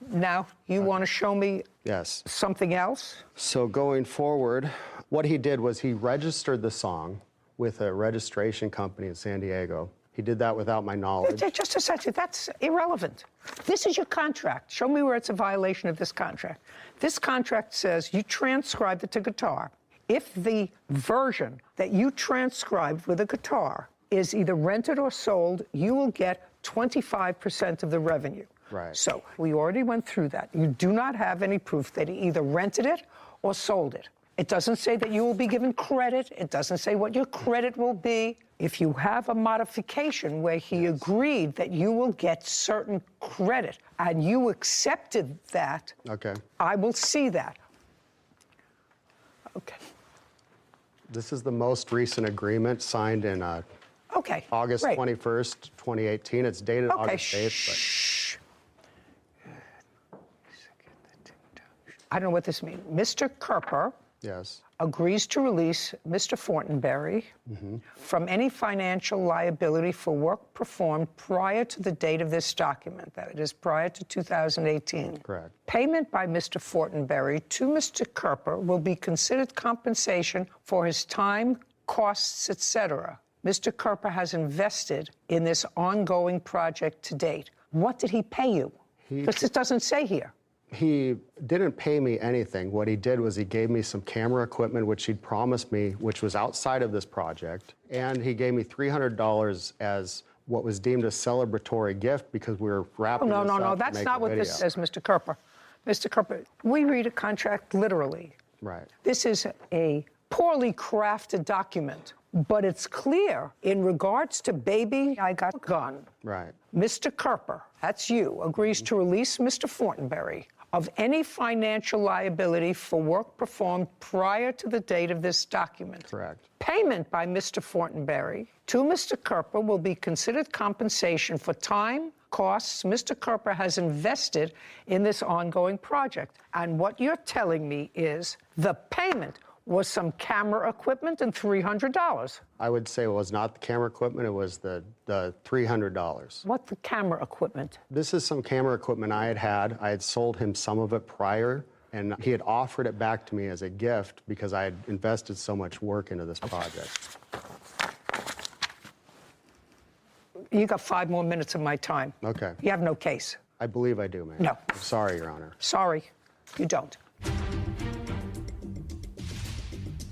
Now, you want to show me something else? So going forward, what he did was he registered the song with a registration company in San Diego. He did that without my knowledge. Just a second, that's irrelevant. This is your contract. Show me where it's a violation of this contract. This contract says you transcribed it to guitar. If the version that you transcribed with a guitar is either rented or sold, you will get 25% of the revenue. Right. So we already went through that. You do not have any proof that he either rented it or sold it. It doesn't say that you will be given credit. It doesn't say what your credit will be. If you have a modification where he agreed that you will get certain credit and you accepted that, I will see that. Okay. This is the most recent agreement signed in August 21st, 2018. It's dated August 8th. I don't know what this means. Mr. Kerper agrees to release Mr. Fortenberry from any financial liability for work performed prior to the date of this document, that is prior to 2018. Correct. Payment by Mr. Fortenberry to Mr. Kerper will be considered compensation for his time, costs, etc. Mr. Kerper has invested in this ongoing project to date. What did he pay you? Because it doesn't say here. He didn't pay me anything. What he did was he gave me some camera equipment, which he'd promised me, which was outside of this project. And he gave me $300 as what was deemed a celebratory gift because we were wrapping this up to No, that's make not a what video. this says, Mr. Kerper. Mr. Kerper, we read a contract literally. Right. This is a poorly crafted document, but it's clear in regards to baby, I got a gun. Right. Mr. Kerper, that's you, agrees to release Mr. Fortenberry of any financial liability for work performed prior to the date of this document. Correct. Payment by Mr. Fortenberry to Mr. Kerper will be considered compensation for time, costs Mr. Kerper has invested in this ongoing project. And what you're telling me is the payment was some camera equipment and $300. I would say it was not the camera equipment, it was the $300. What the camera equipment? This is some camera equipment I had. I had sold him some of it prior, and he had offered it back to me as a gift because I had invested so much work into this project. You got 5 more minutes of my time. Okay. You have no case. I believe I do, ma'am. No. I'm sorry, Your Honor. Sorry, you don't.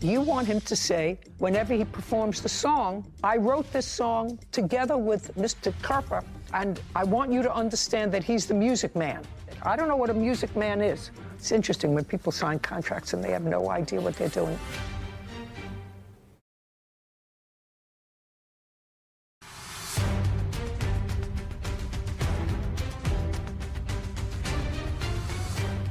You want him to say, whenever he performs the song, I wrote this song together with Mr. Kerper, and I want you to understand that he's the music man. I don't know what a music man is. It's interesting when people sign contracts and they have no idea what they're doing.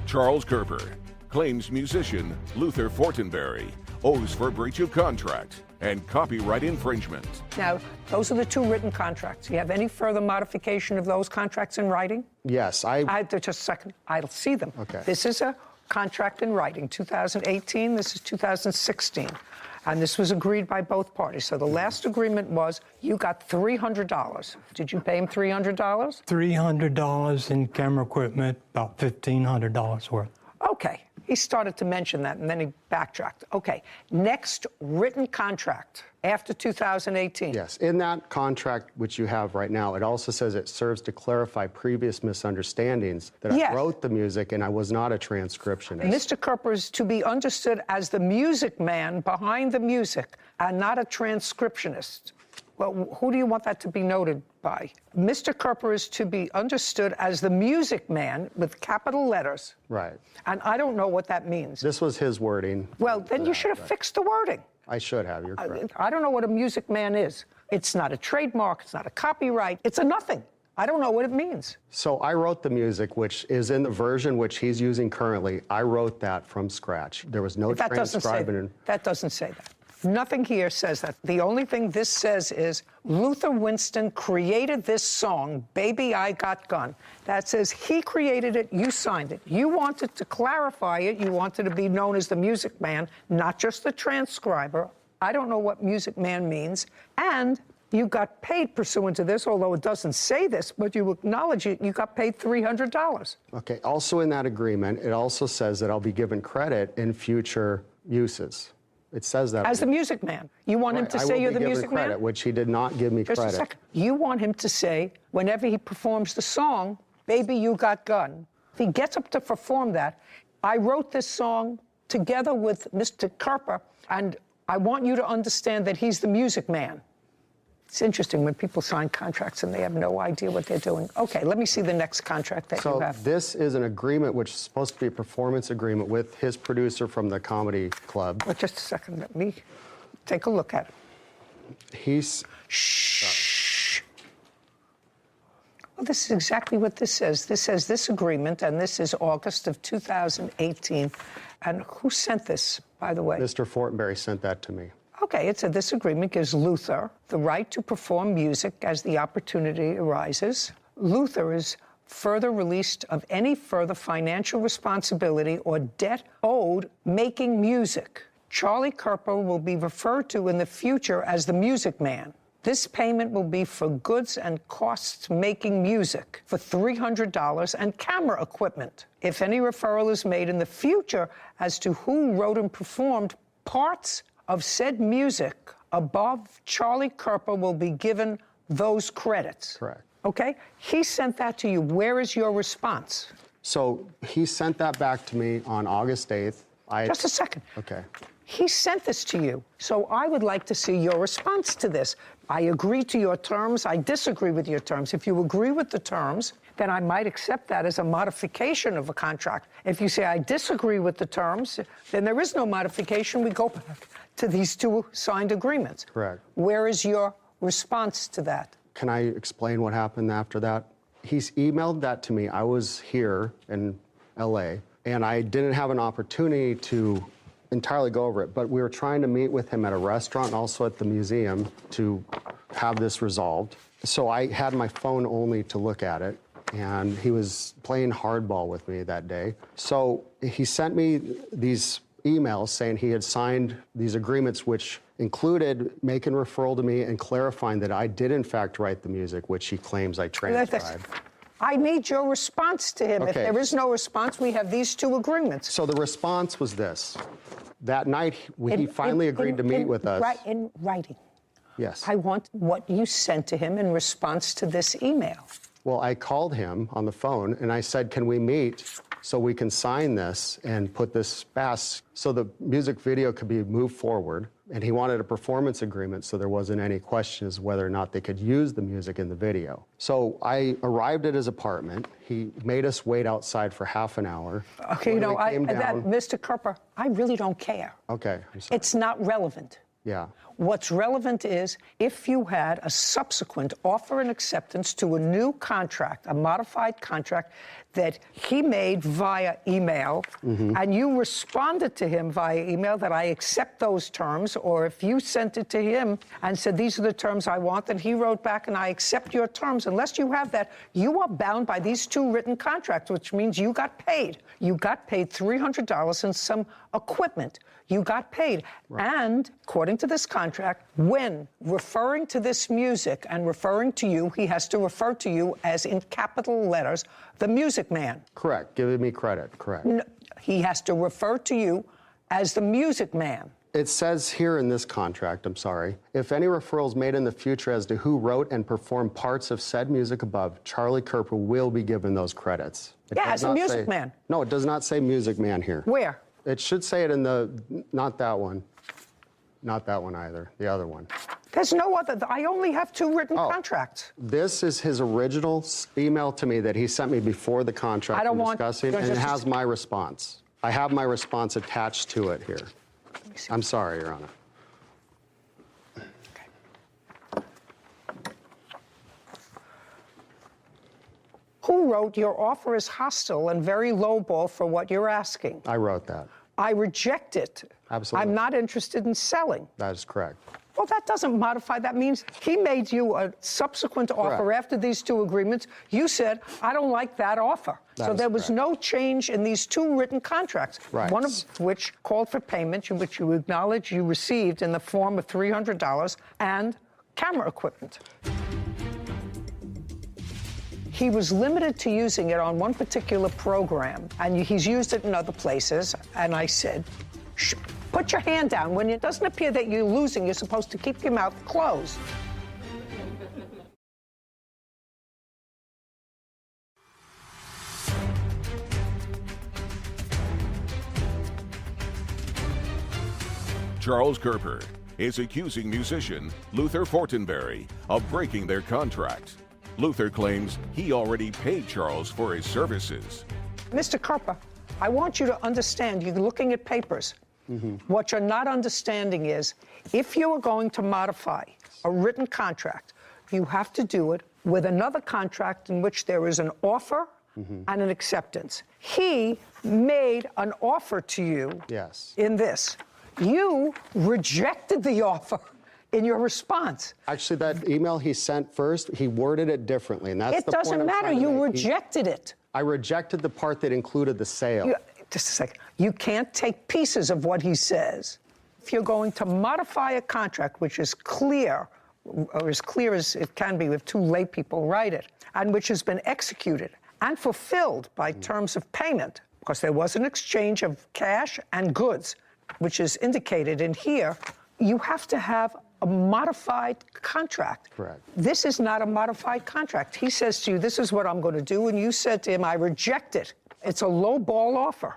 Charles Kerper claims musician Luther Fortenberry owes for breach of contract and copyright infringement. Now, those are the two written contracts. You have any further modification of those contracts in writing? Yes, Just a second. I'll see them. Okay. This is a contract in writing, 2018. This is 2016. And this was agreed by both parties. So the last agreement was you got $300. Did you pay him $300? $300 in camera equipment, about $1,500 worth. Okay. He started to mention that, and then he backtracked. Okay. Next written contract after 2018. Yes. In that contract, which you have right now, it also says it serves to clarify previous misunderstandings that Yes. I wrote the music and I was not a transcriptionist. Mr. Kerper is to be understood as the music man behind the music and not a transcriptionist. Well, who do you want that to be noted by? Mr. Kerper is to be understood as the music man with capital letters. Right. And I don't know what that means. This was his wording. Well, then you should have fixed the wording. I should have, you're correct. I don't know what a music man is. It's not a trademark, it's not a copyright, it's a nothing. I don't know what it means. So I wrote the music, which is in the version which he's using currently. I wrote that from scratch. There was no transcribing. That doesn't say that. Nothing here says that. The only thing this says is Luther Winston created this song, Baby I Got Gun. That says he created it, you signed it. You wanted to clarify it. You wanted to be known as the music man, not just the transcriber. I don't know what music man means. And you got paid pursuant to this, although it doesn't say this, but you acknowledge it, you got paid $300. Okay, also in that agreement, it also says that I'll be given credit in future uses. It says that. As the music man. You want him to say you're the music man? Credit, which he did not give me Just credit. a second. You want him to say, whenever he performs the song, Baby You Got Gun, if he gets up to perform that, I wrote this song together with Mr. Kerper, and I want you to understand that he's the music man. It's interesting when people sign contracts and they have no idea what they're doing. Okay, let me see the next contract that you have. So this is an agreement which is supposed to be a performance agreement with his producer from the comedy club. Well, just a second, let me take a look at it. He's... Shh. Well, this is exactly what this says. This says this agreement, and this is August of 2018. And who sent this, by the way? Mr. Fortenberry sent that to me. Okay, it said this agreement gives Luther the right to perform music as the opportunity arises. Luther is further released of any further financial responsibility or debt owed making music. Charlie Kerper will be referred to in the future as the music man. This payment will be for goods and costs making music for $300 and camera equipment. If any referral is made in the future as to who wrote and performed parts of said music above, Charlie Kerper will be given those credits. Correct. Okay? He sent that to you. Where is your response? So he sent that back to me on August 8th. Just a second. Okay. He sent this to you. So I would like to see your response to this. I agree to your terms. I disagree with your terms. If you agree with the terms, then I might accept that as a modification of a contract. If you say I disagree with the terms, then there is no modification. We go back to these two signed agreements. Correct. Where is your response to that? Can I explain what happened after that? He's emailed that to me. I was here in LA, and I didn't have an opportunity to entirely go over it, but we were trying to meet with him at a restaurant and also at the museum to have this resolved. So I had my phone only to look at it, and he was playing hardball with me that day. So he sent me these emails saying he had signed these agreements, which included making referral to me and clarifying that I did in fact write the music, which he claims I transcribed. I need your response to him. Okay. If there is no response, we have these two agreements. So the response was this. That night, he finally agreed to meet with us. Right, in writing. Yes. I want what you sent to him in response to this email. Well, I called him on the phone and I said, can we meet so we can sign this and put this past so the music video could be moved forward? And he wanted a performance agreement so there wasn't any questions whether or not they could use the music in the video. So I arrived at his apartment. He made us wait outside for half an hour. Okay, you know, Mr. Kerper, I really don't care. Okay, I'm sorry. It's not relevant. Yeah. What's relevant is if you had a subsequent offer and acceptance to a new contract, a modified contract that he made via email, and you responded to him via email that I accept those terms, or if you sent it to him and said, these are the terms I want, and he wrote back and I accept your terms, unless you have that, you are bound by these two written contracts, which means you got paid. You got paid $300 and some equipment. You got paid. Right. And according to this contract, when referring to this music and referring to you, he has to refer to you as, in capital letters, the music man. Correct. Giving me credit. Correct. No, he has to refer to you as the music man. It says here in this contract, I'm sorry, if any referrals made in the future as to who wrote and performed parts of said music above, Charlie Kerper will be given those credits. Yeah, as a music man. No, it does not say music man here. Where? It should say it in the, not that one. Not that one either, the other one. There's no other, I only have two written contracts. This is his original email to me that he sent me before the contract we're discussing, and it has my response. I have my response attached to it here. I'm sorry, Your Honor. Who wrote, your offer is hostile and very lowball for what you're asking? I wrote that. I reject it. Absolutely. I'm not interested in selling. That is correct. Well, that doesn't modify. That means he made you a subsequent offer after these two agreements. You said, I don't like that offer. So there was no change in these two written contracts, one of which called for payment, which you acknowledge you received in the form of $300 and camera equipment. He was limited to using it on one particular program, and he's used it in other places. And I said, put your hand down. When it doesn't appear that you're losing, you're supposed to keep your mouth closed. Charles Kerper is accusing musician Luther Fortenberry of breaking their contract. Luther claims he already paid Charles for his services. Mr. Kerper, I want you to understand, you're looking at papers. What you're not understanding is, if you are going to modify a written contract, you have to do it with another contract in which there is an offer and an acceptance. He made an offer to you in this. You rejected the offer in your response. Actually, that email he sent first, he worded it differently, and that's the point. It doesn't matter. You rejected it. I rejected the part that included the sale. Just a second. You can't take pieces of what he says. If you're going to modify a contract which is clear, or as clear as it can be if two lay people write it, and which has been executed and fulfilled by terms of payment, because there was an exchange of cash and goods, which is indicated in here, you have to have a modified contract. Correct. This is not a modified contract. He says to you, this is what I'm going to do, and you said to him, I reject it. It's a low-ball offer.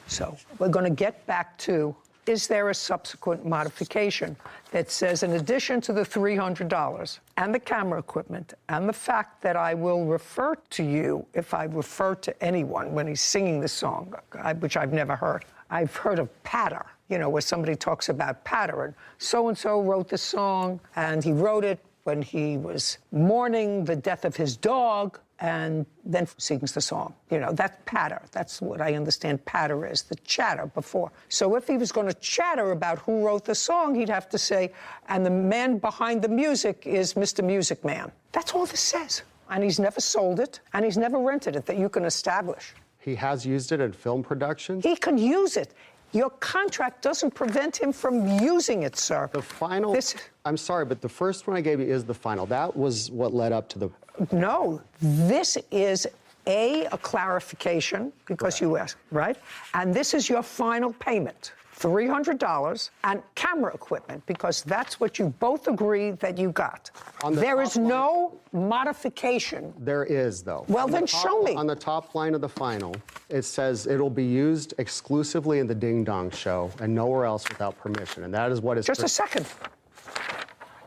So we're going to get back to, is there a subsequent modification that says, in addition to the $300 and the camera equipment and the fact that I will refer to you if I refer to anyone when he's singing the song, which I've never heard. I've heard of patter, where somebody talks about patter, and so-and-so wrote the song, and he wrote it when he was mourning the death of his dog, and then sings the song. That's patter. That's what I understand patter is, the chatter before. So if he was going to chatter about who wrote the song, he'd have to say, and the man behind the music is Mr. Music Man. That's all this says. And he's never sold it, and he's never rented it that you can establish. He has used it in film production? He can use it. Your contract doesn't prevent him from using it, sir. The final, I'm sorry, but the first one I gave you is the final. That was what led up to the... No, this is a clarification, because you asked, right? And this is your final payment, $300 and camera equipment, because that's what you both agree that you got. There is no modification. There is, though. Well, then show me. On the top line of the final, it says it'll be used exclusively in the Ding Dong Show and nowhere else without permission, and that is what is... Just a second.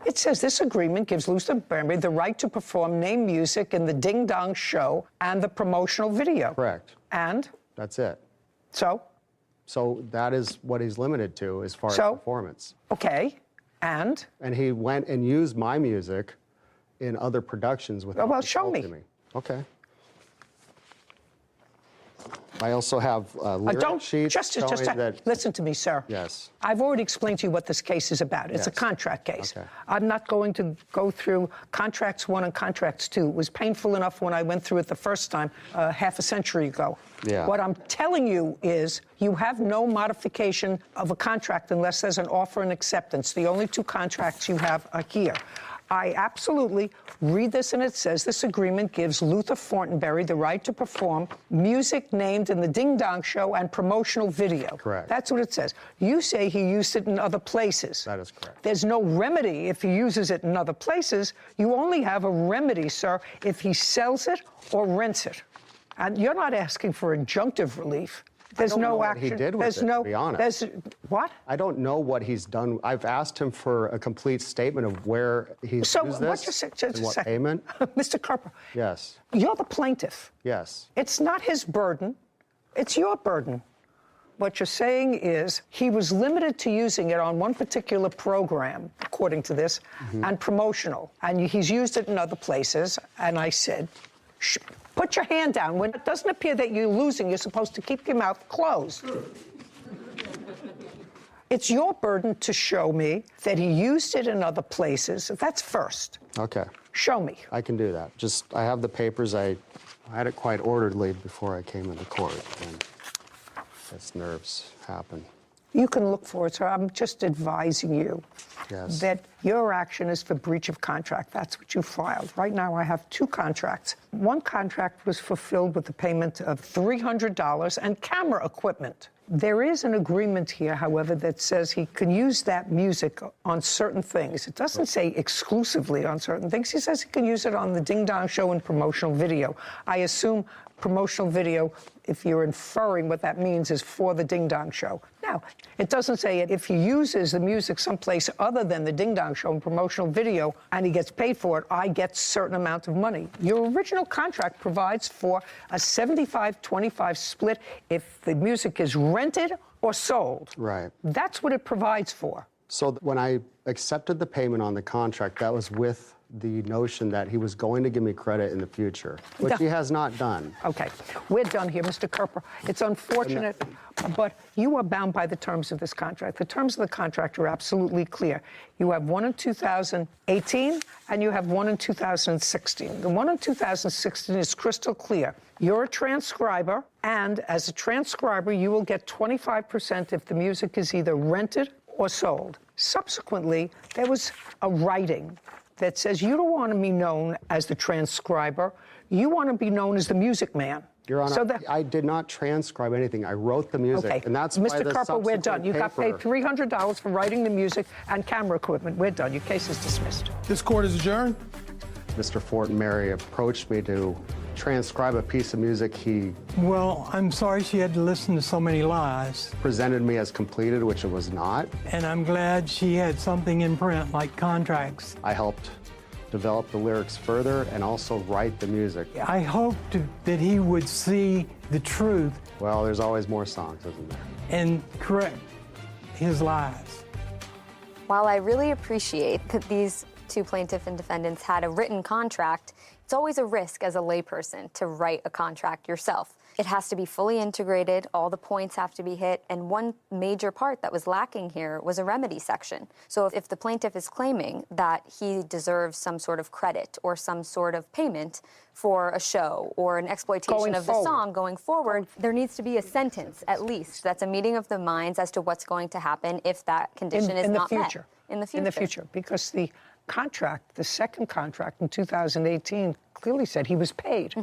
It says this agreement gives Luther Fortenberry the right to perform named music in the Ding Dong Show and the promotional video. Correct. And? That's it. So? So that is what he's limited to as far as performance. Okay. And? And he went and used my music in other productions without show me. consulting me. Okay. I also have lyric sheets showing that... Listen to me, sir. Yes. I've already explained to you what this case is about. It's a contract case. Okay. I'm not going to go through contracts 1 and contracts 2. It was painful enough when I went through it the first time, half a century ago. Yeah. What I'm telling you is you have no modification of a contract unless there's an offer and acceptance. The only 2 contracts you have are here. I absolutely read this, and it says this agreement gives Luther Fortenberry the right to perform music named in the Ding Dong Show and promotional video. Correct. That's what it says. You say he used it in other places. That is correct. There's no remedy if he uses it in other places. You only have a remedy, sir, if he sells it or rents it. And you're not asking for injunctive relief. There's no action. He did with it, to be honest. What? I don't know what he's done. I've asked him for a complete statement of where he's used this and what payment. Mr. Carper. Yes. You're the plaintiff. Yes. It's not his burden. It's your burden. What you're saying is he was limited to using it on one particular program, according to this, and promotional. And he's used it in other places. And I said, put your hand down. When it doesn't appear that you're losing, you're supposed to keep your mouth closed. It's your burden to show me that he used it in other places. That's first. Okay. Show me. I can do that. I have the papers. I had it quite orderly before I came into court, and this nerves happen. You can look for it, sir. I'm just advising you that your action is for breach of contract. That's what you filed. Right now, I have 2 contracts. One contract was fulfilled with the payment of $300 and camera equipment. There is an agreement here, however, that says he can use that music on certain things. It doesn't say exclusively on certain things. He says he can use it on the Ding Dong Show and promotional video. I assume promotional video, if you're inferring what that means, is for the Ding Dong Show. Now, it doesn't say it. If he uses the music someplace other than the Ding Dong Show and promotional video and he gets paid for it, I get a certain amount of money. Your original contract provides for a 75-25 split if the music is rented or sold. Right. That's what it provides for. So when I accepted the payment on the contract, that was with the notion that he was going to give me credit in the future, which he has not done. Okay, we're done here, Mr. Kerper. It's unfortunate, but you are bound by the terms of this contract. The terms of the contract are absolutely clear. You have one in 2018, and you have one in 2016. The one in 2016 is crystal clear. You're a transcriber, and as a transcriber, you will get 25% if the music is either rented or sold. Subsequently, there was a writing that says you don't want to be known as the transcriber. You want to be known as the music man. Your Honor, I did not transcribe anything. I wrote the music, okay. and that's Mr. why the Carper, we're done. You got paid paper- $300 for writing the music and camera equipment. We're done. Your case is dismissed. This court is adjourned. Mr. Fortenberry approached me to transcribe a piece of music. He Well, I'm sorry she had to listen to so many lies. presented me as completed, which it was not. And I'm glad she had something in print like contracts. I helped develop the lyrics further and also write the music. I hoped that he would see the truth Well, there's always more songs, isn't there? and correct his lies. While I really appreciate that these 2 plaintiff and defendants had a written contract, it's always a risk as a layperson to write a contract yourself. It has to be fully integrated, all the points have to be hit, and one major part that was lacking here was a remedy section. So if the plaintiff is claiming that he deserves some sort of credit or some sort of payment for a show or an exploitation of the song going forward, there needs to be a sentence, at least. That's a meeting of the minds as to what's going to happen if that condition is not met. In the future. In the future, because the contract, the second contract in 2018, clearly said he was paid.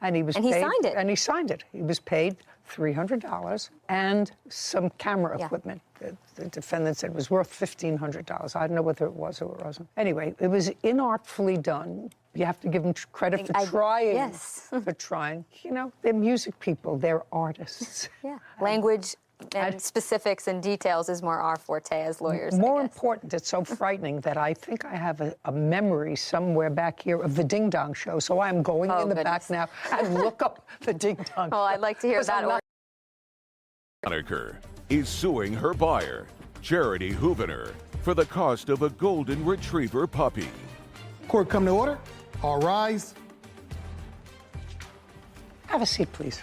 And he was And paid. he signed it. And he signed it. He was paid $300 and some camera equipment. The defendant said it was worth $1,500. I don't know whether it was or it wasn't. Anyway, it was inartfully done. You have to give them credit for trying. Yes. For trying. You know, they're music people. They're artists. Yeah. Language and specifics and details is more our forte as lawyers. More important, it's so frightening that I think I have a memory somewhere back here of the Ding Dong Show. So I'm going in the back now and look up the Ding Dong Show. Well, I'd like to hear that. Honecker is suing her buyer. Charity Hoovener, for the cost of a golden retriever puppy. Court come to order. All rise. Have a seat, please.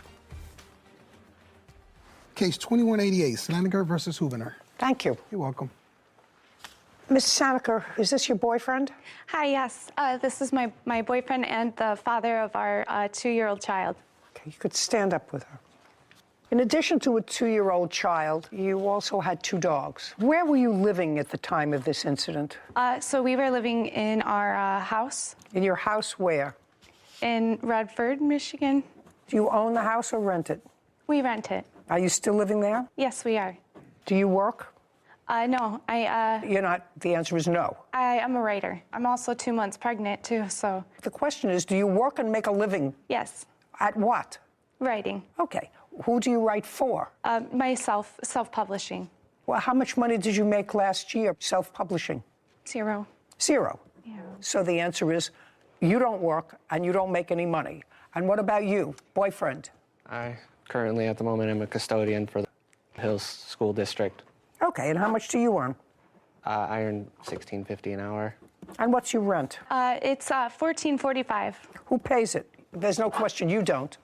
Case 2188, Slaniger versus Hoovener. Thank you. You're welcome. Ms. Saniker, is this your boyfriend? Hi, yes. This is my boyfriend and the father of our 2-year-old child. Okay, you could stand up with her. In addition to a 2-year-old child, you also had 2 dogs. Where were you living at the time of this incident? So we were living in our house. In your house where? In Radford, Michigan. Do you own the house or rent it? We rent it. Are you still living there? Yes, we are. Do you work? No, You're not. The answer is no. I am a writer. I'm also 2 months pregnant, too, so. The question is, do you work and make a living? Yes. At what? Writing. Okay. Who do you write for? Myself, self-publishing. Well, how much money did you make last year self-publishing? 0. 0. Yeah. So the answer is, you don't work and you don't make any money. And what about you, boyfriend? I currently, at the moment, am a custodian for the Hills School District. Okay, and how much do you earn? I earn $16.50 an hour. And what's your rent? It's $14.45. Who pays it? There's no question you don't.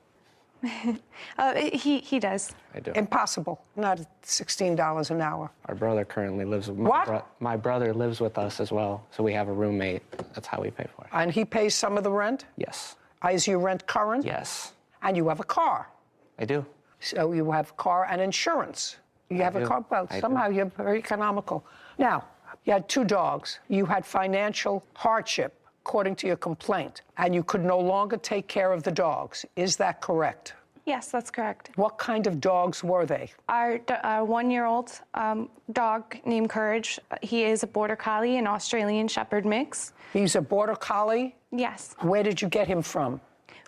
He does. I do. Impossible. Not at $16 an hour. Our brother currently lives with What? my brother lives with us as well, so we have a roommate. That's how we pay for it. And he pays some of the rent? Yes. Is your rent current? Yes. And you have a car? I do. So you have car and insurance. You have a car. Well, somehow you're very economical. Now, you had 2 dogs. You had financial hardship, according to your complaint, and you could no longer take care of the dogs. Is that correct? Yes, that's correct. What kind of dogs were they? Our 1-year-old dog named Courage, he is a Border Collie, an Australian Shepherd mix. He's a Border Collie? Yes. Where did you get him from?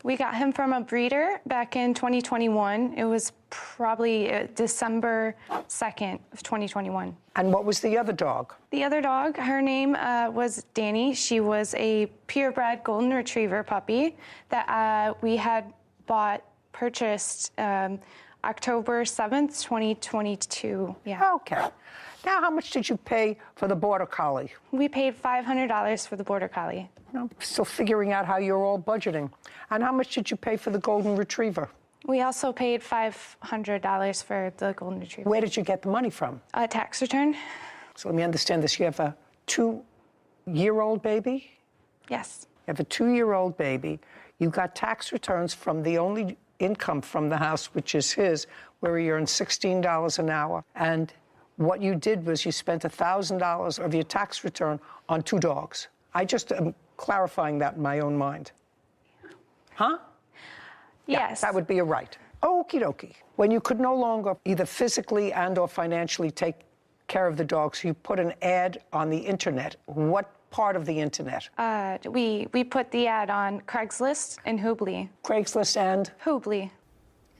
We got him from a breeder back in 2021. It was probably December 2nd of 2021. And what was the other dog? The other dog, her name was Danny. She was a purebred golden retriever puppy that we had purchased October 7th, 2022. Yeah. Okay. Now, how much did you pay for the Border Collie? We paid $500 for the Border Collie. I'm still figuring out how you're all budgeting. And how much did you pay for the Golden Retriever? We also paid $500 for the Golden Retriever. Where did you get the money from? A tax return. So let me understand this. You have a 2-year-old baby? Yes. You have a 2-year-old baby. You got tax returns from the only income from the house, which is his, where he earned $16 an hour. And what you did was you spent $1,000 of your tax return on 2 dogs. I just am clarifying that in my own mind. Huh? Yes. Yeah, that would be a right. Okie dokie. When you could no longer either physically and or financially take care of the dogs, you put an ad on the internet. What part of the internet? We put the ad on Craigslist and Hoobly. Craigslist and? Hoobly.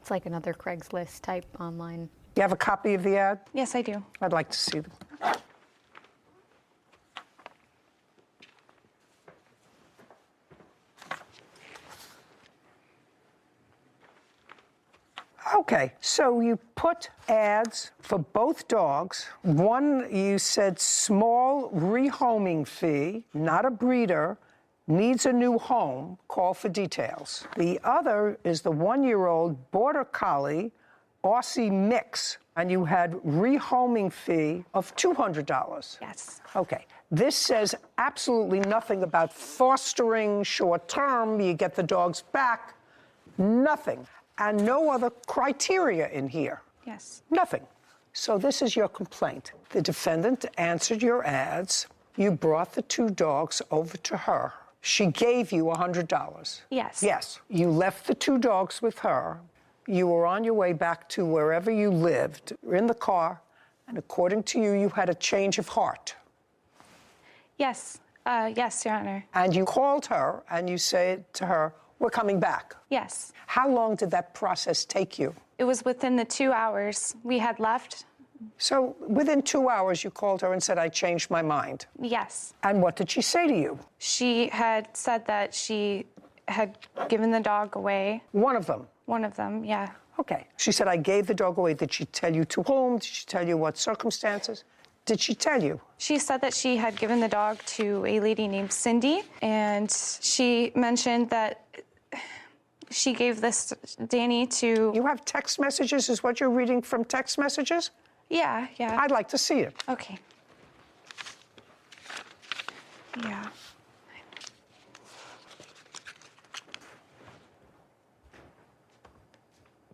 It's like another Craigslist type online. You have a copy of the ad? Yes, I do. I'd like to see them. Okay, so you put ads for both dogs. One, you said small rehoming fee, not a breeder, needs a new home, call for details. The other is the 1-year-old Border Collie, Aussie mix, and you had rehoming fee of $200. Yes. Okay. This says absolutely nothing about fostering short term, you get the dogs back, nothing. And no other criteria in here. Yes. Nothing. So this is your complaint. The defendant answered your ads. You brought the 2 dogs over to her. She gave you $100. Yes. Yes. You left the 2 dogs with her. You were on your way back to wherever you lived, in the car, and according to you, you had a change of heart. Yes. Yes, Your Honor. And you called her and you said to her, we're coming back. Yes. How long did that process take you? It was within the 2 hours we had left. So within 2 hours, you called her and said, I changed my mind. Yes. And what did she say to you? She had said that she had given the dog away. One of them? One of them, yeah. Okay. She said, I gave the dog away. Did she tell you to whom? Did she tell you what circumstances? did she tell you? She said that she had given the dog to a lady named Cindy, and she mentioned that she gave this Danny to... You have text messages, is what you're reading from text messages? Yeah. I'd like to see it. Okay. Yeah.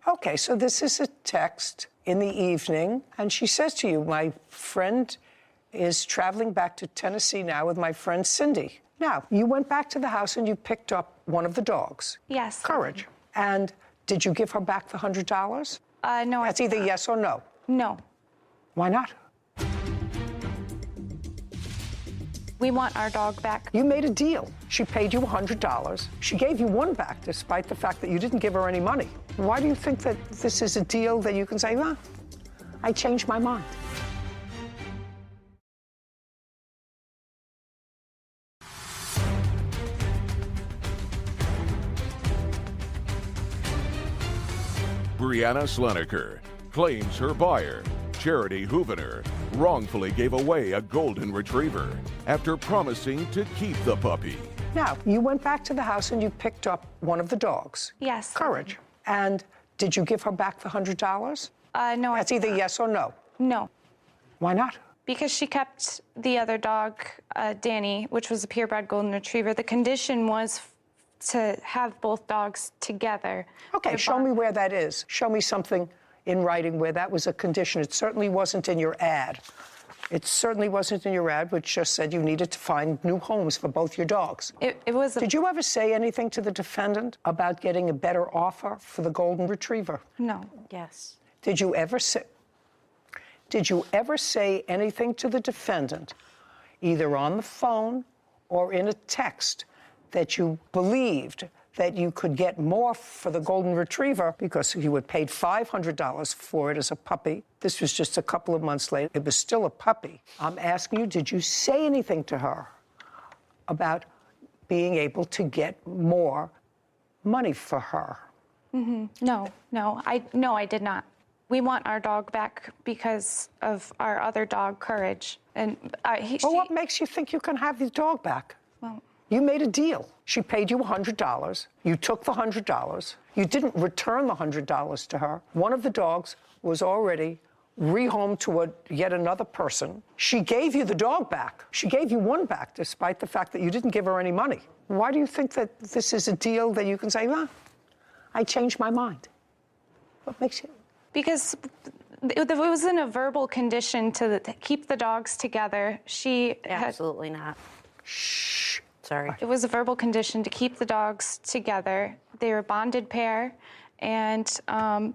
Okay, so this is a text in the evening, and she says to you, my friend is traveling back to Tennessee now with my friend Cindy. Now, you went back to the house and you picked up one of the dogs. Yes. Courage. And did you give her back the $100? No. That's either yes or no. No. Why not? We want our dog back. You made a deal. She paid you $100. She gave you one back despite the fact that you didn't give her any money. Why do you think that this is a deal that you can say, well, I changed my mind? Brianna Sleniker claims her buyer, Charity Hoovener, wrongfully gave away a golden retriever after promising to keep the puppy. Now, you went back to the house and you picked up one of the dogs. Yes. Courage. And did you give her back the $100? No. That's either yes or no. No. Why not? Because she kept the other dog, Danny, which was a purebred golden retriever. The condition was to have both dogs together. Okay, show me where that is. Show me something in writing where that was a condition. It certainly wasn't in your ad. It certainly wasn't in your ad, which just said you needed to find new homes for both your dogs. It was. Did you ever say anything to the defendant about getting a better offer for the golden retriever? No. Yes. Did you ever say anything to the defendant, either on the phone or in a text, that you believed that you could get more for the golden retriever because you had paid $500 for it as a puppy? This was just a couple of months later. It was still a puppy. I'm asking you, did you say anything to her about being able to get more money for her? No, I did not. We want our dog back because of our other dog, Courage. And what makes you think you can have the dog back? Well, you made a deal. She paid you $100. You took the $100. You didn't return the $100 to her. One of the dogs was already rehomed to yet another person. She gave you the dog back. She gave you one back despite the fact that you didn't give her any money. Why do you think that this is a deal that you can say, well, I changed my mind? What makes you... Because it was in a verbal condition to keep the dogs together. Absolutely not. Shh. Sorry. It was a verbal condition to keep the dogs together. They were a bonded pair, and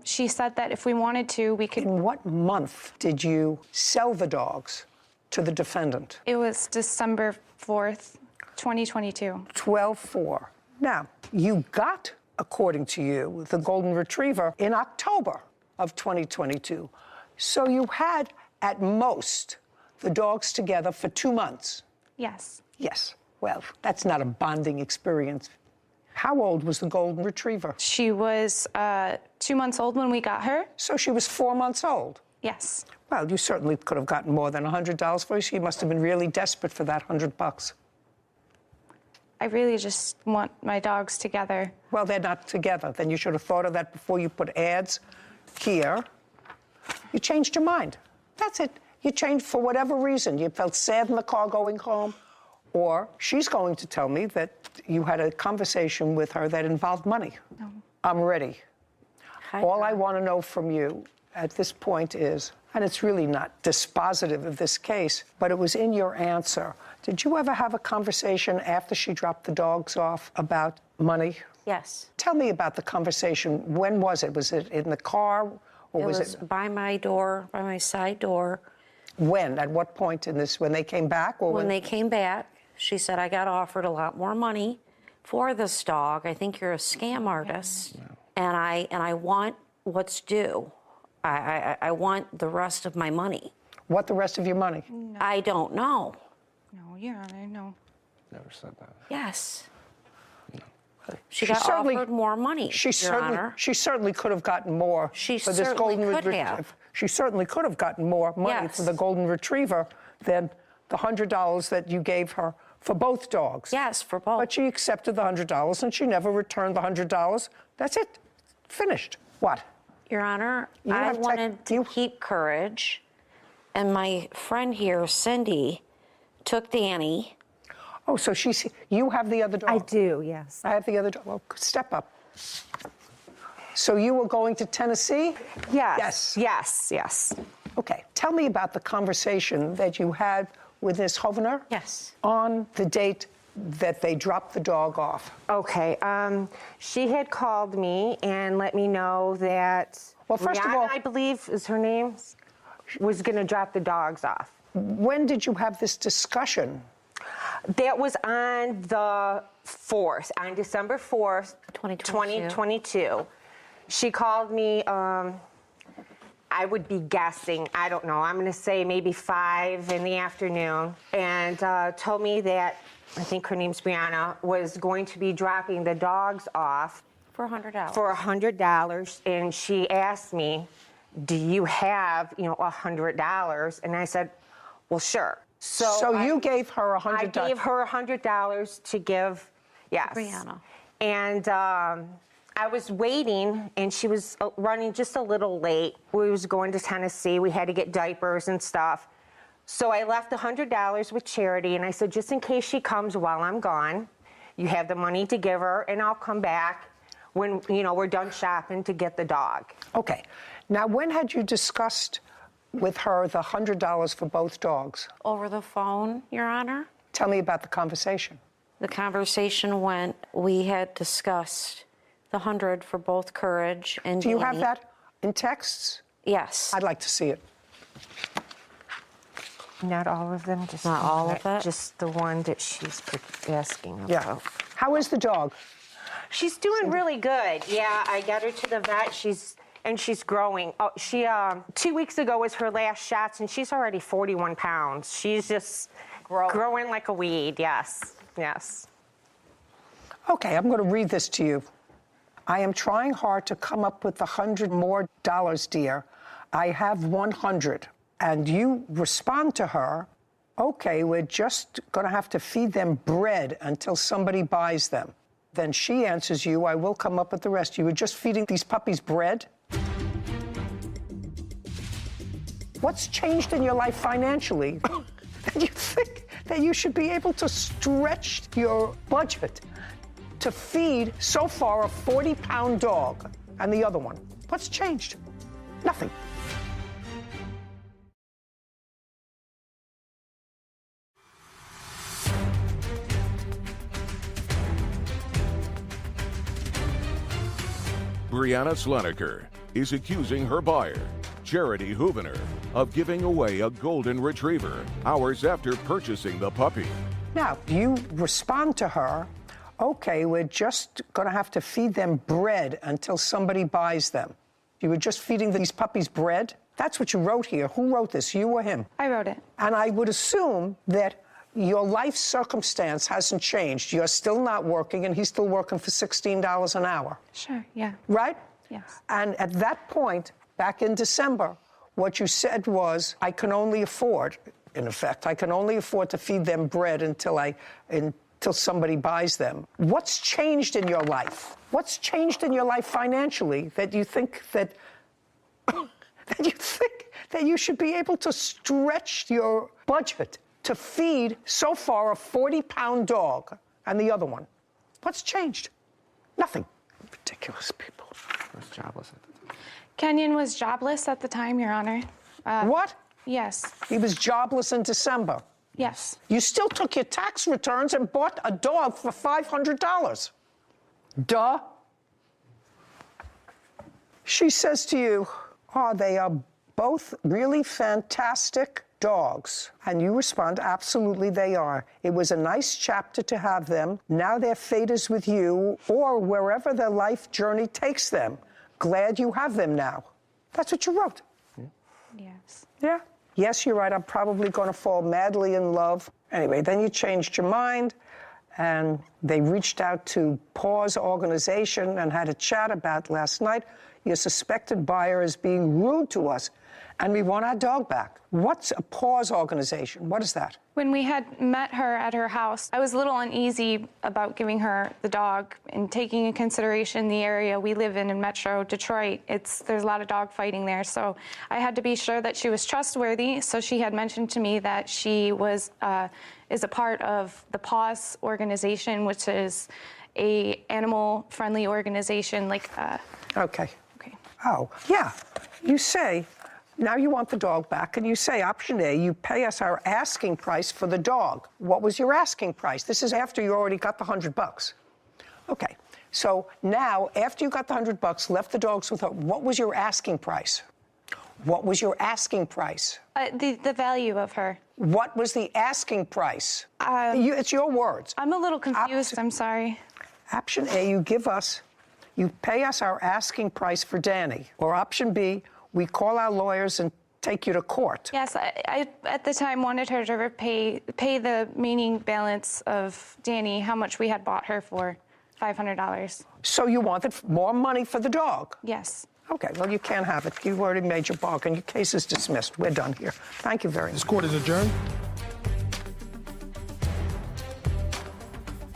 she said that if we wanted to, we could... In what month did you sell the dogs to the defendant? It was December 4th, 2022. 12/4. Now, you got, according to you, the golden retriever in October of 2022. So you had, at most, the dogs together for 2 months. Yes. Yes. Well, that's not a bonding experience. How old was the golden retriever? She was 2 months old when we got her. So she was 4 months old? Yes. Well, you certainly could have gotten more than $100 for her. She must have been really desperate for that $100. I really just want my dogs together. Well, they're not together. Then you should have thought of that before you put ads here. You changed your mind. That's it. You changed for whatever reason. You felt sad in the car going home, or she's going to tell me that you had a conversation with her that involved money. No. I'm ready. All I want to know from you at this point is, and it's really not dispositive of this case, but it was in your answer. Did you ever have a conversation after she dropped the dogs off about money? Yes. Tell me about the conversation. When was it? Was it in the car? Or It was by my door, by my side door. When? At what point in this? When they came back? Or when they came back, she said, I got offered a lot more money for this dog. I think you're a scam artist. And I want what's due. I want the rest of my money. What the rest of your money? No. I don't know. No, Your Honor, no. Never said that. Yes. She got offered more money, Your Honor. She certainly could have gotten more She for this certainly golden could retriever. have. She certainly could have gotten more money for the golden retriever than the $100 that you gave her for both dogs. Yes, for both. But she accepted the $100 and she never returned the $100. That's it. Finished. What? Your Honor, I wanted to keep Courage, and my friend here, Cindy, took Danny. Oh, so you have the other dog? I do, yes. I have the other dog. Well, step up. So you were going to Tennessee? Yes. Yes. Yes. Okay. Tell me about the conversation that you had with Ms. Hovner. Yes. On the date that they dropped the dog off. Okay. She had called me and let me know that. Well, first of all, I believe is her name, was going to drop the dogs off. When did you have this discussion? That was on the 4th, on December 4th, 2022. She called me, I would be guessing, I don't know, I'm going to say maybe 5 in the afternoon, and told me that, I think her name's Brianna, was going to be dropping the dogs off. For $100. For $100, and she asked me, do you have, $100? And I said, well, sure. So you gave her $100? I gave her $100 to give, yes. Brianna. And I was waiting, and she was running just a little late. We was going to Tennessee. We had to get diapers and stuff. So I left $100 with Charity, and I said, just in case she comes while I'm gone, you have the money to give her, and I'll come back when, we're done shopping to get the dog. Okay. Now, when had you discussed with her the $100 for both dogs? Over the phone, Your Honor. Tell me about the conversation. The conversation went, we had discussed the 100 for both Courage and Do you Danny. have that in texts? Yes. I'd like to see it. Not all of them, just not all of it. Just the one that she's asking about. Yeah. How is the dog? She's doing really good. Yeah, I got her to the vet. She's growing. Oh, she 2 weeks ago was her last shots, and she's already 41 pounds. She's just growing like a weed. Yes. Yes. Okay, I'm going to read this to you. I am trying hard to come up with $100 more, dear. I have 100. And you respond to her, okay, we're just going to have to feed them bread until somebody buys them. Then she answers you, I will come up with the rest. You were just feeding these puppies bread? What's changed in your life financially that you think that you should be able to stretch your budget to feed so far a 40-pound dog and the other one? What's changed? Nothing. Brianna Sloniker is accusing her buyer, Charity Hoovener, of giving away a golden retriever hours after purchasing the puppy. Now, you respond to her, okay, we're just going to have to feed them bread until somebody buys them. You were just feeding these puppies bread? That's what you wrote here. Who wrote this, you or him? I wrote it. And I would assume that your life circumstance hasn't changed. You're still not working, and he's still working for $16 an hour. Sure, yeah. Right? Yes. And at that point, back in December, what you said was, I can only afford, in effect, I can only afford to feed them bread until somebody buys them. What's changed in your life? What's changed in your life financially that you think that you should be able to stretch your budget to feed so far a 40-pound dog and the other one? What's changed? Nothing. Ridiculous people. I was jobless at the time. Kenyon was jobless at the time, Your Honor. What? Yes. He was jobless in December. Yes. You still took your tax returns and bought a dog for $500. Duh. She says to you, they are both really fantastic dogs. And you respond, absolutely they are. It was a nice chapter to have them. Now their fate is with you or wherever their life journey takes them. Glad you have them now. That's what you wrote. Yes. Yeah. Yes, you're right. I'm probably going to fall madly in love. Anyway, then you changed your mind and they reached out to Paw's organization and had a chat about last night. Your suspected buyer is being rude to us, and we want our dog back. What's a Paw's organization? What is that? When we had met her at her house, I was a little uneasy about giving her the dog and taking into consideration the area we live in Metro Detroit. There's a lot of dog fighting there, so I had to be sure that she was trustworthy. So she had mentioned to me that she is a part of the Paws organization, which is a animal-friendly organization. Okay. Oh, yeah. You say, now you want the dog back, and you say, option A, you pay us our asking price for the dog. What was your asking price? This is after you already got the $100. Okay. So now, after you got the $100, left the dogs with her, what was your asking price? What was your asking price? The value of her. What was the asking price? It's your words. I'm a little confused. I'm sorry. Option A, you pay us our asking price for Danny. Or option B, we call our lawyers and take you to court. Yes, I at the time wanted her to pay the remaining balance of Danny, how much we had bought her for, $500. So you wanted more money for the dog? Yes. Okay, well, you can't have it. You've already made your bargain. Your case is dismissed. We're done here. Thank you very much. This court is adjourned.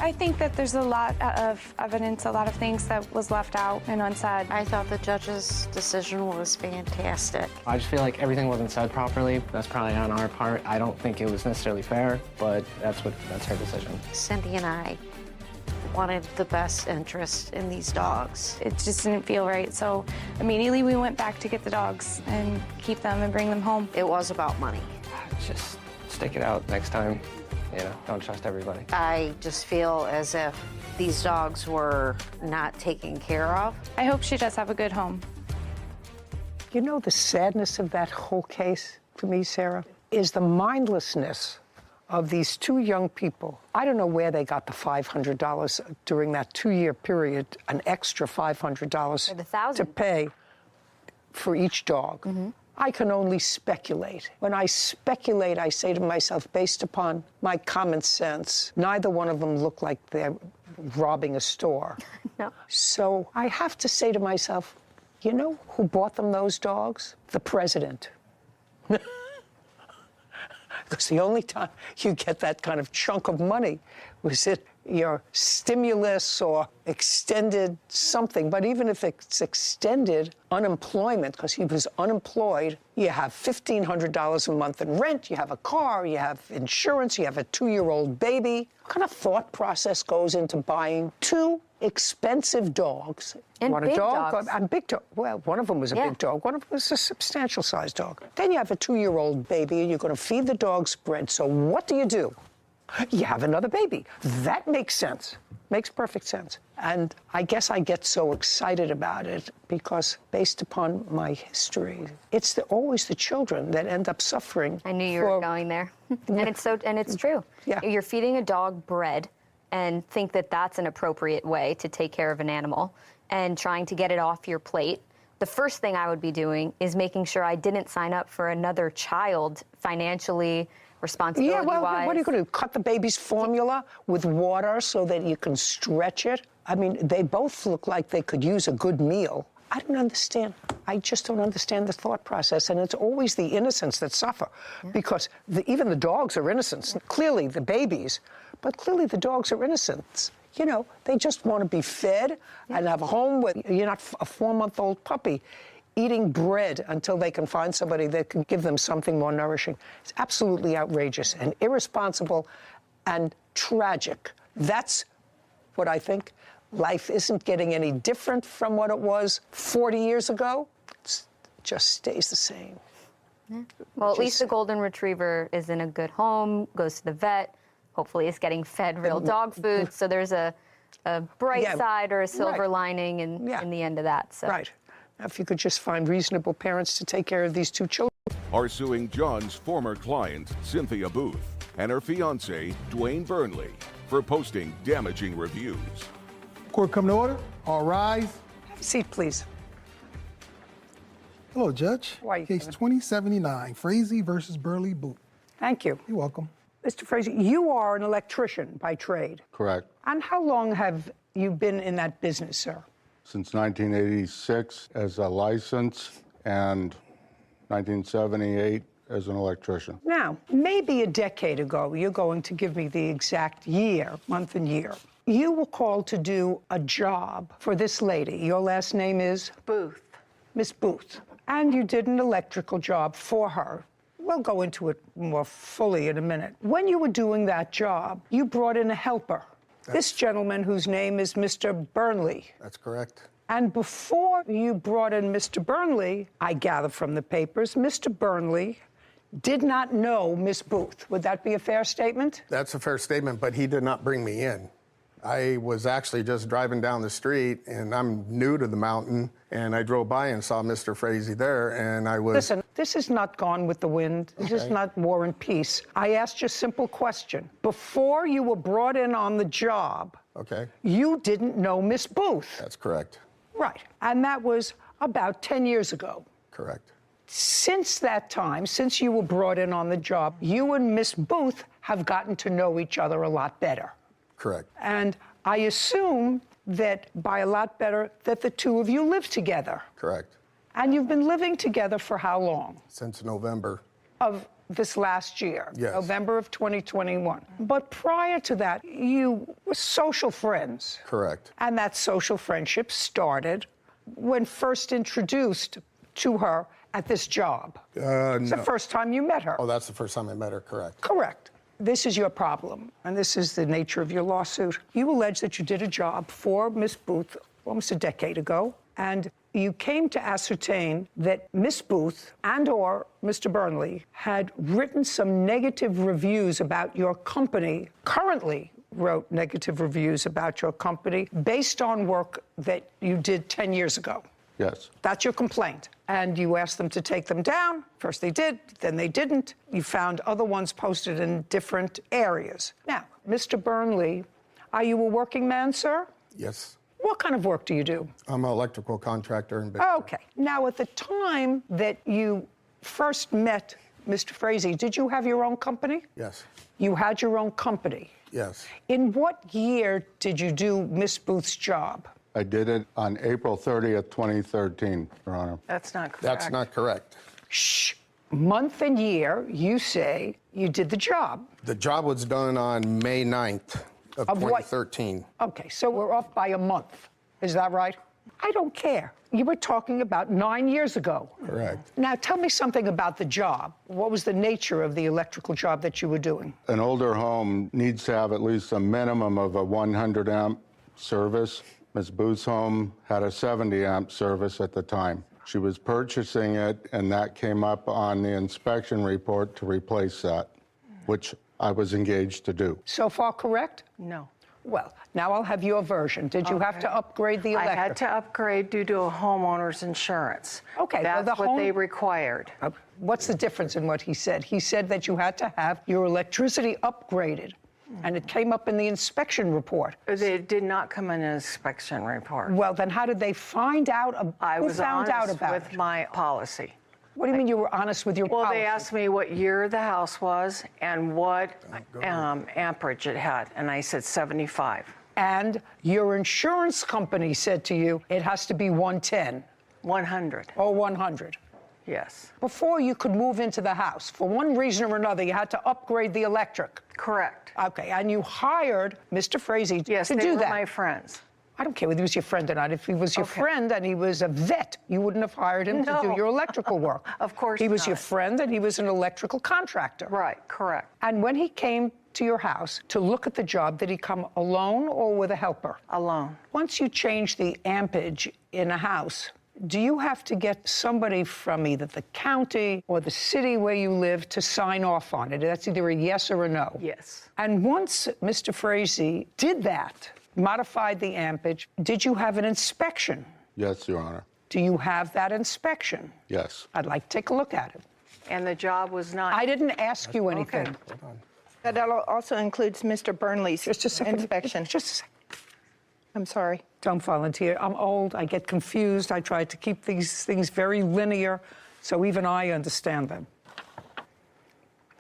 I think that there's a lot of evidence, a lot of things that was left out and unsaid. I thought the judge's decision was fantastic. I just feel like everything wasn't said properly. That's probably on our part. I don't think it was necessarily fair, but that's her decision. Cindy and I wanted the best interest in these dogs. It just didn't feel right, so immediately we went back to get the dogs and keep them and bring them home. It was about money. Just stick it out next time. Don't trust everybody. I just feel as if these dogs were not taken care of. I hope she does have a good home. You know, the sadness of that whole case for me, Sarah, is the mindlessness of these two young people. I don't know where they got the $500 during that 2-year period, an extra $500 to pay for each dog. I can only speculate. When I speculate, I say to myself, based upon my common sense, neither one of them look like they're robbing a store. No. So I have to say to myself, you know who bought them those dogs? The president. Because the only time you get that kind of chunk of money was it your stimulus or extended something. But even if it's extended unemployment, because he was unemployed, you have $1,500 a month in rent, you have a car, you have insurance, you have a 2-year-old baby. What kind of thought process goes into buying 2 expensive dogs? And Want big a dog? dogs. And big dog. Well, one of them was a big dog. One of them was a substantial-sized dog. Then you have a 2-year-old baby, and you're going to feed the dogs bread. So what do? You have another baby. That makes sense. Makes perfect sense. And I guess I get so excited about it because based upon my history, it's always the children that end up suffering. I knew you were going there. And it's true. Yeah. You're feeding a dog bread and think that that's an appropriate way to take care of an animal and trying to get it off your plate. The first thing I would be doing is making sure I didn't sign up for another child financially, responsibility-wise. Yeah, well, what are you going to do? Cut the baby's formula with water so that you can stretch it? I mean, they both look like they could use a good meal. I don't understand. I just don't understand the thought process. And it's always the innocents that suffer because even the dogs are innocents. Clearly, the babies, but clearly the dogs are innocents. You know, they just want to be fed and have a home with, you're not a 4-month-old puppy eating bread until they can find somebody that can give them something more nourishing. It's absolutely outrageous and irresponsible and tragic. That's what I think. Life isn't getting any different from what it was 40 years ago. It just stays the same. Yeah. Well, at least the golden retriever is in a good home, goes to the vet, hopefully is getting fed real dog food. So there's a bright side or a silver lining in the end of that. So. Right. Now, if you could just find reasonable parents to take care of these 2 children. Are suing John's former client, Cynthia Booth, and her fiancé, Dwayne Burnley, for posting damaging reviews. Court come to order. All rise. Have a seat, please. Hello, Judge. Why are you Case coming? 2079, Frazee versus Burley Booth. Thank you. You're welcome. Mr. Frazee, you are an electrician by trade. Correct. And how long have you been in that business, sir? Since 1986 as a license and 1978 as an electrician. Now, maybe a decade ago, you're going to give me the exact year, month and year. You were called to do a job for this lady. Your last name is? Booth. Miss Booth. And you did an electrical job for her. We'll go into it more fully in a minute. When you were doing that job, you brought in a helper. This gentleman whose name is Mr. Burnley. That's correct. And before you brought in Mr. Burnley, I gather from the papers, Mr. Burnley did not know Miss Booth. Would that be a fair statement? That's a fair statement, but he did not bring me in. I was actually just driving down the street, and I'm new to the mountain, and I drove by and saw Mr. Frazee there, and I was... Listen, this is not Gone with the Wind. This is not War and Peace. I asked you a simple question. Before you were brought in on the job, you didn't know Miss Booth. That's correct. Right. And that was about 10 years ago. Correct. Since that time, since you were brought in on the job, you and Miss Booth have gotten to know each other a lot better. Correct. And I assume that by a lot better, that the two of you live together. Correct. And you've been living together for how long? Since November. Of this last year, yes. November of 2021. But prior to that, you were social friends. Correct. And that social friendship started when first introduced to her at this job. It's the first time you met her. Oh, that's the first time I met her, correct. Correct. This is your problem, and this is the nature of your lawsuit. You allege that you did a job for Miss Booth almost a decade ago, and you came to ascertain that Miss Booth and/or Mr. Burnley had written some negative reviews about your company, currently wrote negative reviews about your company based on work that you did 10 years ago. Yes. That's your complaint. And you asked them to take them down. First they did, then they didn't. You found other ones posted in different areas. Now, Mr. Burnley, are you a working man, sir? Yes. What kind of work do you do? I'm an electrical contractor in Okay. Now, at the time that you first met Mr. Frazee, did you have your own company? Yes. You had your own company. Yes. In what year did you do Miss Booth's job? I did it on April 30th, 2013, Your Honor. That's not correct. That's not correct. Shh. Month and year, you say you did the job. The job was done on May 9th of 2013. Okay, so we're off by a month. Is that right? I don't care. You were talking about 9 years ago. Correct. Now, tell me something about the job. What was the nature of the electrical job that you were doing? An older home needs to have at least a minimum of a 100-amp service. Ms. Booth's home had a 70-amp service at the time. She was purchasing it, and that came up on the inspection report to replace that, which I was engaged to do. So far, correct? No. Well, now I'll have your version. Did you have to upgrade the electric? I had to upgrade due to a homeowner's insurance. Okay, That's well, what they required. What's the difference in what he said? He said that you had to have your electricity upgraded, and it came up in the inspection report. It did not come in an inspection report. Well, then how did they find out? I was found out honest about with my policy. What do you mean you were honest with your Well, policy? they asked me what year the house was and what amperage it had, and I said 75. And your insurance company said to you, it has to be 110. 100. Or 100. Yes. Before you could move into the house, for one reason or another, you had to upgrade the electric. Correct. Okay, and you hired Mr. Frazee to do that. Yes, they were my friends. I don't care whether he was your friend or not. If he was your friend and he was a vet, you wouldn't have hired him to do your electrical work. Of course He was not. your friend and he was an electrical contractor. Right, correct. And when he came to your house to look at the job, did he come alone or with a helper? Alone. Once you change the ampage in a house, do you have to get somebody from either the county or the city where you live to sign off on it? That's either a yes or a no. Yes. And once Mr. Frazee did that, modified the ampage, did you have an inspection? Yes, Your Honor. Do you have that inspection? Yes. I'd like to take a look at it. And the job was not... I didn't ask you anything. Okay. That also includes Mr. Burnley's inspection. Just a second. I'm sorry. Don't volunteer. I'm old. I get confused. I try to keep these things very linear, so even I understand them.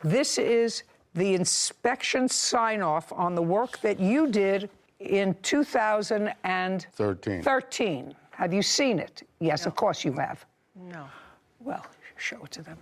This is the inspection sign-off on the work that you did in 2013. Have you seen it? Yes, of course you have. No. Well, show it to them.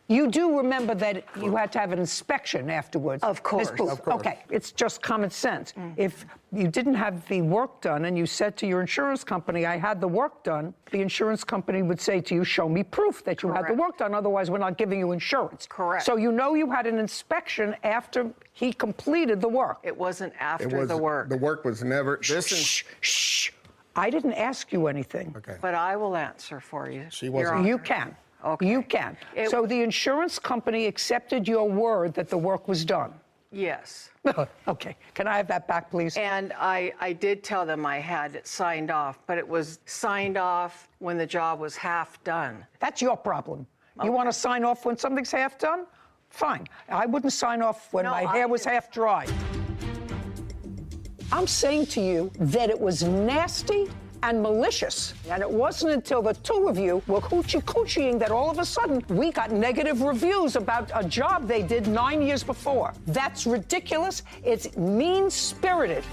You do remember that you had to have an inspection afterwards? Of course. Ms. Booth. Of course. Okay, it's just common sense. If you didn't have the work done and you said to your insurance company, I had the work done, the insurance company would say to you, show me proof that you had the work done, otherwise we're not giving you insurance. Correct. So you know you had an inspection after he completed the work. It wasn't after the work. The work was never. Shh. I didn't ask you anything. Okay. But I will answer for you. She Your wasn't. Honor. You can. Okay. You can. So the insurance company accepted your word that the work was done? Yes. Okay. Can I have that back, please? And I did tell them I had it signed off, but it was signed off when the job was half done. That's your problem. You want to sign off when something's half done? Fine. I wouldn't sign off when my hair was half dry. I'm saying to you that it was nasty and malicious. And it wasn't until the two of you were coochie-coochieing that all of a sudden we got negative reviews about a job they did 9 years before. That's ridiculous. It's mean-spirited.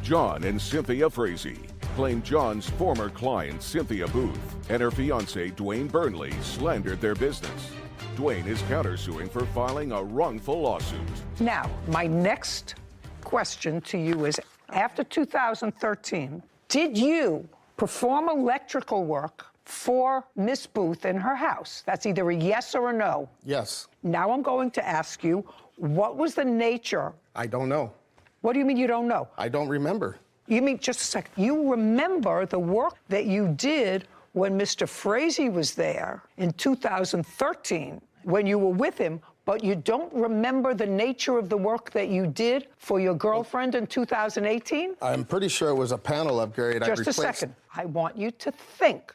John and Cynthia Frazee claim John's former client, Cynthia Booth, and her fiancé, Dwayne Burnley, slandered their business. Dwayne is countersuing for filing a wrongful lawsuit. Now, my next question to you is, after 2013, did you perform electrical work for Miss Booth in her house? That's either a yes or a no. Yes. Now I'm going to ask you, what was the nature? I don't know. What do you mean you don't know? I don't remember. You mean, just a second, you remember the work that you did when Mr. Frazee was there in 2013, when you were with him, but you don't remember the nature of the work that you did for your girlfriend in 2018? I'm pretty sure it was a panel upgrade. Just a second. I want you to think.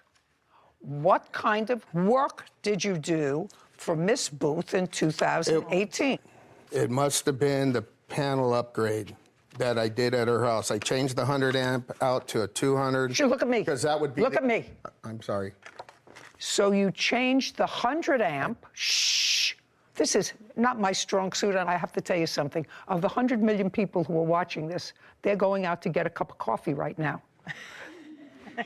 What kind of work did you do for Miss Booth in 2018? It must have been the panel upgrade that I did at her house. I changed the 100 amp out to a 200. Look at me. Because that would be. Look at me. I'm sorry. So you changed the 100 amp. Shh. This is not my strong suit, and I have to tell you something. Of the 100 million people who are watching this, they're going out to get a cup of coffee right now.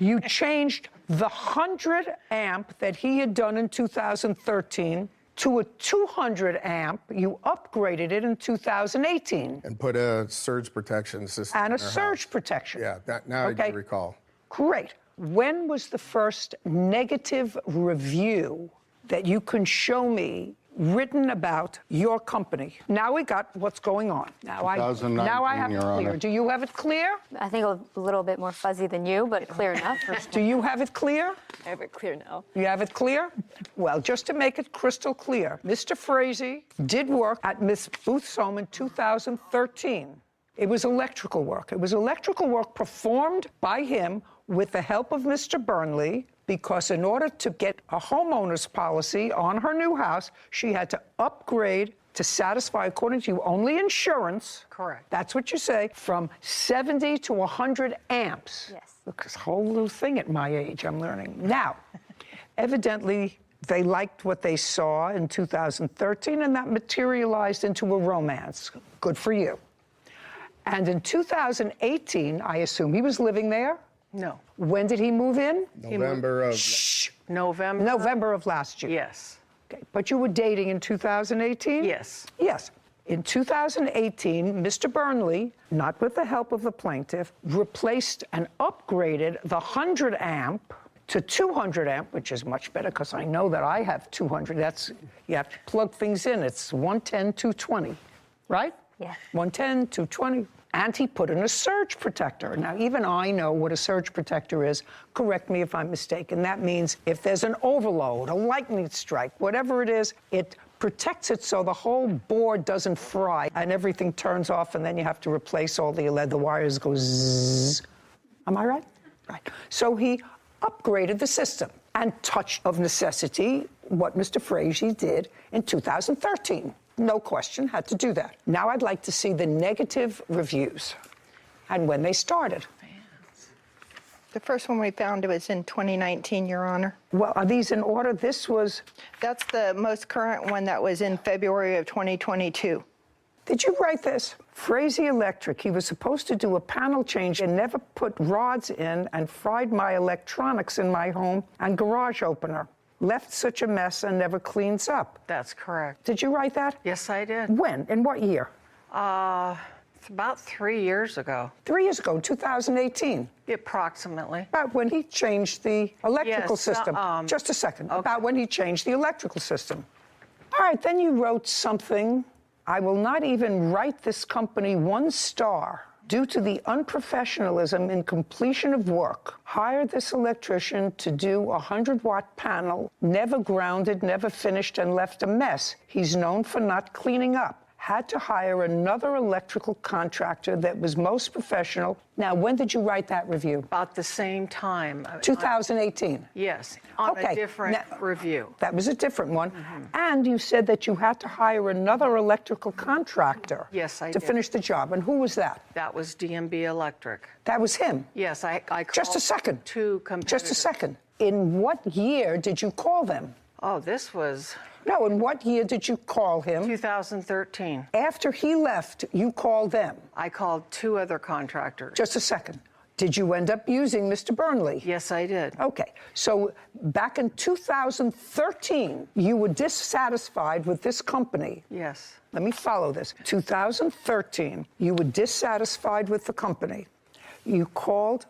You changed the 100 amp that he had done in 2013 to a 200 amp. You upgraded it in 2018. And put a surge protection system And in a her surge house. protection. Yeah, now I do recall. Great. When was the first negative review that you can show me written about your company? Now we got what's going on. Now I have 2019, it Your clear. Honor. Do you have it clear? I think a little bit more fuzzy than you, but clear enough. Do you have it clear? I have it clear now. You have it clear? Well, just to make it crystal clear, Mr. Frazee did work at Miss Booth's home in 2013. It was electrical work. It was electrical work performed by him with the help of Mr. Burnley, because in order to get a homeowner's policy on her new house, she had to upgrade to satisfy, according to you, only insurance. Correct. That's what you say, from 70 to 100 amps. Yes. Look, this whole little thing at my age, I'm learning. Now, evidently, they liked what they saw in 2013, and that materialized into a romance. Good for you. And in 2018, I assume he was living there? No. When did he move in? November of. Shh. November? November of last year. Yes. Okay. But you were dating in 2018? Yes. Yes. In 2018, Mr. Burnley, not with the help of the plaintiff, replaced and upgraded the 100 amp to 200 amp, which is much better because I know that I have 200. That's, you have to plug things in. It's 110, 220, right? Yeah. 110, 220. And he put in a surge protector. Now, even I know what a surge protector is. Correct me if I'm mistaken. That means if there's an overload, a lightning strike, whatever it is, it protects it so the whole board doesn't fry and everything turns off, and then you have to replace all the wires go zzz. Am I right? Right. So he upgraded the system and touched of necessity what Mr. Frazee did in 2013. No question, had to do that. Now I'd like to see the negative reviews. and when they started. The first one we found was in 2019, Your Honor. Well, are these in order? This was... That's the most current one that was in February of 2022. Did you write this? Frazee Electric. He was supposed to do a panel change and never put rods in and fried my electronics in my home and garage opener. Left such a mess and never cleans up. That's correct. Did you write that? Yes, I did. When? In what year? It's about 3 years ago. 3 years ago, 2018. Approximately. About when he changed the electrical Yes, system. Just a second. okay. About when he changed the electrical system. All right, then you wrote something. I will not even write this company 1 star due to the unprofessionalism in completion of work. Hired this electrician to do a 100-watt panel, never grounded, never finished, and left a mess. He's known for not cleaning up. Had to hire another electrical contractor that was most professional. Now, when did you write that review? About the same time. 2018? Yes, on a different review. That was a different one. And you said that you had to hire another electrical contractor Yes, I to did. finish the job. And who was that? That was DMB Electric. That was him? Yes, I called Just a second. 2 competitors. Just a second. In what year did you call them? Oh, this was... No, in what year did you call him? 2013. After he left, you called them? I called 2 other contractors. Just a second. Did you end up using Mr. Burnley? Yes, I did. Okay. So back in 2013, you were dissatisfied with this company. Yes. Let me follow this. 2013, you were dissatisfied with the company. You called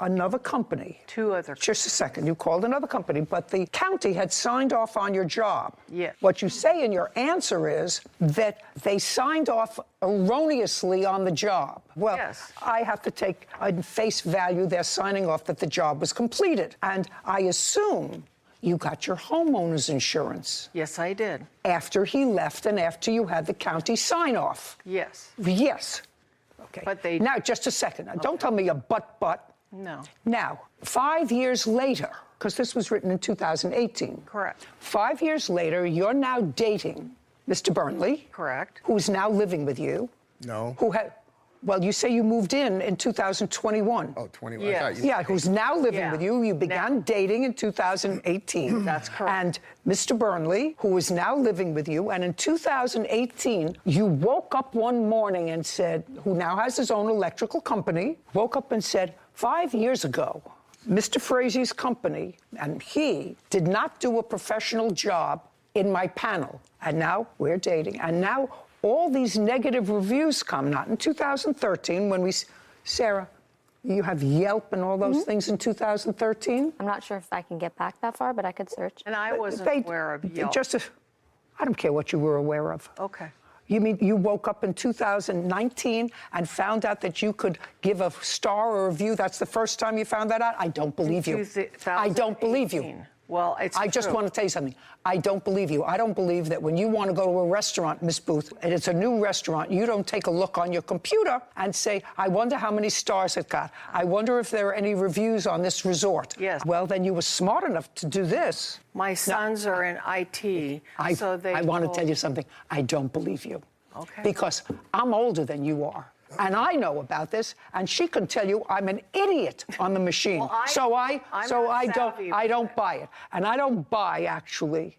another company. 2 other. Just a second. You called another company, but the county had signed off on your job. Yes. What you say in your answer is that they signed off erroneously on the job. Well, Yes. I have to take at face value they're signing off that the job was completed. And I assume you got your homeowner's insurance. Yes, I did. After he left and after you had the county sign off. Yes. Yes. Okay. But they... Now, just a second. Now, don't tell me a but. No. Now, 5 years later, because this was written in 2018. Correct. 5 years later, you're now dating Mr. Burnley. Correct. Who's now living with you. No. Who had, well, you say you moved in 2021. Oh, 21. Yes. I thought you Yeah, who's now living Yeah. with you. You began dating in 2018. That's correct. And Mr. Burnley, who is now living with you, and in 2018, you woke up one morning and said, who now has his own electrical company, woke up and said, 5 years ago, Mr. Frazee's company and he did not do a professional job in my panel. And now we're dating. And now all these negative reviews come, not in 2013 when we, Sarah, you have Yelp and all those things in 2013? I'm not sure if I can get back that far, but I could search. And I wasn't aware of Yelp. I don't care what you were aware of. Okay. You mean you woke up in 2019 and found out that you could give a star or review? That's the first time you found that out? I don't believe you. I don't believe you. Well, it's I just true. want to tell you something. I don't believe you. I don't believe that when you want to go to a restaurant, Miss Booth, and it's a new restaurant, you don't take a look on your computer and say, I wonder how many stars it got. I wonder if there are any reviews on this resort. Yes. Well, then you were smart enough to do this. My sons are in IT, so they I want to will- tell you something. I don't believe you. Okay. Because I'm older than you are. And I know about this, and she can tell you I'm an idiot on the machine. Well, I I'm don't buy it. And I don't buy actually.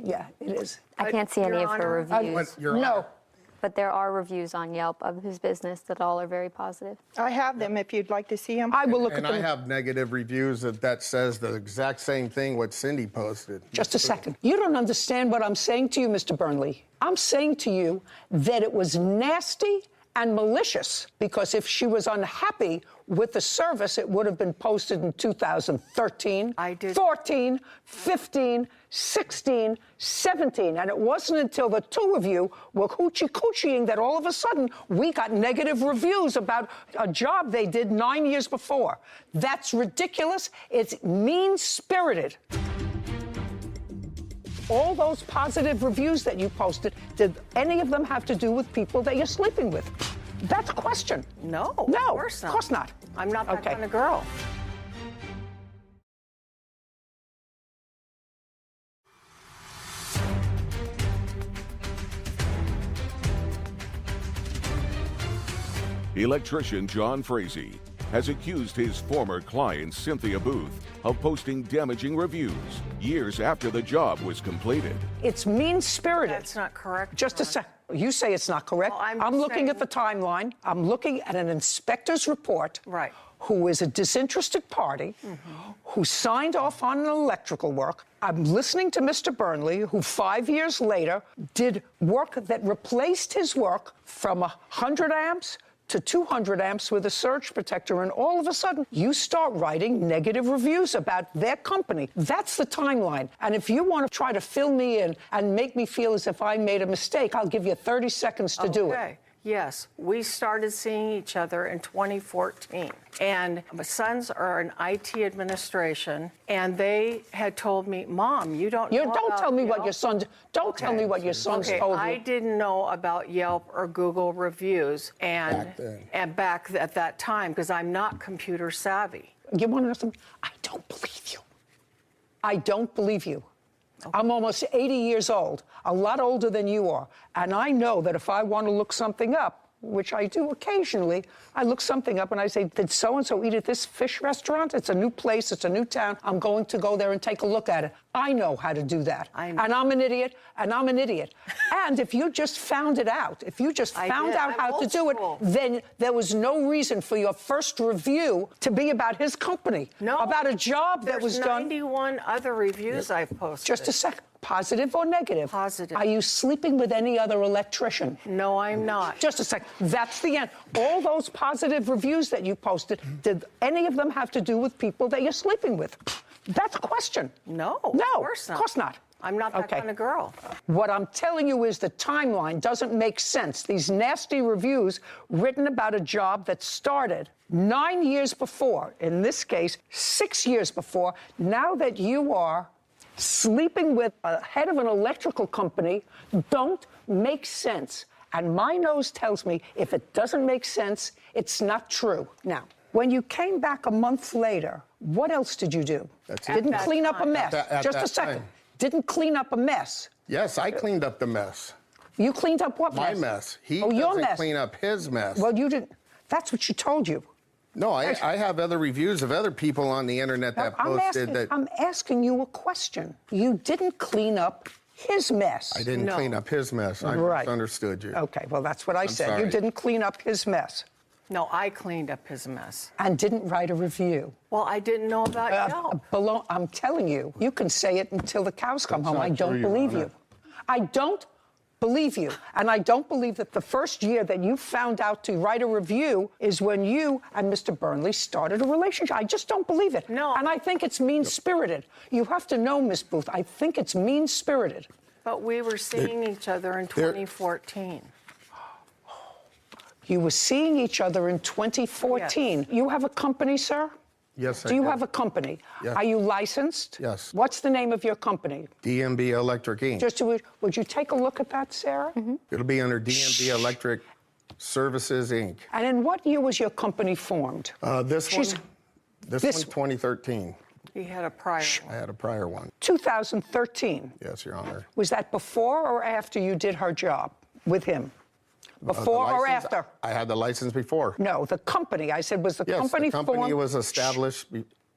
Yeah, it is. I can't see any of her reviews. No. But there are reviews on Yelp of his business that all are very positive. I have them if you'd like to see them. I will look And at I them. have negative reviews that says the exact same thing what Cindy posted. Just a second. You don't understand what I'm saying to you, Mr. Burnley. I'm saying to you that it was nasty and malicious, because if she was unhappy with the service, it would have been posted in 2013, 14, 15, 16, 17. And it wasn't until the two of you were hoochie-coochieing that all of a sudden we got negative reviews about a job they did 9 years before. That's ridiculous. It's mean-spirited. All those positive reviews that you posted, did any of them have to do with people that you're sleeping with? That's a question. No, No, of course not. Of course not. I'm not that Okay. kind of girl. Electrician John Frazee has accused his former client, Cynthia Booth, of posting damaging reviews years after the job was completed. It's mean-spirited. That's not correct. Just a sec. You say it's not correct. Well, I'm looking saying- at the timeline. I'm looking at an inspector's report. Right. Who is a disinterested party, who signed off on an electrical work. I'm listening to Mr. Burnley, who 5 years later did work that replaced his work from 100 amps to 200 amps with a surge protector, and all of a sudden, you start writing negative reviews about their company. That's the timeline. And if you want to try to fill me in and make me feel as if I made a mistake, I'll give you 30 seconds to do it. Okay. Yes, we started seeing each other in 2014. And my sons are in IT administration, and they had told me, Mom, you don't know Don't about tell me Yelp? what your sons. Don't tell me what your sons Okay, told you. I didn't know about Yelp or Google reviews back at that time because I'm not computer savvy. You want to know something? I don't believe you. I don't believe you. I'm almost 80 years old, a lot older than you are. And I know that if I want to look something up, which I do occasionally, I look something up and I say, did so-and-so eat at this fish restaurant? It's a new place, it's a new town. I'm going to go there and take a look at it. I know how to do that. I know. And I'm an idiot, and I'm an idiot. And if you just found it out, if you just found out I'm how to old do it, school. then there was no reason for your first review to be about his company. No. About a job that was There's done. 91 other reviews I've posted. Just a second. Positive or negative? Positive. Are you sleeping with any other electrician? No, I'm not. Just a second. That's the end. All those positive reviews that you posted, did any of them have to do with people that you're sleeping with? That's a question. No, No, of course not. Of course not. I'm not that kind of girl. What I'm telling you is the timeline doesn't make sense. These nasty reviews written about a job that started 9 years before, in this case, 6 years before, now that you are sleeping with a head of an electrical company, don't make sense. And my nose tells me if it doesn't make sense, it's not true. Now, when you came back a month later, what else did you do? That's it. Didn't At that clean up a time. mess. At Just a that second. time. Didn't clean up a mess. Yes, I cleaned up the mess. You cleaned up what My mess? mess. He your doesn't mess. clean up his mess. Well, you didn't. That's what she told you. No, I have other reviews of other people on the internet that posted that. I'm asking you a question. You didn't clean up his mess. I didn't clean up his mess. I misunderstood you. Okay, well, that's what I said. sorry. You didn't clean up his mess. No, I cleaned up his mess. And didn't write a review. Well, I didn't know about Yelp. I'm telling you, you can say it until the cows come home. not I don't true, Your believe Honor. you. I don't believe you. And I don't believe that the first year that you found out to write a review is when you and Mr. Burnley started a relationship. I just don't believe it. No. And I think it's mean-spirited. You have to know, Miss Booth, I think it's mean-spirited. But we were seeing each other in 2014. You were seeing each other in 2014. Yes. You have a company, sir? Yes, I Do you do. have a company? Yes. Are you licensed? Yes. What's the name of your company? DMB Electric Inc. Just would you take a look at that, Sarah? It'll be under DMB Electric Services Inc. And in what year was your company formed? This She's- one, this this- one, 2013. He had a prior I had a prior one. 2013. Yes, Your Honor. Was that before or after you did her job with him? Before The or license- after? I had the license before. No, the company. I said, was the Yes, company the company formed? was established.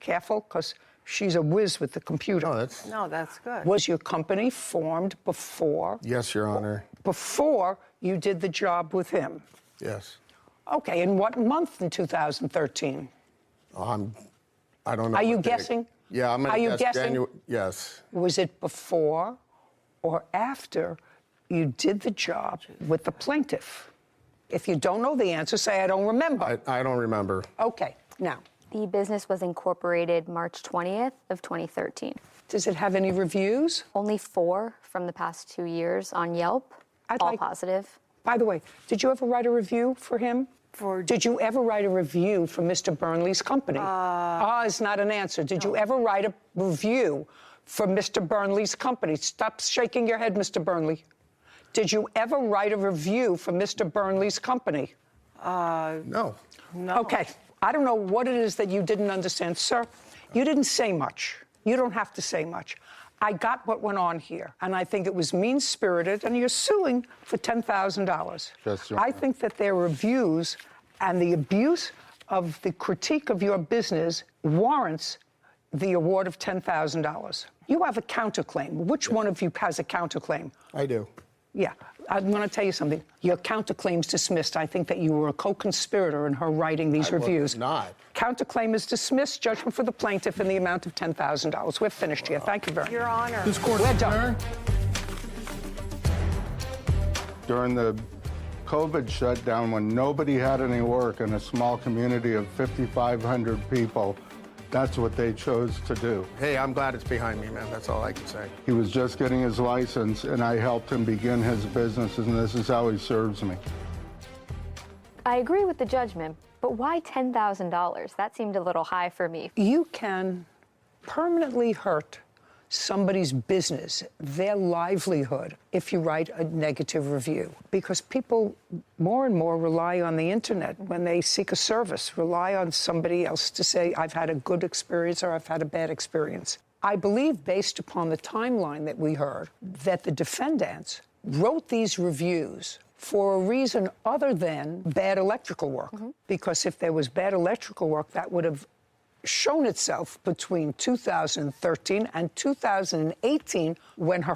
Careful, because she's a whiz with the computer. No, that's good. Was your company formed before? Yes, Your Honor. Before you did the job with him? Yes. Okay, in what month in 2013? I don't know. Are you what day. guessing? Yeah, I'm going Are to you guess guessing? January. Yes. Was it before or after you did the job with the plaintiff? If you don't know the answer, say, I don't remember. I don't remember. Okay, now. The business was incorporated March 20th of 2013. Does it have any reviews? Only 4 from the past 2 years on Yelp, all positive. By the way, did you ever write a review for him? Did you ever write a review for Mr. Burnley's company? Is not an answer. Did you ever write a review for Mr. Burnley's company? Stop shaking your head, Mr. Burnley. Did you ever write a review for Mr. Burnley's company? No. Okay. I don't know what it is that you didn't understand. Sir, you didn't say much. You don't have to say much. I got what went on here, and I think it was mean-spirited, and you're suing for $10,000. Yes, Your I Honor. think that their reviews And the abuse of the critique of your business warrants the award of $10,000. You have a counterclaim. Which one of you has a counterclaim? I do. Yeah. I'm going to tell you something. Your counterclaim's dismissed. I think that you were a co-conspirator in her writing these reviews. Not. Counterclaim is dismissed. Judgment for the plaintiff in the amount of $10,000. We're finished here. Thank you very much. Your Honor. This court We're is done. adjourned. During the COVID shutdown, when nobody had any work in a small community of 5,500 people, that's what they chose to do. Hey, I'm glad it's behind me, man. That's all I can say. He was just getting his license, and I helped him begin his business, and this is how he serves me. I agree with the judgment, but why $10,000? That seemed a little high for me. You can permanently hurt somebody's business, their livelihood, if you write a negative review. Because people more and more rely on the internet when they seek a service, rely on somebody else to say, I've had a good experience or I've had a bad experience. I believe, based upon the timeline that we heard, that the defendants wrote these reviews for a reason other than bad electrical work. Because if there was bad electrical work, that would have shown itself between 2013 and 2018 when her